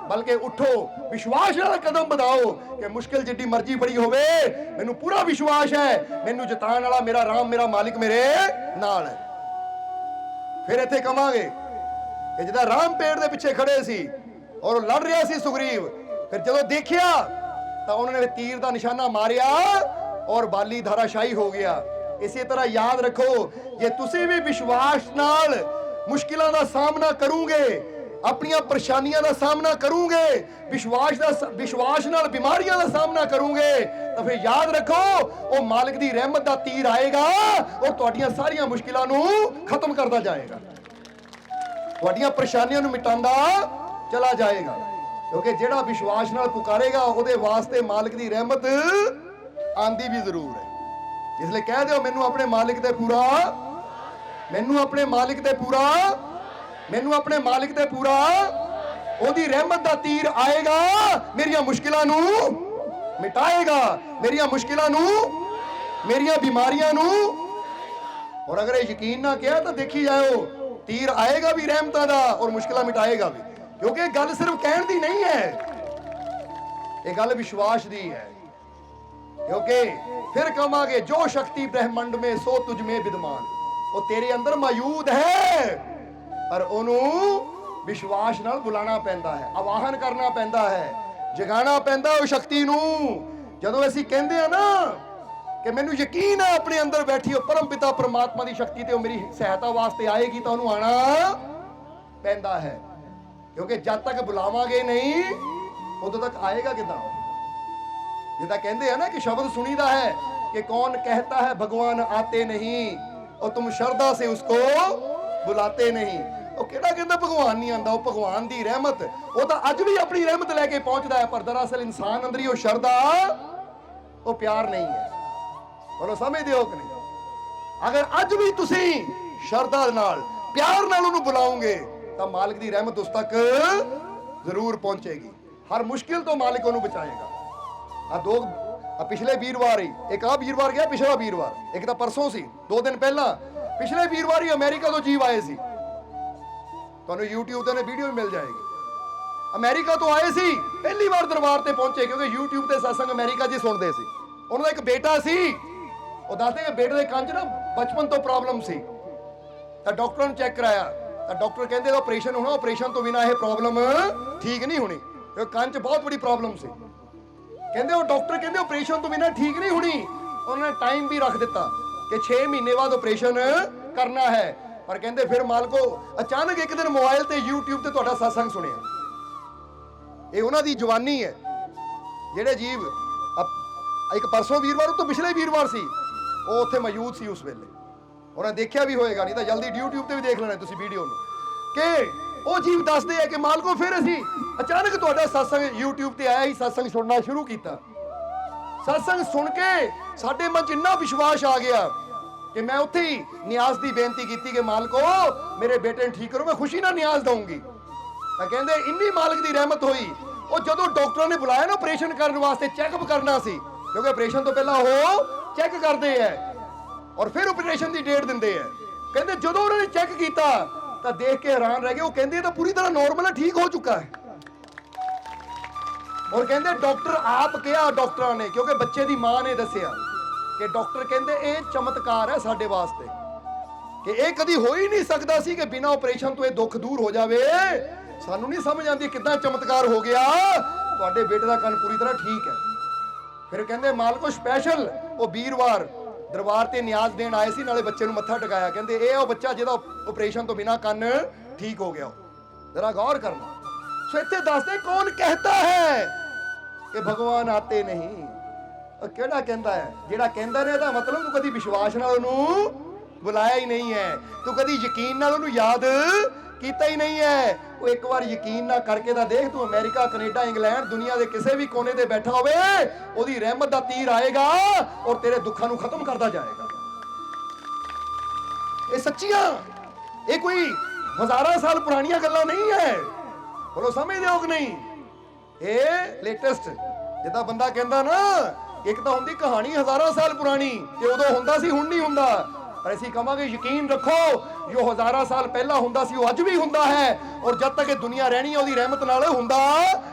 ਬਲਕਿ ਉਠੋ, ਵਿਸ਼ਵਾਸ ਨਾਲ ਕਦਮ ਵਧਾਓ ਕਿ ਮੁਸ਼ਕਿਲ ਜਿੱਡੀ ਮਰਜ਼ੀ ਬੜੀ ਹੋਵੇ, ਮੈਨੂੰ ਪੂਰਾ ਵਿਸ਼ਵਾਸ ਹੈ ਮੈਨੂੰ ਜਿਤਾਉਣ ਵਾਲਾ ਮੇਰਾ ਰਾਮ, ਮੇਰਾ ਮਾਲਿਕ ਮੇਰੇ ਨਾਲ ਹੈ। ਫਿਰ ਇੱਥੇ ਕਵਾਂਗੇ ਕਿ ਜਿਹਦਾ ਰਾਮ ਪੇੜ ਦੇ ਪਿੱਛੇ ਖੜੇ ਸੀ ਔਰ ਲੜ ਰਿਹਾ ਸੀ ਸੁਗਰੀਵ, ਫਿਰ ਜਦੋਂ ਦੇਖਿਆ ਤਾਂ ਉਹਨਾਂ ਨੇ ਤੀਰ ਦਾ ਨਿਸ਼ਾਨਾ ਮਾਰਿਆ ਔਰ ਬਾਲੀ ਧਰਾਸ਼ਾਹੀ ਹੋ ਗਿਆ। ਇਸੇ ਤਰ੍ਹਾਂ ਯਾਦ ਰੱਖੋ, ਜੇ ਤੁਸੀਂ ਵੀ ਵਿਸ਼ਵਾਸ ਨਾਲ ਮੁਸ਼ਕਿਲਾਂ ਦਾ ਸਾਹਮਣਾ ਕਰੋਗੇ, ਆਪਣੀਆਂ ਪਰੇਸ਼ਾਨੀਆਂ ਦਾ ਸਾਹਮਣਾ ਕਰੋਗੇ, ਵਿਸ਼ਵਾਸ ਨਾਲ ਬਿਮਾਰੀਆਂ ਦਾ ਸਾਹਮਣਾ ਕਰੋਗੇ, ਤਾਂ ਫਿਰ ਯਾਦ ਰੱਖੋ ਉਹ ਮਾਲਕ ਦੀ ਰਹਿਮਤ ਦਾ ਤੀਰ ਆਏਗਾ ਔਰ ਤੁਹਾਡੀਆਂ ਸਾਰੀਆਂ ਮੁਸ਼ਕਿਲਾਂ ਨੂੰ ਖਤਮ ਕਰਦਾ ਜਾਏਗਾ, ਤੁਹਾਡੀਆਂ ਪਰੇਸ਼ਾਨੀਆਂ ਨੂੰ ਮਿਟਾਉਂਦਾ ਚਲਾ ਜਾਏਗਾ। ਕਿਉਂਕਿ ਜਿਹੜਾ ਵਿਸ਼ਵਾਸ ਨਾਲ ਪੁਕਾਰੇਗਾ ਉਹਦੇ ਵਾਸਤੇ ਮਾਲਕ ਦੀ ਰਹਿਮਤ ਆਂਦੀ ਵੀ ਜ਼ਰੂਰ ਹੈ। ਇਸ ਲਈ ਕਹਿ ਦਿਓ, ਮੈਨੂੰ ਆਪਣੇ ਮਾਲਿਕ ਤੇ ਪੂਰਾ, ਮੈਨੂੰ ਆਪਣੇ ਮਾਲਿਕ ਤੇ ਪੂਰਾ, ਮੈਨੂੰ ਆਪਣੇ ਮਾਲਿਕ ਤੇ ਪੂਰਾ ਉਹਦੀ ਰਹਿਮਤ ਦਾ ਤੀਰ ਆਏਗਾ, ਮੇਰੀਆਂ ਮੁਸ਼ਕਿਲਾਂ ਨੂੰ ਮਿਟਾਏਗਾ, ਮੇਰੀਆਂ ਮੁਸ਼ਕਿਲਾਂ ਨੂੰ, ਮੇਰੀਆਂ ਬਿਮਾਰੀਆਂ ਨੂੰ। ਔਰ ਅਗਰ ਇਹ ਯਕੀਨ ਨਾ ਕਿਹਾ ਤਾਂ ਦੇਖੀ ਜਾਓ, ਤੀਰ ਆਏਗਾ ਵੀ ਰਹਿਮਤਾਂ ਦਾ ਔਰ ਮੁਸ਼ਕਿਲਾਂ ਮਿਟਾਏਗਾ ਵੀ। ਕਿਉਂਕਿ ਇਹ ਗੱਲ ਸਿਰਫ ਕਹਿਣ ਦੀ ਨਹੀਂ ਹੈ, ਇਹ ਗੱਲ ਵਿਸ਼ਵਾਸ ਦੀ ਹੈ। क्योंकि फिर कहांगे जो शक्ति ब्रह्मंड में सो तुझ में विद्यमान, वो तेरे अंदर मौजूद है, पर ओनू विश्वास नाल बुलाना पैंदा है, आवाहन करना पैंदा है, जगाना पैंदा उस शक्ति नू। जदों असीं कहंदे आ ना कि मैनू यकीन है अपने अंदर बैठी हो परम पिता परमात्मा की शक्ति ते मेरी सहायता वास्ते आएगी, तो ओनू आना पैंदा है। क्योंकि जब तक बुलावांगे नहीं उदों तक आएगा किदां। जिदा कहते हैं ना कि शब्द सुनीदा है कि कौन कहता है भगवान आते नहीं और तुम श्रद्धा से उसको बुलाते नहीं। ਉਹ ਕਿਹੜਾ ਕਹਿੰਦਾ ਭਗਵਾਨ ਨਹੀਂ ਆਂਦਾ, ਉਹ ਭਗਵਾਨ ਦੀ ਰਹਿਮਤ, ਉਹ ਤਾਂ ਅੱਜ ਵੀ ਆਪਣੀ ਰਹਿਮਤ ਲੈ ਕੇ ਪਹੁੰਚਦਾ ਹੈ, ਪਰ ਦਰਅਸਲ ਇਨਸਾਨ ਅੰਦਰ ਹੀ ਉਹ ਸ਼ਰਧਾ, ਉਹ ਪਿਆਰ ਨਹੀਂ ਹੈ। ਬੋਲੋ ਸਮਝਦੇ ਹੋ ਕਿ ਨਹੀਂ? ਅਗਰ ਅੱਜ ਵੀ ਤੁਸੀਂ ਸ਼ਰਧਾ ਨਾਲ ਪਿਆਰ ਨਾਲ ਉਹਨੂੰ ਬੁਲਾਓਗੇ ਤਾਂ ਮਾਲਕ ਦੀ ਰਹਿਮਤ ਉਸ ਤੱਕ ਜ਼ਰੂਰ ਪਹੁੰਚੇਗੀ, ਹਰ ਮੁਸ਼ਕਿਲ ਤੋਂ ਮਾਲਕ ਉਹਨੂੰ ਬਚਾਏਗਾ। पिछले वीरवार ही एक वीरवार गया, पिछला वीरवार, एक तो परसों सी, 2 दिन पहला पिछले वीरवार ही अमेरिका तो जीव आए सी, तुहानू यूट्यूब ते वीडियो भी मिल जाएगी। अमेरिका तो आए सी, पहली बार दरबार ते पहुंचे, क्योंकि यूट्यूब ते सत्संग अमेरिका जी सुनते सी। उन्होंने एक बेटा सी, वो दसदे कि बेटे दे कंन च ना बचपन तो प्रॉब्लम सी, तो डॉक्टर ने चेक कराया, तो डॉक्टर कहते ऑपरेशन होना, ऑपरेशन तो बिना यह प्रॉब्लम ठीक नहीं होनी, कंन च बहुत बड़ी प्रॉब्लम सी। कहते वो डॉक्टर कहते ऑपरेशन तो बिना ठीक नहीं होनी, उन्होंने टाइम भी रख दिता कि 6 महीने बाद ऑपरेशन करना है। पर कहते फिर मालको अचानक एक दिन मोबाइल ते यूट्यूब ते तुहाडा सत्संग सुनिया, ये उन्हां दी जवानी है। जेड़े जीव एक परसों वीरवार तो पिछले वीरवार सी, वो उत्थे मौजूद सी उस वेले, उन्हें देखा भी होएगा, नहीं तो जल्दी यूट्यूब ते भी देख लेना तुसीं वीडियो नूं, कि ਉਹ ਜੀਵ ਦੱਸਦੇ ਆ ਕਿ ਮਾਲਕੋ ਫਿਰ ਅਸੀਂ ਅਚਾਨਕ ਤੁਹਾਡਾ ਸਤਸੰਗ YouTube ਤੇ ਆਇਆ ਹੀ, ਸਤਸੰਗ ਸੁਣਨਾ ਸ਼ੁਰੂ ਕੀਤਾ। ਸਤਸੰਗ ਸੁਣ ਕੇ ਸਾਡੇ ਮਨ 'ਚ ਇੰਨਾ ਵਿਸ਼ਵਾਸ ਆ ਗਿਆ ਕਿ ਮੈਂ ਉੱਥੇ ਹੀ ਨਿਆਜ਼ ਦੀ ਬੇਨਤੀ ਕੀਤੀ ਕਿ ਮਾਲਕੋ ਮੇਰੇ ਬੇਟੇ ਨੂੰ ਠੀਕ ਕਰੋ, ਮੈਂ ਖੁਸ਼ੀ ਨਾਲ ਨਿਆਜ਼ ਦਊਂਗੀ। ਤਾਂ ਕਹਿੰਦੇ ਇੰਨੀ ਮਾਲਕ ਦੀ ਰਹਿਮਤ ਹੋਈ, ਉਹ ਜਦੋਂ ਡਾਕਟਰਾਂ ਨੇ ਬੁਲਾਇਆ ਨਾ ਆਪਰੇਸ਼ਨ ਕਰਨ ਵਾਸਤੇ, ਚੈੱਕਅਪ ਕਰਨਾ ਸੀ, ਕਿਉਂਕਿ ਆਪਰੇਸ਼ਨ ਤੋਂ ਪਹਿਲਾਂ ਉਹ ਚੈੱਕ ਕਰਦੇ ਆ ਔਰ ਫਿਰ ਆਪਰੇਸ਼ਨ ਦੀ ਡੇਟ ਦਿੰਦੇ ਆ। ਕਹਿੰਦੇ ਜਦੋਂ ਉਹਨਾਂ ਨੇ ਚੈੱਕ ਕੀਤਾ ਤਾਂ ਦੇਖ ਕੇ हैरान रह गए, वो कहते तो पूरी तरह नॉर्मल है, ठीक हो चुका है। और कहते डॉक्टर आप क्या, डॉक्टर ने, क्योंकि बच्चे की मां ने दसिया कि डॉक्टर कहते ये चमत्कार है साडे वास्ते, कि ये कदी हो ही नहीं सकता सी कि बिना ऑपरेशन तो ये दुख दूर हो जावे। सानू नहीं समझ आती कितना चमत्कार हो गया, तुहाडे बेटे का कंन पूरी तरह ठीक है। फिर कहते मालको स्पैशल वो वीरवार दरबार ते न्याज देन आए सी, नाले बच्चे नूं मत्था टकाया, कहते ये वो बच्चा जिहदा ऑपरेशन तो बिना कंन ठीक हो गया। जरा गौर करना। सो इत्थे दसदे कौन कहता है कि भगवान आते नहीं, केड़ा कहंदा है? जिहड़ा कहंदा ने दा मतलब तू कदी विश्वास नाल ओनू बुलाया ही नहीं है, तू कदी यकीन नाल ओनू याद कीता ही नहीं है। वो एक बार यकीन ना करके दा देख, तू अमेरिका कनेडा इंग्लैंड दुनिया के किसी भी कोने ते बैठा होवे, ओदी रहमत दा तीर आएगा और तेरे दुखों नू खत्म करता जाएगा। ये सच्चियां, ये कोई हजारां साल पुरानियां गल्लां नहीं है। बोलो समझदे हो कि नहीं? ये लेटेस्ट जिदा बंदा कहंदा ना, एक तो हुंदी कहानी हजारां साल पुरानी कि उदों हुंदा सी हुण नहीं हुंदा, पर असीं कहांगे यकीन रखो जो हजारां साल पहला हुंदा सी वो अज भी हुंदा है, और जब तक ये दुनिया रहनी है ओदी रहमत नाल हुंदा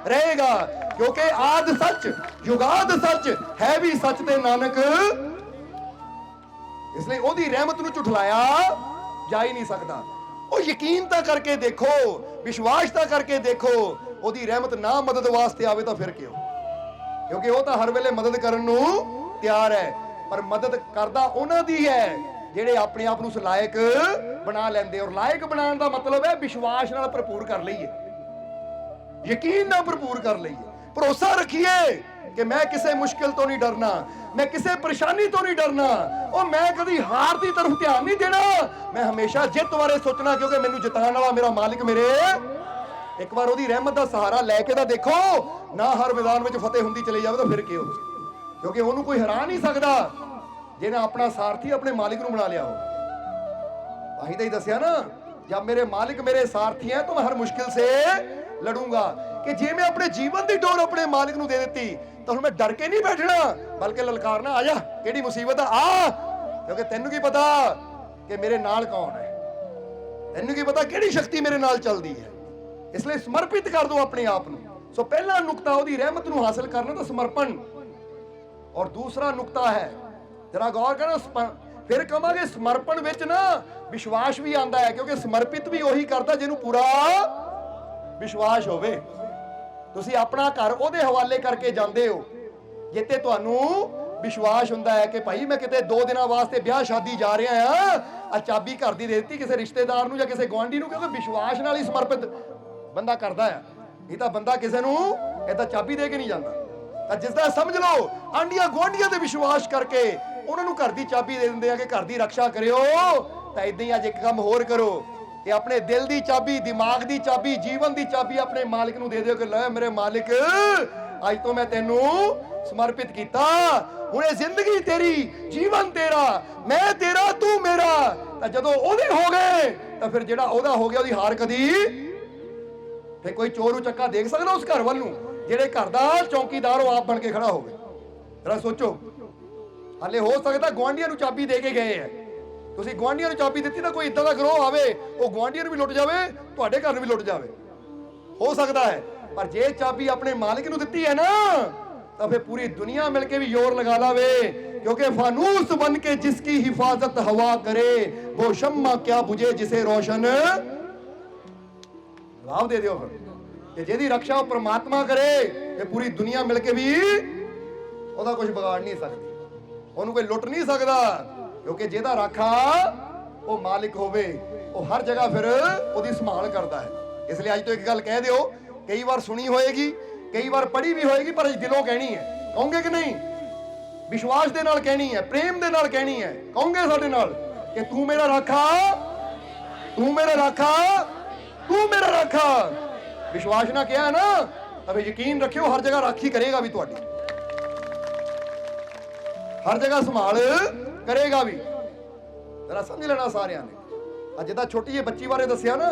रहेगा। क्योंकि आद सच युगाद सच है भी सच ते नानक, इसलिए ओदी रहमत नूं झुठलाया जा ही नहीं सकता। ओ यकीन तां करके देखो, विश्वास तां करके देखो, ओदी रहमत ना मदद वास्ते आवे तो फिर क्यों? क्योंकि वो तो हर वेले मदद करन नूं तैयार है। ਪਰ ਮਦਦ ਕਰਦਾ ਉਹਨਾਂ ਦੀ ਹੈ ਜਿਹੜੇ ਆਪਣੇ ਆਪ ਨੂੰ ਉਸ ਲਾਇਕ ਬਣਾ ਲੈਂਦੇ। ਔਰ ਲਾਇਕ ਬਣਾਉਣ ਦਾ ਮਤਲਬ ਹੈ ਵਿਸ਼ਵਾਸ ਨਾਲ ਭਰਪੂਰ ਕਰ ਲਈਏ, ਯਕੀਨ ਨਾਲ ਭਰਪੂਰ ਕਰ ਲਈਏ, ਭਰੋਸਾ ਰੱਖੀਏ ਕਿ ਮੈਂ ਕਿਸੇ ਮੁਸ਼ਕਿਲ ਤੋਂ ਨਹੀਂ ਡਰਨਾ, ਮੈਂ ਕਿਸੇ ਪਰੇਸ਼ਾਨੀ ਤੋਂ ਨਹੀਂ ਡਰਨਾ, ਉਹ ਮੈਂ ਕਦੀ ਹਾਰ ਦੀ ਤਰਫ ਧਿਆਨ ਨਹੀਂ ਦੇਣਾ, ਮੈਂ ਹਮੇਸ਼ਾ ਜਿੱਤ ਬਾਰੇ ਸੋਚਣਾ, ਕਿਉਂਕਿ ਮੈਨੂੰ ਜਿਤਾਉਣ ਵਾਲਾ ਮੇਰਾ ਮਾਲਿਕ ਮੇਰੇ। ਇੱਕ ਵਾਰ ਉਹਦੀ ਰਹਿਮਤ ਦਾ ਸਹਾਰਾ ਲੈ ਕੇ ਤਾਂ ਦੇਖੋ, ਨਾ ਹਰ ਮੈਦਾਨ ਵਿੱਚ ਫਤਿਹ ਹੁੰਦੀ ਚਲੀ ਜਾਵੇ ਤਾਂ ਫਿਰ ਕੀ ਹੋ, ਕਿਉਂਕਿ ਉਹਨੂੰ ਕੋਈ ਹਰਾ ਨਹੀਂ ਸਕਦਾ ਜਿਹਨੇ ਆਪਣਾ ਸਾਰਥੀ ਆਪਣੇ ਮਾਲਿਕ ਨੂੰ ਬਣਾ ਲਿਆ ਹੋ। ਤਾਂ ਹੀ ਦੱਸਿਆ ਨਾ, ਜਦ ਮੇਰੇ ਮਾलिक मेरे सारथी हैं तो मैं हर मुश्किल से लड़ूंगा। कि जे मैं अपने जीवन की डोर अपने मालिक ਨੂੰ ਦੇ ਦਿੱਤੀ ਤਾਂ ਹੁਣ ਮੈਂ ਡਰ ਕੇ ਨਹੀਂ ਬੈਠਣਾ, ਬਲਕਿ ਲਲਕਾਰਨਾ, ਆ ਜਾ ਕਿਹੜੀ ਮੁਸੀਬਤ ਆ, ਕਿਉਂਕਿ ਤੈਨੂੰ ਕੀ ਪਤਾ ਕਿ ਮੇਰੇ ਨਾਲ ਕੌਣ ਹੈ, ਤੈਨੂੰ ਕੀ ਪਤਾ ਕਿਹੜੀ ਸ਼ਕਤੀ ਮੇਰੇ ਨਾਲ ਚੱਲਦੀ ਹੈ। ਇਸ ਲਈ ਸਮਰਪਿਤ ਕਰ ਦੋ ਆਪਣੇ ਆਪ ਨੂੰ। ਸੋ ਪਹਿਲਾ ਨੁਕਤਾ ਉਹਦੀ ਰਹਿਮਤ ਨੂੰ ਹਾਸਲ ਕਰਨਾ ਤਾਂ ਸਮਰਪਣ। ਔਰ ਦੂਸਰਾ ਨੁਕਤਾ ਹੈ, ਜਰਾ ਗੌਰ ਕਰੋ, ਫਿਰ ਕਹਾਂਗੇ ਸਮਰਪਣ ਵਿੱਚ ਨਾ ਵਿਸ਼ਵਾਸ ਵੀ ਆਂਦਾ ਹੈ, ਕਿਉਂਕਿ ਸਮਰਪਿਤ ਵੀ ਉਹੀ ਕਰਦਾ ਜਿਹਨੂੰ ਪੂਰਾ ਵਿਸ਼ਵਾਸ ਹੋਵੇ। ਤੁਸੀਂ ਆਪਣਾ ਘਰ ਉਹਦੇ ਹਵਾਲੇ ਕਰਕੇ ਜਾਂਦੇ ਹੋ ਜਿੱਤੇ ਤੁਹਾਨੂੰ ਵਿਸ਼ਵਾਸ ਹੁੰਦਾ ਹੈ ਕਿ ਭਾਈ ਮੈਂ ਕਿਤੇ 2 ਦਿਨਾਂ ਵਾਸਤੇ ਵਿਆਹ ਸ਼ਾਦੀ ਜਾ ਰਿਹਾ ਆ ਚਾਬੀ ਘਰ ਦੀ ਦੇ ਦਿੱਤੀ ਕਿਸੇ ਰਿਸ਼ਤੇਦਾਰ ਨੂੰ ਜਾਂ ਕਿਸੇ ਗੁਆਂਢੀ ਨੂੰ, ਕਿਉਂਕਿ ਵਿਸ਼ਵਾਸ ਨਾਲ ਹੀ ਸਮਰਪਿਤ ਬੰਦਾ ਕਰਦਾ ਹੈ। ਇਹ ਤਾਂ ਬੰਦਾ ਕਿਸੇ ਨੂੰ ਇਹ ਤਾਂ ਚਾਬੀ ਦੇ ਕੇ ਨਹੀਂ ਜਾਂਦਾ। ਤਾਂ ਜਿਸ ਦਾ ਸਮਝ ਲਓ ਆਂਡੀਆਂ ਗੁਆਂਢੀਆਂ ਤੇ ਵਿਸ਼ਵਾਸ ਕਰਕੇ ਉਹਨਾਂ ਨੂੰ ਘਰ ਦੀ ਚਾਬੀ ਦੇ ਦਿੰਦੇ ਆ ਕਿ ਘਰ ਦੀ ਰੱਖਿਆ ਕਰਿਓ। ਤਾਂ ਇਦਾਂ ਹੀ ਅੱਜ ਇੱਕ ਕੰਮ ਹੋਰ ਕਰੋ कि अपने दिल की चाबी, दिमाग की चाबी, जीवन की चाबी अपने मालिक नूं दे दिओ कि ले मेरे मालिक अज तो मैं तेनू समर्पित किया, हुणे जिंदगी तेरी, जीवन तेरा, मैं तेरा तू मेरा। तां जदों ओहदे हो गए तां फिर जिहड़ा ओहदा हो गया ओहदी हार कदी फिर कोई चोर उचक्का देख सकदा उस घर वल नूं जिहड़े घर दा चौकीदार आप बन के खड़ा होवे। जरा सोचो, हाले हो सकदा गुआंढियां नूं चाबी दे के गए है, ਤੁਸੀਂ ਗੁਆਂਢੀਆਂ ਨੂੰ ਚਾਬੀ ਦਿੱਤੀ ਤਾਂ ਕੋਈ ਇਦਾਂ ਦਾ ਗਰੋਹ ਆਵੇ ਉਹ ਗੁਆਂਢੀਆਂ ਨੂੰ ਵੀ ਲੁੱਟ ਜਾਵੇ, ਤੁਹਾਡੇ ਘਰ ਨੂੰ ਵੀ ਲੁੱਟ ਜਾਵੇ, ਹੋ ਸਕਦਾ ਹੈ। ਪਰ ਜੇ ਚਾਬੀ ਆਪਣੇ ਮਾਲਿਕ ਨੂੰ ਦਿੱਤੀ ਹੈ ਨਾ ਤਾਂ ਫਿਰ ਪੂਰੀ ਦੁਨੀਆ ਮਿਲ ਕੇ ਵੀ ਜ਼ੋਰ ਲਗਾ ਲਾਵੇ, ਕਿਉਂਕਿ ਫਾਨੂਸ ਬਨ ਕੇ ਜਿਸकी हिफाजत हवा करे वो शम्मा क्या बुझे जिसे रोशन। ਜਵਾਬ ਦੇ ਦਿਓ ਫਿਰ ਕਿ ਜਿਹਦੀ ਰੱਖਿਆ ਉਹ ਪ੍ਰਮਾਤਮਾ ਕਰੇ ਤੇ ਪੂਰੀ ਦੁਨੀਆ ਮਿਲ ਕੇ ਵੀ ਉਹਦਾ ਕੁਝ ਵਿਗਾੜ ਨਹੀਂ ਸਕਦੀ, ਉਹਨੂੰ ਕੋਈ ਲੁੱਟ ਨਹੀਂ ਸਕਦਾ, क्योंकि जेदा राखा वो मालिक होवे वो हर जगह फिर ओदी संभाल करता है। इसलिए अज तो एक गल कह दिओ, कई बार सुनी होएगी, कई बार पढ़ी भी होएगी, पर दिलों कहनी है, कहोगे कि नहीं? विश्वास दे नाल कहनी है, प्रेम दे नाल कहनी है, कहोगे साडे नाल कि तू मेरा राखा, तू मेरा राखा, तू मेरा राखा। विश्वास ना किया ना, अब यकीन रखियो हर जगह राखी करेगा भी तुहाडी, हर जगह संभाल करेगा भी। जरा समझ लेना सारे ने। अज जिदा छोटी जी बच्ची बारे दसिया ना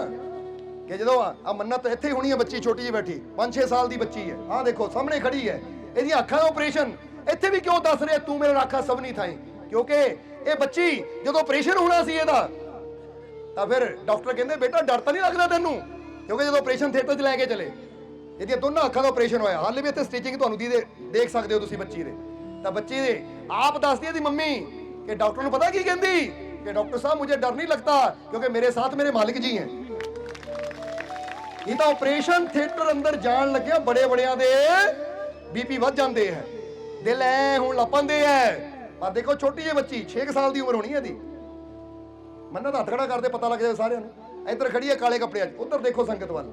कि जो आ मन्नत इत्थे होनी है, बच्ची छोटी जी बैठी 5-6 साल की बच्ची है, हाँ देखो सामने खड़ी है, ਇਹਦੀ ਅੱਖਾਂ ਦਾ ਆਪਰੇਸ਼ਨ ਇੱਥੇ ਵੀ ਕਿਉਂ ਦੱਸ ਰਿਹਾ ਤੂੰ ਮੇਰੇ ਰਾਖਾ ਸਭ ਨਹੀਂ ਥਾਈ, ਕਿਉਂਕਿ ਇਹ ਬੱਚੀ ਜਦੋਂ ਆਪਰੇਸ਼ਨ ਹੋਣਾ ਸੀ ਇਹਦਾ ਤਾਂ ਫਿਰ ਡਾਕਟਰ ਕਹਿੰਦੇ ਬੇਟਾ ਡਰ ਤਾਂ ਨਹੀਂ ਲੱਗਦਾ ਤੈਨੂੰ, ਕਿਉਂਕਿ ਜਦੋਂ ਆਪਰੇਸ਼ਨ ਥੀਏਟਰ 'ਚ ਲੈ ਕੇ ਚਲੇ ਇਹਦੀਆਂ ਦੋਨਾਂ ਅੱਖਾਂ ਦਾ ਆਪਰੇਸ਼ਨ ਹੋਇਆ, ਹਾਲੇ ਵੀ ਇੱਥੇ ਸਟਿਚਿੰਗ ਤੁਹਾਨੂੰ ਦੇਖ ਸਕਦੇ ਹੋ ਤੁਸੀਂ ਬੱਚੀ ਦੇ। ਤਾਂ ਬੱਚੀ ਦੇ ਆਪ ਦੱਸਦੀ ਇਹਦੀ ਮੰਮੀ कि डॉक्टर ने पता की कहती कि डॉक्टर साहब मुझे डर नहीं लगता क्योंकि मेरे साथ मेरे मालिक जी हैं। ये तो ऑपरेशन थिएटर अंदर जान लगे बड़े बड़िया दे बीपी वध जाते हैं, दिल ऐ हुण लपंदे है। पर देखो छोटी जी बच्ची 6 साल की उम्र होनी है दी, मन्नत हथ खड़ा करते पता लग जाए सारे। इधर खड़ी है काले कपड़े, उधर देखो संगत वाल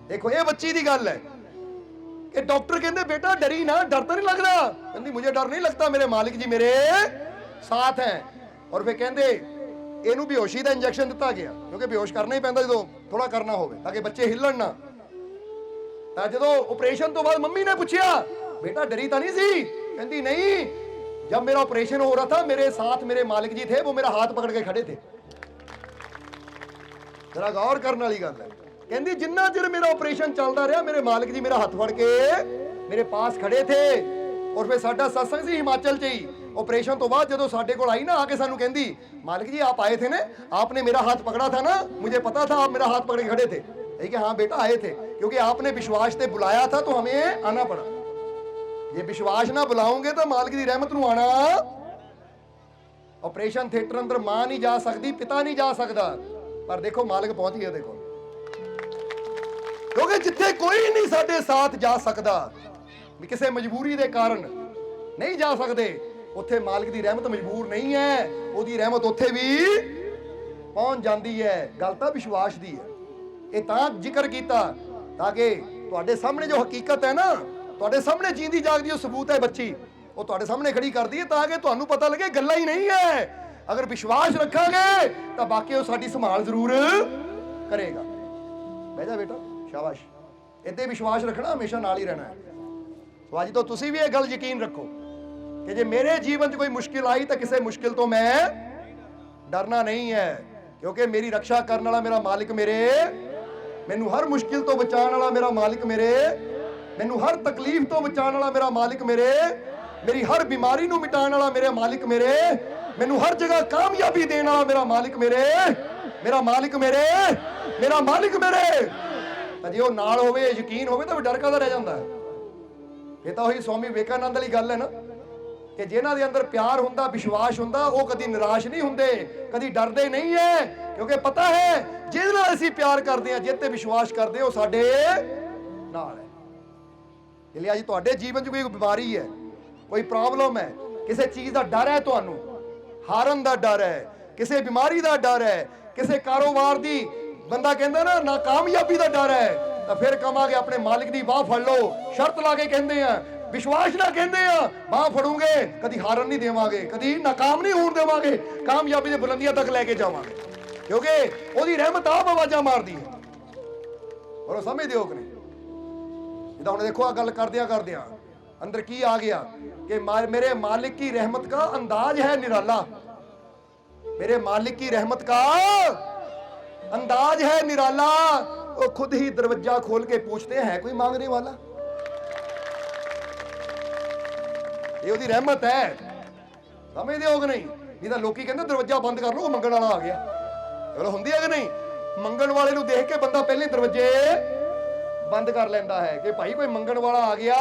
देखो, ये बच्ची की गल है कि डॉक्टर कहते बेटा डरी ना, डर तो नहीं लगता, कहती मुझे डर नहीं लगता, मेरे मालिक जी मेरे साथ है। और फिर कहते ਇਹਨੂੰ ਬੇਹੋਸ਼ੀ ਦਾ ਇੰਜੈਕਸ਼ਨ ਦਿੱਤਾ ਗਿਆ, ਕਿਉਂਕਿ ਬੇਹੋਸ਼ ਕਰਨਾ ਹੀ ਪੈਂਦਾ ਜਦੋਂ ਥੋੜਾ ਕਰਨਾ ਹੋਵੇ ਤਾਂ ਕਿ ਬੱਚੇ ਹਿੱਲਣ ਨਾ। ਤਾਂ ਜਦੋਂ ਆਪਰੇਸ਼ਨ ਤੋਂ ਬਾਅਦ ਮੰਮੀ ਨੇ ਪੁੱਛਿਆ बेटा डरी तो नहीं सी, कहती नहीं, जब मेरा ऑपरेशन हो रहा था मेरे साथ मेरे मालिक जी थे, वो मेरा हाथ पकड़ के खड़े थे। जरा गौर करने वाली गल है, कहती जिन्ना चिर मेरा ऑपरेशन चलता रहा मेरे मालिक जी मेरा हाथ फड़ के मेरे पास खड़े थे। और फिर साडा सत्संग सी हिमाचल च ही, ऑपरेशन तो बाद जो साडे कोल आई ना आके सानू कहती मालिक जी आप आए थे ना, आपने मेरा हाथ पकड़ा था ना, मुझे पता था आप मेरा हाथ पकड़ के खड़े थे। कि हाँ बेटा आए थे, क्योंकि आपने विश्वास से बुलाया था तो हमें आना पड़ा। ये विश्वास ना बुलाओगे तो मालिक की रहमत नूं आना। ऑपरेशन थिएटर अंदर मां नहीं जा सकती, पिता नहीं जा सकता, पर देखो मालिक पहुंच गया। देखो क्योंकि जिथे कोई नहीं साडे साथ जा सकता, किसी मजबूरी के कारण नहीं जा सकते, ਉੱਥੇ ਮਾਲਕ ਦੀ ਰਹਿਮਤ ਮਜਬੂਰ ਨਹੀਂ ਹੈ, ਉਹਦੀ ਰਹਿਮਤ ਉੱਥੇ ਵੀ ਪਹੁੰਚ ਜਾਂਦੀ ਹੈ। ਗੱਲ ਤਾਂ ਵਿਸ਼ਵਾਸ ਦੀ ਹੈ। ਇਹ ਤਾਂ ਜ਼ਿਕਰ ਕੀਤਾ ਤਾਂ ਕਿ ਤੁਹਾਡੇ ਸਾਹਮਣੇ ਜੋ ਹਕੀਕਤ ਹੈ ਨਾ, ਤੁਹਾਡੇ ਸਾਹਮਣੇ ਜੀਂਦੀ ਜਾਗਦੀ ਉਹ ਸਬੂਤ ਹੈ ਬੱਚੀ, ਉਹ ਤੁਹਾਡੇ ਸਾਹਮਣੇ ਖੜੀ ਕਰਦੀ ਹੈ ਤਾਂ ਕਿ ਤੁਹਾਨੂੰ ਪਤਾ ਲੱਗੇ ਗੱਲਾਂ ਹੀ ਨਹੀਂ ਹੈ। ਅਗਰ ਵਿਸ਼ਵਾਸ ਰੱਖਾਂਗੇ ਤਾਂ ਬਾਕੀ ਉਹ ਸਾਡੀ ਸੰਭਾਲ ਜ਼ਰੂਰ ਕਰੇਗਾ। ਬਹਿ ਜਾ ਬੇਟਾ, ਸ਼ਾਬਾਸ਼। ਇੱਦਾਂ ਵਿਸ਼ਵਾਸ ਰੱਖਣਾ, ਹਮੇਸ਼ਾ ਨਾਲ ਹੀ ਰਹਿਣਾ ਹੈ। ਸੋ ਅੱਜ ਤੋਂ ਤੁਸੀਂ ਵੀ ਇਹ ਗੱਲ ਯਕੀਨ ਰੱਖੋ ਕਿ ਜੇ ਮੇਰੇ ਜੀਵਨ 'ਚ ਕੋਈ ਮੁਸ਼ਕਿਲ ਆਈ ਤਾਂ ਕਿਸੇ ਮੁਸ਼ਕਿਲ ਤੋਂ ਮੈਂ ਡਰਨਾ ਨਹੀਂ ਹੈ, ਕਿਉਂਕਿ ਮੇਰੀ ਰੱਖਿਆ ਕਰਨ ਵਾਲਾ ਮੇਰਾ ਮਾਲਿਕ ਮੈਨੂੰ ਹਰ ਮੁਸ਼ਕਿਲ ਤੋਂ ਬਚਾਉਣ ਵਾਲਾ ਮੇਰਾ ਮਾਲਿਕ ਮੈਨੂੰ ਹਰ ਤਕਲੀਫ ਤੋਂ ਬਚਾਉਣ ਵਾਲਾ ਮੇਰਾ ਮਾਲਿਕ ਮੇਰੀ ਹਰ ਬਿਮਾਰੀ ਨੂੰ ਮਿਟਾਉਣ ਵਾਲਾ ਮੇਰਾ ਮਾਲਿਕ ਮੈਨੂੰ ਹਰ ਜਗ੍ਹਾ ਕਾਮਯਾਬੀ ਦੇਣ ਵਾਲਾ ਮੇਰਾ ਮਾਲਿਕ ਮੇਰਾ ਮਾਲਿਕ ਤਾਂ ਜੇ ਉਹ ਨਾਲ ਹੋਵੇ, ਯਕੀਨ ਹੋਵੇ ਤਾਂ ਡਰ ਕਾਹਦਾ ਰਹਿ ਜਾਂਦਾ ਹੈ। ਇਹ ਤਾਂ ਉਹੀ ਸਵਾਮੀ ਵਿਵੇਕਾਨੰਦ ਵਾਲੀ ਗੱਲ ਹੈ ਨਾ ਕਿ ਜਿਨ੍ਹਾਂ ਦੇ ਅੰਦਰ ਪਿਆਰ ਹੁੰਦਾ, ਵਿਸ਼ਵਾਸ ਹੁੰਦਾ, ਉਹ ਕਦੀ ਨਿਰਾਸ਼ ਨਹੀਂ ਹੁੰਦੇ, ਕਦੀ ਡਰਦੇ ਨਹੀਂ ਹੈ, ਕਿਉਂਕਿ ਪਤਾ ਹੈ ਜਿਹਦੇ ਨਾਲ ਅਸੀਂ ਪਿਆਰ ਕਰਦੇ ਹਾਂ, ਜਿਹਦੇ ਤੇ ਵਿਸ਼ਵਾਸ ਕਰਦੇ ਹਾਂ, ਉਹ ਸਾਡੇ ਨਾਲ ਹੈ। ਇਸ ਲਈ ਅੱਜ ਤੁਹਾਡੇ ਜੀਵਨ 'ਚ ਕੋਈ ਬਿਮਾਰੀ ਹੈ, ਕੋਈ ਪ੍ਰੋਬਲਮ ਹੈ, ਕਿਸੇ ਚੀਜ਼ ਦਾ ਡਰ ਹੈ, ਤੁਹਾਨੂੰ ਹਾਰਨ ਦਾ ਡਰ ਹੈ, ਕਿਸੇ ਬਿਮਾਰੀ ਦਾ ਡਰ ਹੈ, ਕਿਸੇ ਕਾਰੋਬਾਰ ਦੀ ਬੰਦਾ ਕਹਿੰਦਾ ਨਾ ਨਾਕਾਮਯਾਬੀ ਦਾ ਡਰ ਹੈ, ਤਾਂ ਫਿਰ ਕਹਾਂਗੇ ਆਪਣੇ ਮਾਲਿਕ ਦੀ ਬਾਹ ਫੜ ਲਓ। ਸ਼ਰਤ ਲਾ ਕੇ ਕਹਿੰਦੇ ਆ, ਵਿਸ਼ਵਾਸ ਨਾਲ ਕਹਿੰਦੇ ਆ, ਬਾਹ ਫੜੂਗੇ, ਕਦੀ ਹਾਰਨ ਨਹੀਂ ਦੇਵਾਂਗੇ, ਕਦੀ ਨਾਕਾਮ ਨਹੀਂ ਹੋਣ ਦੇਵਾਂਗੇ, ਕਾਮਯਾਬੀ ਦੇ ਬੁਲੰਦੀਆਂ ਤੱਕ ਲੈ ਕੇ ਜਾਵਾਂਗੇ, ਕਿਉਂਕਿ ਉਹਦੀ ਰਹਿਮਤ ਆਪ ਆਵਾਜ਼ਾਂ ਮਾਰਦੀ ਹੈ। ਔਰ ਉਹ ਸਮਝਦੇ ਹੋ ਕਿ ਨਹੀਂ? ਜਿੱਦਾਂ ਹੁਣ ਦੇਖੋ ਆ ਗੱਲ ਕਰਦਿਆਂ ਅੰਦਰ ਕੀ ਆ ਗਿਆ ਕਿ मेरे मालिक की रहमत का अंदाज है निराला, मेरे मालिक की रहमत का अंदाज है निराला। वो खुद ही दरवाजा खोल के पूछते हैं, है कोई मांगने वाला? ये ਉਹਦੀ ਰਹਿਮਤ ਹੈ, ਸਮਝਦੇ ਹੋ ਕਿ ਨਹੀਂ? ਨਹੀਂ ਤਾਂ ਲੋਕੀ ਕਹਿੰਦੇ ਦਰਵਾਜ਼ਾ ਬੰਦ ਕਰ ਲਓ, ਮੰਗਣ ਵਾਲਾ ਆ ਗਿਆ। ਚਲੋ ਹੁੰਦੀ ਹੈ ਕਿ ਨਹੀਂ? ਮੰਗਣ ਵਾਲੇ ਨੂੰ ਦੇਖ ਕੇ ਬੰਦਾ ਪਹਿਲੇ ਦਰਵਾਜ਼ੇ ਬੰਦ ਕਰ ਲੈਂਦਾ ਹੈ ਕਿ ਭਾਈ ਕੋਈ ਮੰਗਣ ਵਾਲਾ ਆ ਗਿਆ,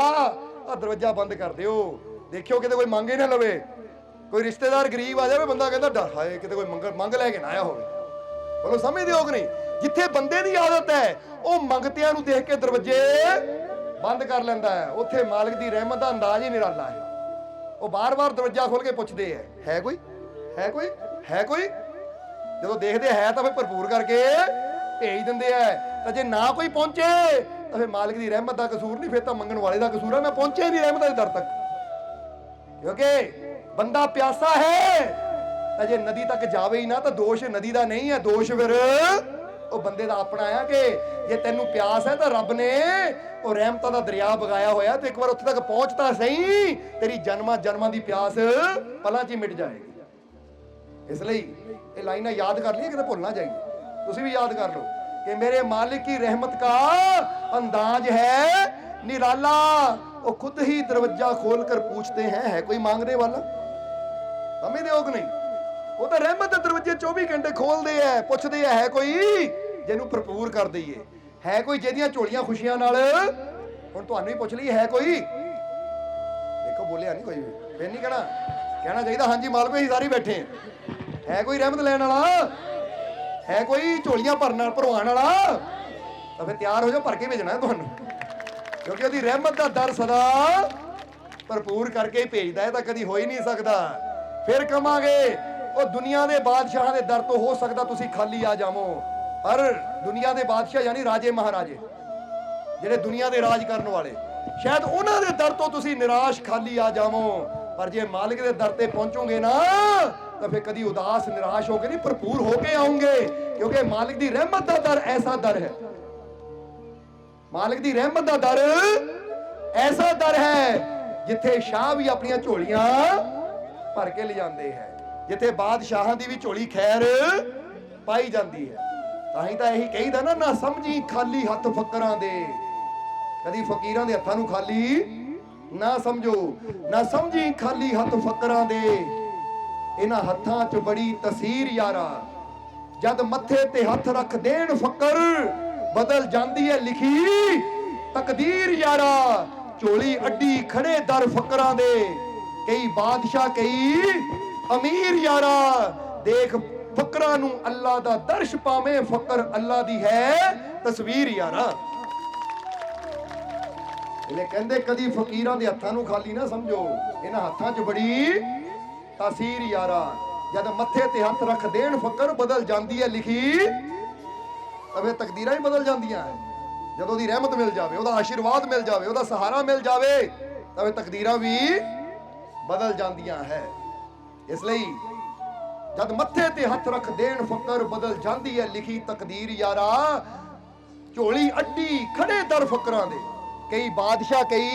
ਆ ਦਰਵਾਜ਼ਾ ਬੰਦ ਕਰ ਦਿਓ, ਦੇਖਿਓ ਕਿਤੇ ਕੋਈ ਮੰਗ ਹੀ ਨਾ ਲਵੇ। ਕੋਈ ਰਿਸ਼ਤੇਦਾਰ ਗਰੀਬ ਆ ਜਾਵੇ, ਬੰਦਾ ਕਹਿੰਦਾ ਡਰ ਹਾਏ ਕਿਤੇ ਕੋਈ ਮੰਗ ਲੈ ਕੇ ਨਾ ਆਇਆ ਹੋਵੇ। ਬੋਲੋ ਸਮਝਦੇ ਹੋ ਕਿ ਨਹੀਂ? ਜਿੱਥੇ ਬੰਦੇ ਦੀ ਆਦਤ ਹੈ ਉਹ ਮੰਗਤਿਆਂ ਨੂੰ ਦੇਖ ਕੇ ਦਰਵਾਜ਼ੇ ਬੰਦ ਕਰ ਲੈਂਦਾ ਹੈ, ਉੱਥੇ ਮਾਲਕ ਦੀ ਰਹਿਮਤ ਦਾ ਅੰਦਾਜ਼ ਹੀ ਨਿਰਾਲਾ ਹੈ। ਉਹ ਬਾਰ-ਬਾਰ ਦਰਵਾਜ਼ਾ ਖੋਲ ਕੇ ਪੁੱਛਦੇ ਹੈ ਕੋਈ? ਜਦੋਂ ਦੇਖਦੇ ਹੈ ਤਾਂ ਫਿਰ ਭਰਪੂਰ ਕਰਕੇ ਭੇਜ ਦਿੰਦੇ ਆ। ਤਾਂ ਜੇ ਨਾ ਕੋਈ ਪਹੁੰਚੇ ਤਾਂ ਫਿਰ ਮਾਲਕ ਦੀ ਰਹਿਮਤ ਦਾ ਕਸੂਰ ਨਹੀਂ, ਫਿਰ ਤਾਂ ਮੰਗਣ ਵਾਲੇ ਦਾ ਕਸੂਰ ਹੈ। ਮੈਂ ਪਹੁੰਚਿਆ ਨਹੀਂ ਰਹਿਮਤ ਦੇ ਦਰ ਤੱਕ, ਕਿਉਂਕਿ ਬੰਦਾ ਪਿਆਸਾ ਹੈ ਤਾਂ ਜੇ ਨਦੀ ਤੱਕ ਜਾਵੇ ਹੀ ਨਾ ਤਾਂ ਦੋਸ਼ ਨਦੀ ਦਾ ਨਹੀਂ ਹੈ, ਦੋਸ਼ ਫਿਰ ਉਹ ਬੰਦੇ ਦਾ ਆਪਣਾ ਆ ਕਿ ਜੇ ਤੈਨੂੰ ਪਿਆਸ ਹੈ ਤਾਂ ਰੱਬ ਨੇ ਉਹ ਰਹਿਮਤਾਂ ਦਾ ਦਰਿਆ ਵਗਾਇਆ ਹੋਇਆ, ਤੇ ਇੱਕ ਵਾਰ ਉੱਥੇ ਤੱਕ ਪਹੁੰਚਦਾ ਸਹੀ, ਤੇਰੀ ਜਨਮਾਂ ਦੀ ਪਿਆਸ ਪਲਾਂ 'ਚ ਹੀ ਮਿਟ ਜਾਏਗੀ। ਇਸ ਲਈ ਇਹ ਲਾਈਨਾਂ ਯਾਦ ਕਰ ਲਈਏ, ਕਿਤੇ ਭੁੱਲ ਨਾ ਜਾਈਏ। ਤੁਸੀਂ ਵੀ ਯਾਦ ਕਰ ਲਓ कि मेरे मालिक की रहमत का अंदाज है निराला। वो खुद ही दरवाजा खोलकर पूछते हैं, है कोई मांगने वाला? समझते हो कि नहीं? वो तो रहमत के दरवाजे 24 घंटे खोलते हैं, पूछते है कोई जिन्हों भरपूर कर दईए, है कोई जिहदियां झोलियां खुशियां नाल। हुण तुहानूं ही पुछ लईए है कोई? देखो बोलिया नहीं कोई भी, फिर नहीं कहना चाहिए हाँ जी मालक असीं सारे बैठे हैं। है कोई रहमत लैण वाला? है कोई झोलियां भरवाण वाला? तो फिर तैयार हो जाओ, भर के भेजना है तुहानूं, क्योंकि उसदी रहमत का दर सदा भरपूर करके ही भेजदा है, तो कदी हो ही नहीं सकता। फिर कहांगे ਉਹ ਦੁਨੀਆ ਦੇ ਬਾਦਸ਼ਾਹਾਂ ਦੇ ਦਰ ਤੋਂ ਹੋ ਸਕਦਾ ਤੁਸੀਂ ਖਾਲੀ ਆ ਜਾਵੋ, ਪਰ ਦੁਨੀਆ ਦੇ ਬਾਦਸ਼ਾਹ ਯਾਨੀ ਰਾਜੇ ਮਹਾਰਾਜੇ ਜਿਹੜੇ ਦੁਨੀਆ ਦੇ ਰਾਜ ਕਰਨ ਵਾਲੇ, ਸ਼ਾਇਦ ਉਹਨਾਂ ਦੇ ਦਰ ਤੋਂ ਤੁਸੀਂ ਨਿਰਾਸ਼ ਖਾਲੀ ਆ ਜਾਵੋ, ਪਰ ਜੇ ਮਾਲਿਕ ਦੇ ਦਰ ਤੇ ਪਹੁੰਚੋਗੇ ਨਾ ਤਾਂ ਫਿਰ ਕਦੀ ਉਦਾਸ ਨਿਰਾਸ਼ ਹੋ ਕੇ ਨਹੀਂ, ਭਰਪੂਰ ਹੋ ਕੇ ਆਉਂਗੇ, ਕਿਉਂਕਿ ਮਾਲਿਕ ਦੀ ਰਹਿਮਤ ਦਾ ਦਰ ਐਸਾ ਦਰ ਹੈ, ਮਾਲਿਕ ਦੀ ਰਹਿਮਤ ਦਾ ਦਰ ਐਸਾ ਦਰ ਹੈ ਜਿੱਥੇ ਸ਼ਾਹ ਵੀ ਆਪਣੀਆਂ ਝੋਲੀਆਂ ਭਰ ਕੇ ਲਿਜਾਂਦੇ ਹੈ, ਜਿੱਥੇ ਬਾਦਸ਼ਾਹਾਂ ਦੀ ਵੀ ਝੋਲੀ ਖੈਰ ਪਾਈ ਜਾਂਦੀ ਹੈ। ਤਾਂ ਹੀ ਤਾਂ ਇਹੀ ਕਹੀਦਾ ਨਾ ਸਮਝੀ ਖਾਲੀ ਹੱਥ ਫਕਰਾਂ ਦੇ, ਕਦੀ ਫਕੀਰਾਂ ਦੇ ਹੱਥਾਂ ਨੂੰ ਖਾਲੀ ਨਾ ਸਮਝੋ, ਨਾ ਸਮਝੀ ਖਾਲੀ ਹੱਥ ਫਕਰਾਂ ਦੇ, ਇਹਨਾਂ ਹੱਥਾਂ 'ਚ ਬੜੀ ਤਸੀਰ ਯਾਰਾ, ਜਦ ਮੱਥੇ ਤੇ ਹੱਥ ਰੱਖ ਦੇਣ ਫਕਰ, ਬਦਲ ਜਾਂਦੀ ਹੈ ਲਿਖੀ ਤਕਦੀਰ ਯਾਰਾ। ਝੋਲੀ ਅੱਡੀ ਖੜੇ ਦਰ ਫਕਰਾਂ ਦੇ, ਕਈ ਬਾਦਸ਼ਾਹ ਕਈ ਅਮੀਰ ਯਾਰਾ, ਦੇਖ ਫਕਰਾਂ ਨੂੰ ਅੱਲਾ ਦਾ ਦਰਸ਼ ਪਾਵੇਂ, ਫਕਰ ਅੱਲਾ ਦੀ ਹੈ ਤਸਵੀਰ ਯਾਰਾ। ਇਹਨੇ ਕਹਿੰਦੇ ਕਦੀ ਫਕੀਰਾਂ ਦੇ ਹੱਥਾਂ ਨੂੰ ਖਾਲੀ ਨਾ ਸਮਝੋ, ਇਹਨਾਂ ਹੱਥਾਂ 'ਚ ਬੜੀ ਤਾਸੀਰ ਯਾਰਾ। ਜਦ ਮੱਥੇ ਤੇ ਹੱਥ ਰੱਖ ਦੇਣ ਫਕਰ, ਬਦਲ ਜਾਂਦੀ ਹੈ ਲਿਖੀ ਤਾਂ ਫਿਰ ਤਕਦੀਰਾਂ ਹੀ ਬਦਲ ਜਾਂਦੀਆਂ ਹੈ। ਜਦੋਂ ਉਹਦੀ ਰਹਿਮਤ ਮਿਲ ਜਾਵੇ, ਉਹਦਾ ਆਸ਼ੀਰਵਾਦ ਮਿਲ ਜਾਵੇ, ਉਹਦਾ ਸਹਾਰਾ ਮਿਲ ਜਾਵੇ ਤਾਂ ਫਿਰ ਤਕਦੀਰਾਂ ਵੀ ਬਦਲ ਜਾਂਦੀਆਂ ਹੈ। ਇਸ ਲਈ ਜਦ ਮੱਥੇ ਤੇ ਹੱਥ ਰੱਖ ਦੇਣ ਫਕਰ, ਬਦਲ ਜਾਂਦੀ ਹੈ ਲਿਖੀ ਤਕਦੀਰ ਯਾਰਾ। ਝੋਲੀ ਅੱਡੀ ਖੜੇ ਦਰ ਫਕਰਾਂ ਦੇ, ਕਈ ਬਾਦਸ਼ਾਹ ਕਈ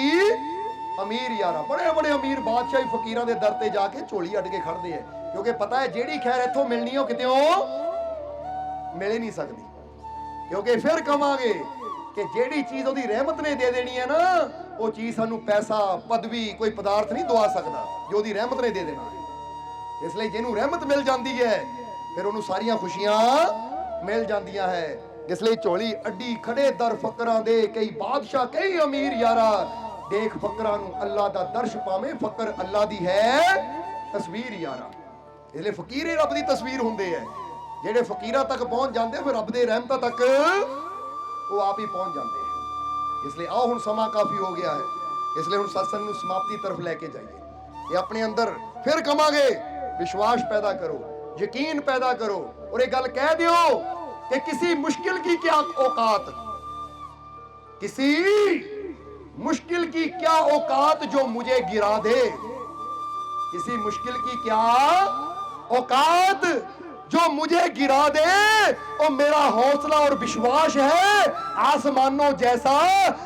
ਅਮੀਰ ਯਾਰਾ। ਬੜੇ ਬੜੇ ਅਮੀਰ ਬਾਦਸ਼ਾਹ ਹੀ ਫਕੀਰਾਂ ਦੇ ਦਰ ਤੇ ਜਾ ਕੇ ਝੋਲੀ ਅੱਡ ਕੇ ਖੜਦੇ ਆ, ਕਿਉਂਕਿ ਪਤਾ ਹੈ ਜਿਹੜੀ ਖੈਰ ਇੱਥੋਂ ਮਿਲਣੀ ਉਹ ਕਿਤੇੋਂ ਮਿਲ ਹੀ ਨਹੀਂ ਸਕਦੀ। ਕਿਉਂਕਿ ਫਿਰ ਕਵਾਂਗੇ ਕਿ ਜਿਹੜੀ ਚੀਜ਼ ਉਹਦੀ ਰਹਿਮਤ ਨੇ ਦੇ ਦੇਣੀ ਹੈ ਨਾ, ਉਹ ਚੀਜ਼ ਸਾਨੂੰ ਪੈਸਾ, ਪਦਵੀ, ਕੋਈ ਪਦਾਰਥ ਨਹੀਂ ਦਵਾ ਸਕਦਾ ਜੋ ਉਹਦੀ ਰਹਿਮਤ ਨੇ ਦੇ ਦੇਣਾ ਹੈ। ਇਸ ਲਈ ਜਿਹਨੂੰ ਰਹਿਮਤ ਮਿਲ ਜਾਂਦੀ ਹੈ ਫਿਰ ਉਹਨੂੰ ਸਾਰੀਆਂ ਖੁਸ਼ੀਆਂ ਮਿਲ ਜਾਂਦੀਆਂ ਹੈ। ਇਸ ਲਈ ਝੋਲੀ ਅੱਡੀ ਖੜੇ ਦਰ ਫਕਰਾਂ ਦੇ, ਕਈ ਬਾਦਸ਼ਾਹ ਕਈ ਅਮੀਰ ਯਾਰਾ। ਦੇਖ ਫਕਰਾਂ ਨੂੰ ਅੱਲਾ ਦਾ ਦਰਸ਼ ਪਾਵੇਂ, ਫਕਰ ਅੱਲਾ ਦੀ ਹੈ ਤਸਵੀਰ ਯਾਰਾ। ਇਸ ਲਈ ਫਕੀਰ ਹੀ ਰੱਬ ਦੀ ਤਸਵੀਰ ਹੁੰਦੇ ਹੈ। ਜਿਹੜੇ ਫਕੀਰਾਂ ਤੱਕ ਪਹੁੰਚ ਜਾਂਦੇ ਫਿਰ ਰੱਬ ਦੇ ਰਹਿਮਤਾਂ ਤੱਕ ਉਹ ਆਪ ਹੀ ਪਹੁੰਚ ਜਾਂਦੇ ਹਨ। ਇਸ ਲਈ ਆਓ ਹੁਣ ਸਮਾਂ ਕਾਫੀ ਹੋ ਗਿਆ ਹੈ। ਇਸ ਲਈ ਹੁਣ ਸਤਸੰਗ ਨੂੰ ਸਮਾਪਤੀ ਤਰਫ ਲੈ ਕੇ ਜਾਈਏ। ਇਹ ਆਪਣੇ ਅੰਦਰ ਫਿਰ ਕਵਾਂਗੇ ਵਿਸ਼ਵਾਸ ਪੈਦਾ ਕਰੋ, ਯਕੀਨ ਪੈਦਾ ਕਰੋ और एक गल कह दियो कि किसी मुश्किल की क्या औकात, किसी मुश्किल की क्या औकात जो मुझे गिरा दे। किसी मुश्किल की क्या औकात जो मुझे गिरा दे। और मेरा हौसला और विश्वास है आसमानों जैसा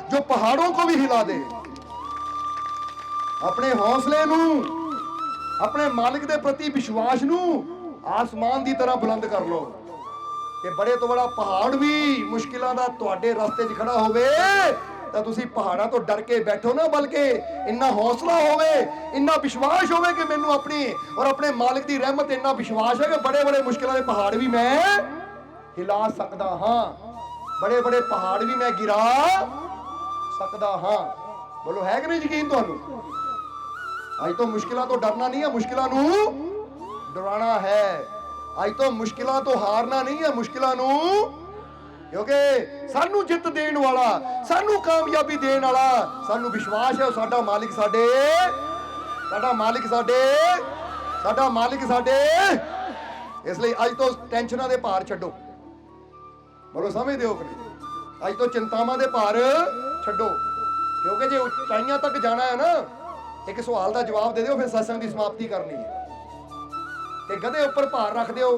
जो पहाड़ों को भी हिला दे। अपने हौसले नू, अपने मालिक दे प्रति विश्वास नू आसमान की तरह बुलंद कर लो कि बड़े तो बड़ा पहाड़ भी मुश्किलों का तुहाडे रास्ते 'च खड़ा होवे ਤਾਂ ਤੁਸੀਂ ਪਹਾੜਾਂ ਤੋਂ ਡਰ ਕੇ ਬੈਠੋ ਨਾ, ਬਲਕਿ ਇੰਨਾ ਹੌਸਲਾ ਹੋਵੇ, ਇੰਨਾ ਵਿਸ਼ਵਾਸ ਹੋਵੇ ਕਿ ਮੈਨੂੰ ਆਪਣੀ ਔਰ ਆਪਣੇ ਮਾਲਿਕ ਦੀ ਰਹਿਮਤ, ਇੰਨਾ ਵਿਸ਼ਵਾਸ ਹੈ ਕਿ ਬੜੇ ਬੜੇ ਮੁਸ਼ਕਿਲਾਂ ਦੇ ਪਹਾੜ ਵੀ ਮੈਂ ਹਿਲਾ ਸਕਦਾ ਹਾਂ, ਬੜੇ ਬੜੇ ਪਹਾੜ ਵੀ ਮੈਂ ਗਿਰਾ ਸਕਦਾ ਹਾਂ। ਬੋਲੋ ਹੈ ਕਿ ਨਹੀਂ ਯਕੀਨ ਤੁਹਾਨੂੰ? ਅੱਜ ਤੋਂ ਮੁਸ਼ਕਿਲਾਂ ਤੋਂ ਡਰਨਾ ਨਹੀਂ ਹੈ, ਮੁਸ਼ਕਿਲਾਂ ਨੂੰ ਡਰਾਉਣਾ ਹੈ। ਅੱਜ ਤੋਂ ਮੁਸ਼ਕਿਲਾਂ ਤੋਂ ਹਾਰਨਾ ਨਹੀਂ ਹੈ, ਮੁਸ਼ਕਿਲਾਂ ਨੂੰ, क्योंकि सानू जित देण वाला, सानू कामयाबी देण वाला, सानू विश्वास है साडा मालिक साडे, साडा मालिक साडे, साडा मालिक साडे। इसलिए अज तो टेंशनां दे भार छड्डो। बोलो समझदे हो कि नहीं? अज तो चिंतावां दे भार छड्डो, क्योंकि जे उचाइयां तक जाना है ना, एक सवाल का जवाब दे दिओ, फिर सत्संग की समाप्ति करनी है। कि गधे उपर भार रख दिओ,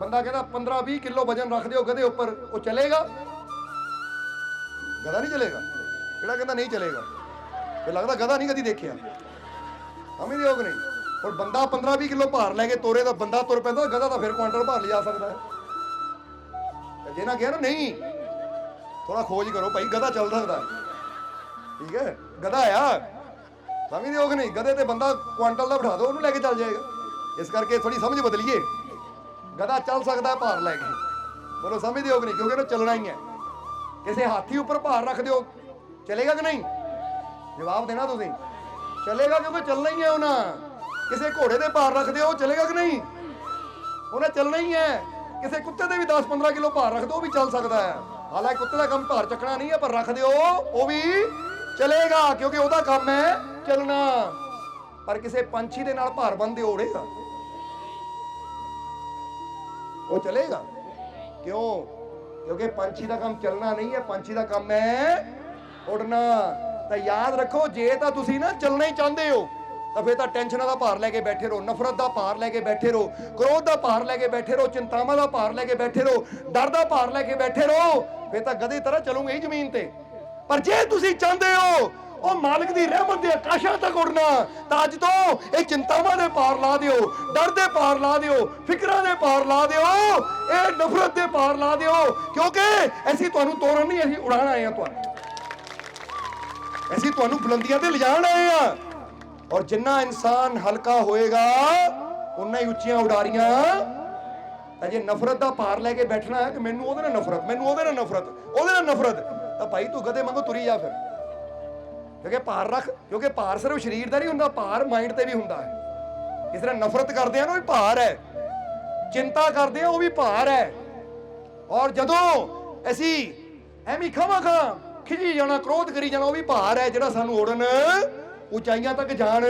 बंदा कहता 15-20 किलो वजन रख दिओ गधे ऊपर, वो चलेगा? गधा नहीं चलेगा। केड़ा कहता नहीं चलेगा? फिर लगता गधा नहीं कदी देखिया, समझ दिओ कि नहीं? और बंदा 15-20 किलो भार लैके तोरे तो बंदा तुर पैंदा, गधा तो फिर क्वांटल भार लिजा सकता है। जिन्हें कहा ना नहीं, थोड़ा खोज करो भाई, गधा चल सकता है, ठीक है, गधा आया, समझ दिओ कि नहीं? गधे ते बंदा क्वांटल का बिठा दो, उन्होंने लैके चल जाएगा। इस करके थोड़ी समझ बदलिए। गधा चल सकता है भार लैके, बोलो समझते हो कि नहीं? क्योंकि ना चलना ही है। किसी हाथी ऊपर भार रख दो, चलेगा कि नहीं? जवाब देना तुसी। चलेगा, क्योंकि चलना ही है उन्हें। किसी घोड़े दे भार रख दो, चलेगा कि नहीं? उन्हें चलना ही है। किसी कुत्ते दे भी 10-15 किलो भार रख दो, भी चल सकता है। हालांकि कुत्ते का काम भार चकना नहीं है, पर रख दो वो भी चलेगा, क्योंकि उसका काम है चलना। पर किसी पंछी दे नाल भार बन दे उड़ेगा, वो चलेगा क्यों? क्योंकि पंछी का काम चलना नहीं है, पंछी का काम है उड़ना। तो याद रखो, जे तो तुसी ना चलना ही चाहते हो तो फिर तो टेंशनों का भार लैके बैठे रहो, नफरत का भार लैके बैठे रहो, क्रोध का भार लैके बैठे रहो, चिंतावां का भार लैके बैठे रहो, डर का भार लैके बैठे रहो, फिर तो गधे तरह चलोगे ही जमीन ते। पर जे तुसी चाहते हो ਉਹ ਮਾਲਕ ਦੀ ਰਹਿਮਤ ਦੇ ਆਕਾਸ਼ਾਂ ਤੱਕ ਉੜਨਾ, ਤਾਂ ਅੱਜ ਤੋਂ ਇਹ ਚਿੰਤਾਵਾਂ ਦੇ ਪਾਰ ਲਾ ਦਿਓ, ਡਰ ਦੇ ਪਾਰ ਲਾ ਦਿਓ, ਫਿਕਰਾਂ ਦੇ ਪਾਰ ਲਾ ਦਿਓ, ਇਹ ਨਫ਼ਰਤ ਦੇ ਪਾਰ ਲਾ ਦਿਓ, ਕਿਉਂਕਿ ਅਸੀਂ ਤੁਹਾਨੂੰ ਤੋੜਨ ਨਹੀਂ, ਅਸੀਂ ਉਡਾਣ ਆਏ ਹਾਂ ਤੁਹਾਨੂੰ, ਅਸੀਂ ਤੁਹਾਨੂੰ ਬੁਲੰਦੀਆਂ ਤੇ ਲਿਜਾਣ ਆਏ ਹਾਂ। ਔਰ ਜਿੰਨਾ ਇਨਸਾਨ ਹਲਕਾ ਹੋਏਗਾ ਉਨਾ ਹੀ ਉੱਚੀਆਂ ਉਡਾਰੀਆਂ। ਤਾਂ ਜੇ ਨਫ਼ਰਤ ਦਾ ਭਾਰ ਲੈ ਕੇ ਬੈਠਣਾ ਹੈ ਕਿ ਮੈਨੂੰ ਉਹਦੇ ਨਾਲ ਨਫ਼ਰਤ, ਮੈਨੂੰ ਉਹਦੇ ਨਾਲ ਨਫ਼ਰਤ, ਉਹਦੇ ਨਾਲ ਨਫ਼ਰਤ, ਤਾਂ ਭਾਈ ਤੂੰ ਗਧੇ ਵਾਂਗੂ ਤੁਰੀ ਜਾ ਫਿਰ। क्योंकि भार रख, क्योंकि भार सिर्फ शरीर का नहीं होंदा, भार माइंड ते भी होंदा है। इस तरह नफरत करते हैं ना, भी भार है, चिंता करते हैं वो भी भार है। और जदों असी एवं खावां खिजी जाना, क्रोध करी जाना, वो भी भार है, जिहड़ा सानू उड़न ऊंचाइयां तक जान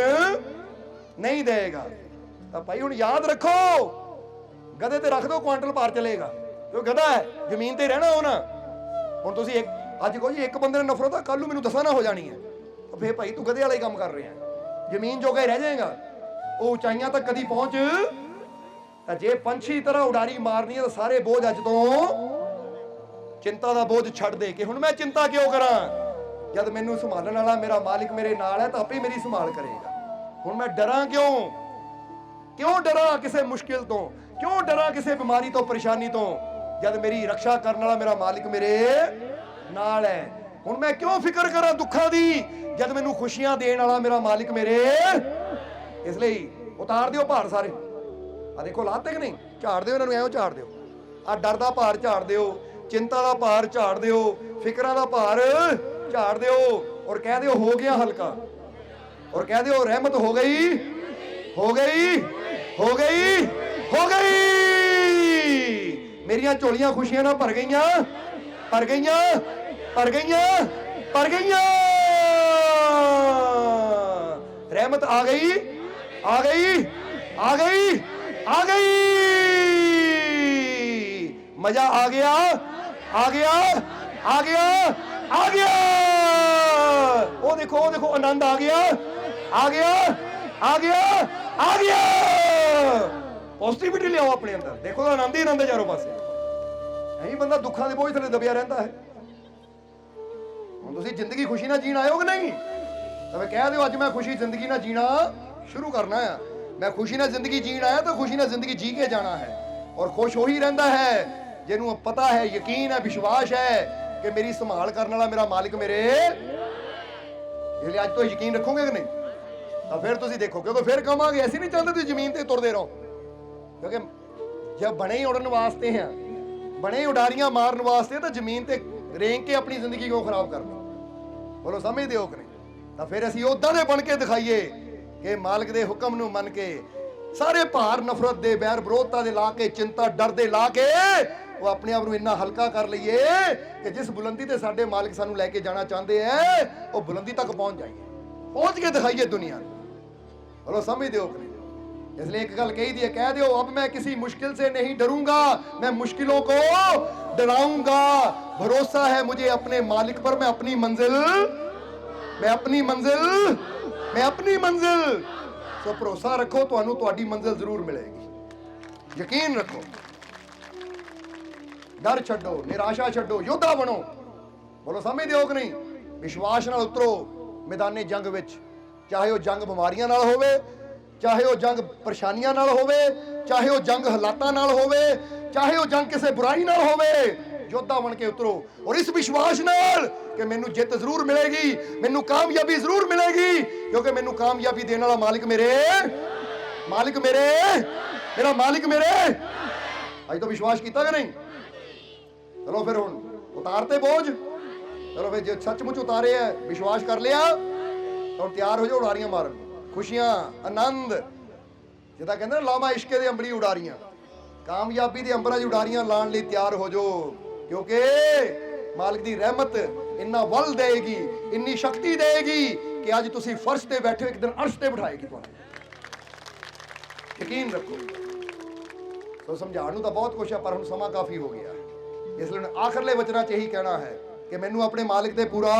नहीं देगा। ਤਾਂ ਭਾਈ ਹੁਣ ਯਾਦ ਰੱਖੋ, ਗਧੇ ਤੇ ਰੱਖ ਦਿਓ, ਕੁਆਂਟਲ ਪਾਰ ਚਲੇਗਾ, ਕਿਉਂ ਗਧਾ ਹੈ, ਜ਼ਮੀਨ ਤੇ ਰਹਿਣਾ ਹੋਣਾ। ਹੁਣ ਤੁਸੀਂ ਅੱਜ ਕਹੋ ਜੀ ਇੱਕ ਬੰਦੇ ਨਾਲ ਨਫ਼ਰਤ ਆ, ਕੱਲ ਨੂੰ ਮੈਨੂੰ ਦੱਸਾਂ ਨਾ ਹੋ ਜਾਣੀ ਹੈ, ਤਾਂ ਫੇਰ ਭਾਈ ਤੂੰ ਗਧੇ ਵਾਲਾ ਹੀ ਕੰਮ ਕਰ ਰਿਹਾ, ਜ਼ਮੀਨ ਜੋਗਾ ਹੀ ਰਹਿ ਜਾਏਗਾ। ਉਹ ਉਚਾਈਆਂ ਤੱਕ ਕਦੀ ਪਹੁੰਚ, ਤਾਂ ਜੇ ਪੰਛੀ ਤਰ੍ਹਾਂ ਉਡਾਰੀ ਮਾਰਨੀ ਹੈ ਤਾਂ ਸਾਰੇ ਬੋਝ ਅੱਜ ਤੋਂ, ਚਿੰਤਾ ਦਾ ਬੋਝ ਛੱਡ ਦੇ ਕਿ ਹੁਣ ਮੈਂ ਚਿੰਤਾ ਕਿਉਂ ਕਰਾਂ, ਜਦ ਮੈਨੂੰ ਸੰਭਾਲਣ ਵਾਲਾ ਮੇਰਾ ਮਾਲਿਕ ਮੇਰੇ ਨਾਲ ਹੈ ਤਾਂ ਆਪੇ ਮੇਰੀ ਸੰਭਾਲ ਕਰੇਗਾ। ਹੁਣ ਮੈਂ ਡਰਾਂ ਕਿਉਂ, ਕਿਉਂ ਡਰਾਂ ਕਿਸੇ ਮੁਸ਼ਕਿਲ ਤੋਂ, ਕਿਉਂ ਡਰਾਂ ਕਿਸੇ ਬਿਮਾਰੀ ਤੋਂ, ਪਰੇਸ਼ਾਨੀ ਤੋਂ, ਜਦ ਮੇਰੀ ਰੱਖਿਆ ਕਰਨ ਵਾਲਾ ਮੇਰਾ ਮਾਲਿਕ ਮੇਰੇ ਨਾਲ ਹੈ। ਹੁਣ ਮੈਂ ਕਿਉਂ ਫਿਕਰ ਕਰਾਂ ਦੁੱਖਾਂ ਦੀ, ਜਦ ਮੈਨੂੰ ਖੁਸ਼ੀਆਂ ਦੇਣ ਵਾਲਾ ਮੇਰਾ ਮਾਲਿਕ ਮੇਰੇ। ਇਸ ਲਈ ਉਤਾਰ ਦਿਓ ਭਾਰ ਸਾਰੇ। ਆ ਦੇਖੋ ਲਾਤੇ ਕਿ ਨਹੀਂ, ਝਾੜ ਦਿਓ ਇਹਨਾਂ ਨੂੰ, ਐਵੇਂ ਝਾੜ ਦਿਓ। ਆ ਡਰ ਦਾ ਭਾਰ ਝਾੜ ਦਿਓ, ਚਿੰਤਾ ਦਾ ਭਾਰ ਝਾੜ ਦਿਓ, ਫਿਕਰਾਂ ਦਾ ਭਾਰ ਝਾੜ ਦਿਓ, ਔਰ ਕਹਿ ਦਿਓ ਹੋ ਗਿਆ ਹਲਕਾ, ਔਰ ਕਹਿ ਦਿਓ ਰਹਿਮਤ ਹੋ ਗਈ, ਹੋ ਗਈ, ਹੋ ਗਈ, ਹੋ ਗਈ। ਮੇਰੀਆਂ ਝੋਲੀਆਂ ਖੁਸ਼ੀਆਂ ਨਾਲ ਭਰ ਗਈਆਂ, ਭਰ ਗਈਆਂ, ਭਰ ਗਈਆਂ, ਭਰ ਗਈਆਂ। ਰਹਿਮਤ ਆ ਗਈ, ਆ ਗਈ, ਆ ਗਈ, ਆ ਗਈ। ਮਜ਼ਾ ਆ ਗਿਆ, ਆ ਗਿਆ, ਆ ਗਿਆ, ਆ ਗਿਆ। ਉਹ ਦੇਖੋ, ਉਹ ਦੇਖੋ, ਆਨੰਦ ਆ ਗਿਆ, ਆ ਗਿਆ, ਆ ਗਿਆ, ਆ ਗਿਆ। ਪੋਜ਼ਿਟਿਵਿਟੀ ਲਿਆਓ ਆਪਣੇ ਅੰਦਰ, ਦੇਖੋ ਆਨੰਦ ਹੀ ਆਨੰਦ ਹੈ ਚਾਰੋਂ ਪਾਸੇ। ਨਹੀਂ ਬੰਦਾ ਦੁੱਖਾਂ ਦੇ ਬੋਝ ਥੱਲੇ ਦਬਿਆ ਰਹਿੰਦਾ ਹੈ। ਹੁਣ ਤੁਸੀਂ ਜ਼ਿੰਦਗੀ ਖੁਸ਼ੀ ਨਾਲ ਜੀਣ ਆਏ ਹੋ ਕਿ ਨਹੀਂ, ਤਾਂ ਮੈਂ ਕਹਿ ਦਿਓ ਅੱਜ ਮੈਂ ਖੁਸ਼ੀ ਜ਼ਿੰਦਗੀ ਨਾਲ ਜੀਣਾ ਸ਼ੁਰੂ ਕਰਨਾ ਆ। ਮੈਂ ਖੁਸ਼ੀ ਨਾਲ ਜ਼ਿੰਦਗੀ ਜੀਣ ਆਇਆ ਤਾਂ ਖੁਸ਼ੀ ਨਾਲ ਜ਼ਿੰਦਗੀ ਜੀ ਕੇ ਜਾਣਾ ਹੈ। ਔਰ ਖੁਸ਼ ਉਹੀ ਰਹਿੰਦਾ ਹੈ ਜਿਹਨੂੰ ਪਤਾ ਹੈ, ਯਕੀਨ ਹੈ, ਵਿਸ਼ਵਾਸ ਹੈ ਕਿ ਮੇਰੀ ਸੰਭਾਲ ਕਰਨ ਵਾਲਾ ਮੇਰਾ ਮਾਲਿਕ ਮੇਰੇ। ਇਹ ਲਈ ਅੱਜ ਤੋਂ ਯਕੀਨ ਰੱਖੋਗੇ ਕਿ ਨਹੀਂ, ਤਾਂ ਫਿਰ ਤੁਸੀਂ ਦੇਖੋ, ਕਿਉਂਕਿ ਫਿਰ ਕਹਾਂਗੇ ਅਸੀਂ ਨਹੀਂ ਚਾਹੁੰਦੇ ਤੁਸੀਂ ਜ਼ਮੀਨ ਤੇ ਤੁਰਦੇ ਰਹੋ, ਕਿਉਂਕਿ ਜੇ ਬਣੇ ਹੀ ਉੜਨ ਵਾਸਤੇ ਆ, ਬਣੇ ਉਡਾਰੀਆਂ ਮਾਰਨ ਵਾਸਤੇ, ਤਾਂ ਜ਼ਮੀਨ ਤੇ ਰੇਂਗ ਕੇ ਆਪਣੀ ਜ਼ਿੰਦਗੀ ਕਿਉਂ ਖਰਾਬ ਕਰਨੀ। ਬੋਲੋ ਸਮਝਦੇ ਹੋ ਕਿ ਨਹੀਂ। ਤਾਂ ਫਿਰ ਅਸੀਂ ਉਦਾਂ ਦੇ ਬਣ ਕੇ ਦਿਖਾਈਏ ਕਿ ਮਾਲਕ ਦੇ ਹੁਕਮ ਨੂੰ ਮੰਨ ਕੇ, ਸਾਰੇ ਭਾਰ ਨਫ਼ਰਤ ਦੇ, ਬੈਰ ਵਿਰੋਧਤਾ ਦੇ ਲਾ ਕੇ, ਚਿੰਤਾ ਡਰ ਦੇ ਲਾ ਕੇ, ਉਹ ਆਪਣੇ ਆਪ ਨੂੰ ਇੰਨਾ ਹਲਕਾ ਕਰ ਲਈਏ ਕਿ ਜਿਸ ਬੁਲੰਦੀ ਤੇ ਸਾਡੇ ਮਾਲਕ ਸਾਨੂੰ ਲੈ ਕੇ ਜਾਣਾ ਚਾਹੁੰਦੇ ਐ, ਉਹ ਬੁਲੰਦੀ ਤੱਕ ਪਹੁੰਚ ਜਾਈਏ, ਪਹੁੰਚ ਕੇ ਦਿਖਾਈਏ ਦੁਨੀਆ ਨੂੰ। ਬੋਲੋ ਸਮਝਦੇ ਹੋ ਕਿ ਨਹੀਂ। इसलिए एक गल कही दी है, कह दो अब मैं किसी मुश्किल से नहीं डरूंगा, मैं मुश्किलों को डराऊंगा। भरोसा है मुझे अपने मालिक पर, मैं अपनी मंजिल, मैं अपनी मंजिल, मैं अपनी मंजिल। सो भरोसा रखो, तुहानू तुहाडी मंजिल जरूर मिलेगी। यकीन रखो, डर छड्डो, निराशा छड्डो, योद्धा बनो। बोलो समझदे हो कि नहीं। विश्वास नाल उतरो मैदाने जंग विच, चाहे वो जंग बीमारियां नाल होवे, चाहे वो जंग परेशानियां नाल होवे, चाहे वो जंग हालातां नाल होवे, चाहे वो जंग किसी बुराई नाल होवे। योद्धा बन के उतरो और इस विश्वास नाल कि मैनू जित जरूर मिलेगी, मैनू कामयाबी जरूर मिलेगी, क्योंकि मैनू कामयाबी देने वाला मालिक मेरे, मालिक मेरे, मेरा मालिक मेरे। अज तो विश्वास किया कि नहीं। चलो फिर हुण उतारते बोझ, चलो फिर जो सचमुच उतारे है, विश्वास कर लिया, तो तैयार हो जाओ उड़ारियां मारन, खुशियां, आनंद। जिदा कहते हैं लामा इश्के दे अंबरी उड़ारियां, कामयाबी दे अंबरां च उड़ारियां लाण लई तैयार हो जाओ, क्योंकि मालिक दी रहमत इन्ना वल देगी, इन्नी शक्ति देगी कि अज तुसीं फर्श ते बैठे हो, एक दिन अर्श ते बिठाएगी तुहानू। यकीन रखो। तो समझाण नूं तां बहुत कुछ है, पर हुण समां काफ़ी हो गया, इसलिए आखिरले वचनां च यही कहना है कि मैनू अपने मालिक ते पूरा,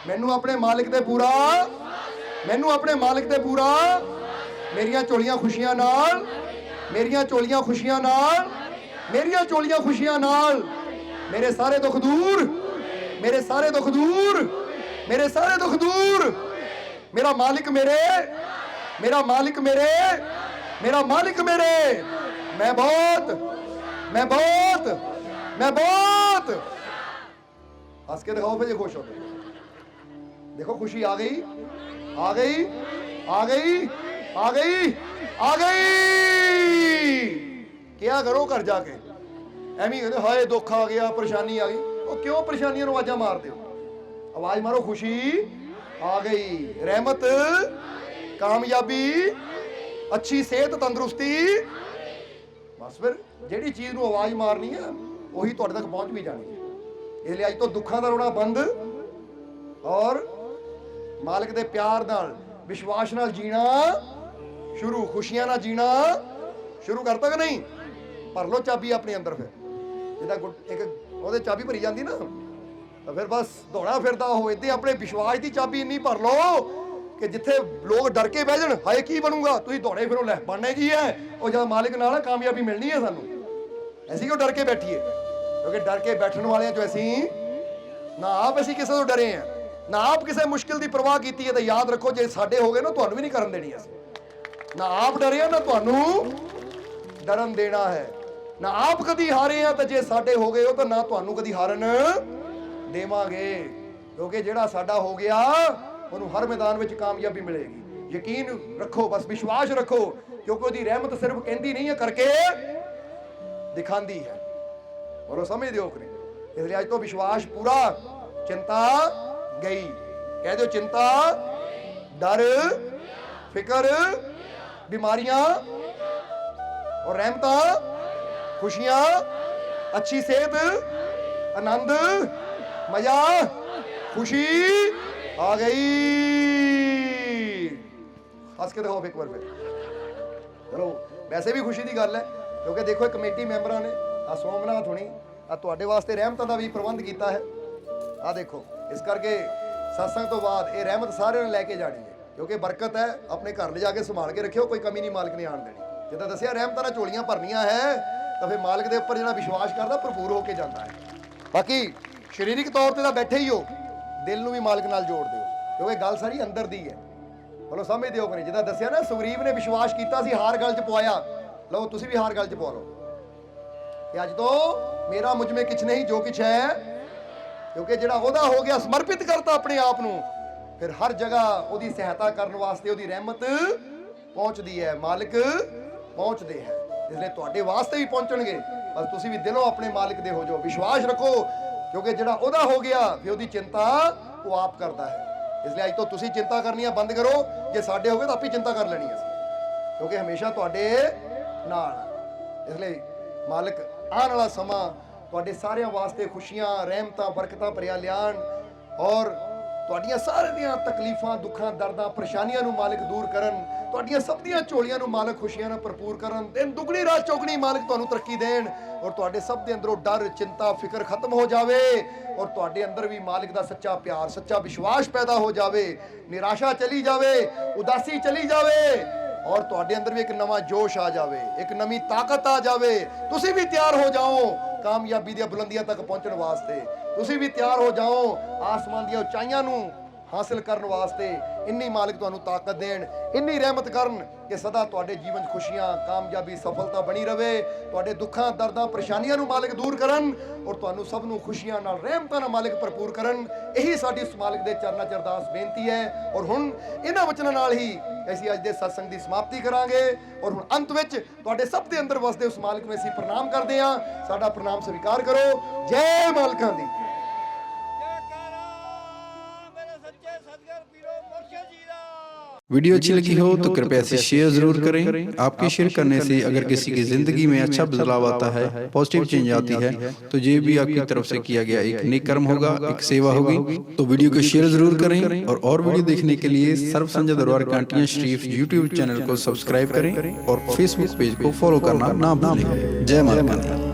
मैनू अपने मालिक ते पूरा, मैनू अपने मालिक ते पूरा, मेरियां झोलियां खुशियां नाल, मेरियां झोलियां खुशियां नाल, मेरियां झोलियां खुशियां नाल, मेरे सारे दुख दूर, मेरे सारे दुख दूर, मेरे सारे दुख दूर। मेरा मालिक मेरे, मेरा मालिक मेरे, मेरा मालिक मेरे। मैं बहुत, मैं बहुत, मैं बहुत। हंस के दिखाओ फिर, खुश हो। देखो खुशी आ गई, आ गई, आ गई, आ गई, आ गई। क्या करो घर जाके ਐਵੇਂ ਕਹਿੰਦੇ ਹਾਏ ਦੁੱਖ ਆ ਗਿਆ, ਪਰੇਸ਼ਾਨੀ ਆ ਗਈ। ਉਹ ਕਿਉਂ ਪਰੇਸ਼ਾਨੀਆਂ ਨੂੰ ਆਵਾਜ਼ਾਂ ਮਾਰਦੇ ਹੋ? ਆਵਾਜ਼ ਮਾਰੋ ਖੁਸ਼ੀ ਆ ਗਈ, ਰਹਿਮਤ, ਕਾਮਯਾਬੀ, ਅੱਛੀ ਸਿਹਤ, ਤੰਦਰੁਸਤੀ। ਬਸ ਫਿਰ ਜਿਹੜੀ ਚੀਜ਼ ਨੂੰ ਆਵਾਜ਼ ਮਾਰਨੀ ਹੈ ਉਹੀ ਤੁਹਾਡੇ ਤੱਕ ਪਹੁੰਚ ਵੀ ਜਾਣੀ ਹੈ। ਇਸ ਲਈ ਅੱਜ ਤੋਂ ਦੁੱਖਾਂ ਦਾ ਰੋਣਾ ਬੰਦ, ਔਰ ਮਾਲਕ ਦੇ ਪਿਆਰ ਨਾਲ, ਵਿਸ਼ਵਾਸ ਨਾਲ ਜੀਣਾ ਸ਼ੁਰੂ ਖੁਸ਼ੀਆਂ ਨਾਲ ਜੀਣਾ ਸ਼ੁਰੂ ਕਰਤਾ ਕਿ ਨਹੀਂ? ਭਰ ਲਓ ਚਾਬੀ ਆਪਣੇ ਅੰਦਰ। ਫਿਰ ਜਿੱਦਾਂ ਇੱਕ ਉਹਦੇ ਚਾਬੀ ਭਰੀ ਜਾਂਦੀ ਨਾ, ਤਾਂ ਫਿਰ ਬਸ ਦੌੜਾ ਫਿਰਦਾ ਉਹ ਇੱਦਾਂ ਆਪਣੇ ਵਿਸ਼ਵਾਸ ਦੀ ਚਾਬੀ ਇੰਨੀ ਭਰ ਲਓ ਕਿ ਜਿੱਥੇ ਲੋਕ ਡਰ ਕੇ ਬਹਿ ਜਾਣ, ਹਾਏ ਕੀ ਬਣੂਗਾ, ਤੁਸੀਂ ਦੌੜੇ ਫਿਰੋ, ਲੈ ਬਣਨਾ ਕੀ ਹੈ, ਉਹ ਜਦ ਮਾਲਿਕ ਨਾਲ ਕਾਮਯਾਬੀ ਮਿਲਣੀ ਹੈ ਸਾਨੂੰ। ਅਸੀਂ ਕਿਉਂ ਡਰ ਕੇ ਬੈਠੀਏ? ਕਿਉਂਕਿ ਡਰ ਕੇ ਬੈਠਣ ਵਾਲਿਆਂ ਚੋਂ ਅਸੀਂ ਨਾ ਆਪ ਅਸੀਂ ਕਿਸੇ ਤੋਂ ਡਰੇ ਆ, ਨਾ ਆਪ ਕਿਸੇ ਮੁਸ਼ਕਿਲ ਦੀ ਪਰਵਾਹ ਕੀਤੀ ਹੈ। ਤਾਂ ਯਾਦ ਰੱਖੋ, ਜੇ ਸਾਡੇ ਹੋ ਗਏ ਨਾ, ਤੁਹਾਨੂੰ ਵੀ ਨਹੀਂ ਕਰਨ ਦੇਣੀ। ਅਸੀਂ ਨਾ ਆਪ ਡਰੇ ਆ, ਨਾ ਤੁਹਾਨੂੰ ਡਰਨ ਦੇਣਾ ਹੈ। ਨਾ ਆਪ ਕਦੀ ਹਾਰੇ ਆ, ਤਾਂ ਜੇ ਸਾਡੇ ਹੋ ਗਏ ਹੋ ਤਾਂ ਨਾ ਤੁਹਾਨੂੰ ਕਦੀ ਹਾਰਨ ਦੇਵਾਂਗੇ। ਕਿਉਂਕਿ ਜਿਹੜਾ ਸਾਡਾ ਹੋ ਗਿਆ ਉਹਨੂੰ ਹਰ ਮੈਦਾਨ ਵਿੱਚ ਕਾਮਯਾਬੀ ਮਿਲੇਗੀ। ਯਕੀਨ ਰੱਖੋ, ਬਸ ਵਿਸ਼ਵਾਸ ਰੱਖੋ, ਕਿਉਂਕਿ ਉਹਦੀ ਰਹਿਮਤ ਸਿਰਫ ਕਹਿੰਦੀ ਨਹੀਂ ਹੈ, ਕਰਕੇ ਦਿਖਾਉਂਦੀ ਹੈ। ਬੋਲੋ ਸਮਝਦੇ ਹੋ ਕਿ ਨਹੀਂ? ਇਸ ਲਈ ਅੱਜ ਤੋਂ ਵਿਸ਼ਵਾਸ ਪੂਰਾ, ਚਿੰਤਾ ਗਈ। ਕਹਿ ਦਿਓ ਚਿੰਤਾ, ਡਰ, ਫਿਕਰ, बीमारियां और रहमतां, खुशियां, अच्छी सेहत, आनंद, मजा, खुशी आ गई। हंस के दिखाओ एक बार फिर। चलो वैसे भी खुशी की गल है, क्योंकि देखो कमेटी मैंबर ने आ सोमनाथ होनी आ तुहाडे वास्ते रहमतां दा भी प्रबंध किया है। आ देखो, इस करके सत्संग तो बाद ये रहमत सारे ने लैके जानी है, क्योंकि बरकत है। अपने घर ले जाके संभाल के रखियो, कोई कमी नहीं मालिक ने आन देनी। जिद्दां दस्सिया रहमतां नाल झोलियां भरनियां है, तो फिर मालिक दे उपर जिहड़ा विश्वास करदा भरपूर होके जाता है। बाकी शरीरिक तौर ते तां बैठे ही हो, दिल नूं भी मालिक नाल जोड़ दिओ, क्योंकि गल सारी अंदर दी है। बोलो समझदे हो कि नहीं? जिद्दां दस्सिया ना, सुग्रीव ने विश्वास कीता सी, हार गल च पवाया। लो तुसीं भी हार गल च पवा लो कि अज तो मेरा मुझ में किछ नहीं, जो किछ है, क्योंकि जिहड़ा ओहदा हो गया, समर्पित करता अपने आप नूं, फिर हर जगह ਉਹਦੀ ਸਹਾਇਤਾ ਕਰਨ ਵਾਸਤੇ ਉਹਦੀ ਰਹਿਮਤ ਪਹੁੰਚਦੀ ਹੈ, ਮਾਲਿਕ ਪਹੁੰਚਦੇ ਹੈ। ਇਸ ਲਈ ਤੁਹਾਡੇ ਵਾਸਤੇ ਵੀ ਪਹੁੰਚਣਗੇ, ਬਸ ਤੁਸੀਂ ਵੀ ਦਿਲੋਂ ਆਪਣੇ ਮਾਲਿਕ ਦੇ ਹੋ ਜਾਓ, ਵਿਸ਼ਵਾਸ ਰੱਖੋ, ਕਿਉਂਕਿ ਜਿਹੜਾ ਉਹਦਾ ਹੋ ਗਿਆ ਫਿਰ ਉਹਦੀ ਚਿੰਤਾ ਉਹ ਆਪ ਕਰਦਾ ਹੈ। ਇਸ ਲਈ ਅੱਜ ਤੋਂ ਤੁਸੀਂ ਚਿੰਤਾ ਕਰਨੀਆਂ ਬੰਦ ਕਰੋ। ਜੇ ਸਾਡੇ ਹੋ ਗਏ ਤਾਂ ਆਪੇ ਚਿੰਤਾ ਕਰ ਲੈਣੀ ਅਸੀਂ, ਕਿਉਂਕਿ ਹਮੇਸ਼ਾ ਤੁਹਾਡੇ ਨਾਲ। ਇਸ ਲਈ ਮਾਲਿਕ ਆਉਣ ਵਾਲਾ ਸਮਾਂ ਤੁਹਾਡੇ ਸਾਰਿਆਂ ਵਾਸਤੇ ਖੁਸ਼ੀਆਂ, ਰਹਿਮਤਾਂ, ਬਰਕਤਾਂ ਭਰਿਆ ਲਿਆਣ, ਔਰ ਤੁਹਾਡੀਆਂ ਸਾਰਿਆਂ ਦੀਆਂ ਤਕਲੀਫਾਂ, ਦੁੱਖਾਂ, ਦਰਦਾਂ, ਪਰੇਸ਼ਾਨੀਆਂ ਨੂੰ ਮਾਲਿਕ ਦੂਰ ਕਰਨ, ਤੁਹਾਡੀਆਂ ਸਭ ਦੀਆਂ ਝੋਲੀਆਂ ਨੂੰ ਮਾਲਿਕ ਖੁਸ਼ੀਆਂ ਨਾਲ ਭਰਪੂਰ ਕਰਨ, ਦਿਨ ਦੁਗਣੀ ਰਾਤ ਚੌਗਣੀ ਮਾਲਿਕ ਤੁਹਾਨੂੰ ਤਰੱਕੀ ਦੇਣ, ਔਰ ਤੁਹਾਡੇ ਸਭ ਦੇ ਅੰਦਰੋਂ ਡਰ, ਚਿੰਤਾ, ਫਿਕਰ ਖਤਮ ਹੋ ਜਾਵੇ, ਔਰ ਤੁਹਾਡੇ ਅੰਦਰ ਵੀ ਮਾਲਿਕ ਦਾ ਸੱਚਾ ਪਿਆਰ, ਸੱਚਾ ਵਿਸ਼ਵਾਸ ਪੈਦਾ ਹੋ ਜਾਵੇ, ਨਿਰਾਸ਼ਾ ਚਲੀ ਜਾਵੇ, ਉਦਾਸੀ ਚਲੀ ਜਾਵੇ, ਔਰ ਤੁਹਾਡੇ ਅੰਦਰ ਵੀ ਇੱਕ ਨਵਾਂ ਜੋਸ਼ ਆ ਜਾਵੇ, ਇੱਕ ਨਵੀਂ ਤਾਕਤ ਆ ਜਾਵੇ। ਤੁਸੀਂ ਵੀ ਤਿਆਰ ਹੋ ਜਾਓ ਕਾਮਯਾਬੀ ਦੀਆਂ ਬੁਲੰਦੀਆਂ ਤੱਕ ਪਹੁੰਚਣ ਵਾਸਤੇ। ਤੁਸੀਂ ਵੀ ਤਿਆਰ ਹੋ ਜਾਓ ਆਸਮਾਨ ਦੀਆਂ ਉਚਾਈਆਂ ਨੂੰ ਹਾਸਲ ਕਰਨ ਵਾਸਤੇ। ਇੰਨੀ ਮਾਲਿਕ ਤੁਹਾਨੂੰ ਤਾਕਤ ਦੇਣ, ਇੰਨੀ ਰਹਿਮਤ ਕਰਨ ਕਿ ਸਦਾ ਤੁਹਾਡੇ ਜੀਵਨ 'ਚ ਖੁਸ਼ੀਆਂ, ਕਾਮਯਾਬੀ, ਸਫਲਤਾ ਬਣੀ ਰਵੇ। ਤੁਹਾਡੇ ਦੁੱਖਾਂ, ਦਰਦਾਂ, ਪਰੇਸ਼ਾਨੀਆਂ ਨੂੰ ਮਾਲਿਕ ਦੂਰ ਕਰਨ, ਔਰ ਤੁਹਾਨੂੰ ਸਭ ਨੂੰ ਖੁਸ਼ੀਆਂ ਨਾਲ, ਰਹਿਮਤਾਂ ਨਾਲ ਮਾਲਿਕ ਭਰਪੂਰ ਕਰਨ। ਇਹੀ ਸਾਡੀ ਉਸ ਮਾਲਿਕ ਦੇ ਚਰਨਾਂ 'ਚ ਅਰਦਾਸ ਬੇਨਤੀ ਹੈ। ਔਰ ਹੁਣ ਇਹਨਾਂ ਵਚਨਾਂ ਨਾਲ ਹੀ ਅਸੀਂ ਅੱਜ ਦੇ ਸਤਸੰਗ ਦੀ ਸਮਾਪਤੀ ਕਰਾਂਗੇ। ਔਰ ਹੁਣ ਅੰਤ ਵਿੱਚ ਤੁਹਾਡੇ ਸਭ ਦੇ ਅੰਦਰ ਵਸਦੇ ਉਸ ਮਾਲਿਕ ਨੂੰ ਅਸੀਂ ਪ੍ਰਣਾਮ ਕਰਦੇ ਹਾਂ। ਸਾਡਾ ਪ੍ਰਣਾਮ ਸਵੀਕਾਰ ਕਰੋ। ਜੈ ਮਾਲਕਾਂ ਦੀ। वीडियो अच्छी लगी हो तो कृपया से शेयर जरूर करें। आपके शेयर करने से अगर किसी की जिंदगी में अच्छा बदलाव आता है, पॉजिटिव चेंज आती है, तो ये भी आपकी तरफ से किया गया एक नेक कर्म होगा, एक सेवा होगी। तो वीडियो को शेयर जरूर करें, और वीडियो देखने के लिए सर्व संजय दरबार कांटियां शरीफ यूट्यूब चैनल को सब्सक्राइब करें और फेसबुक पेज को फॉलो करना ना भूलें। जय माता दी।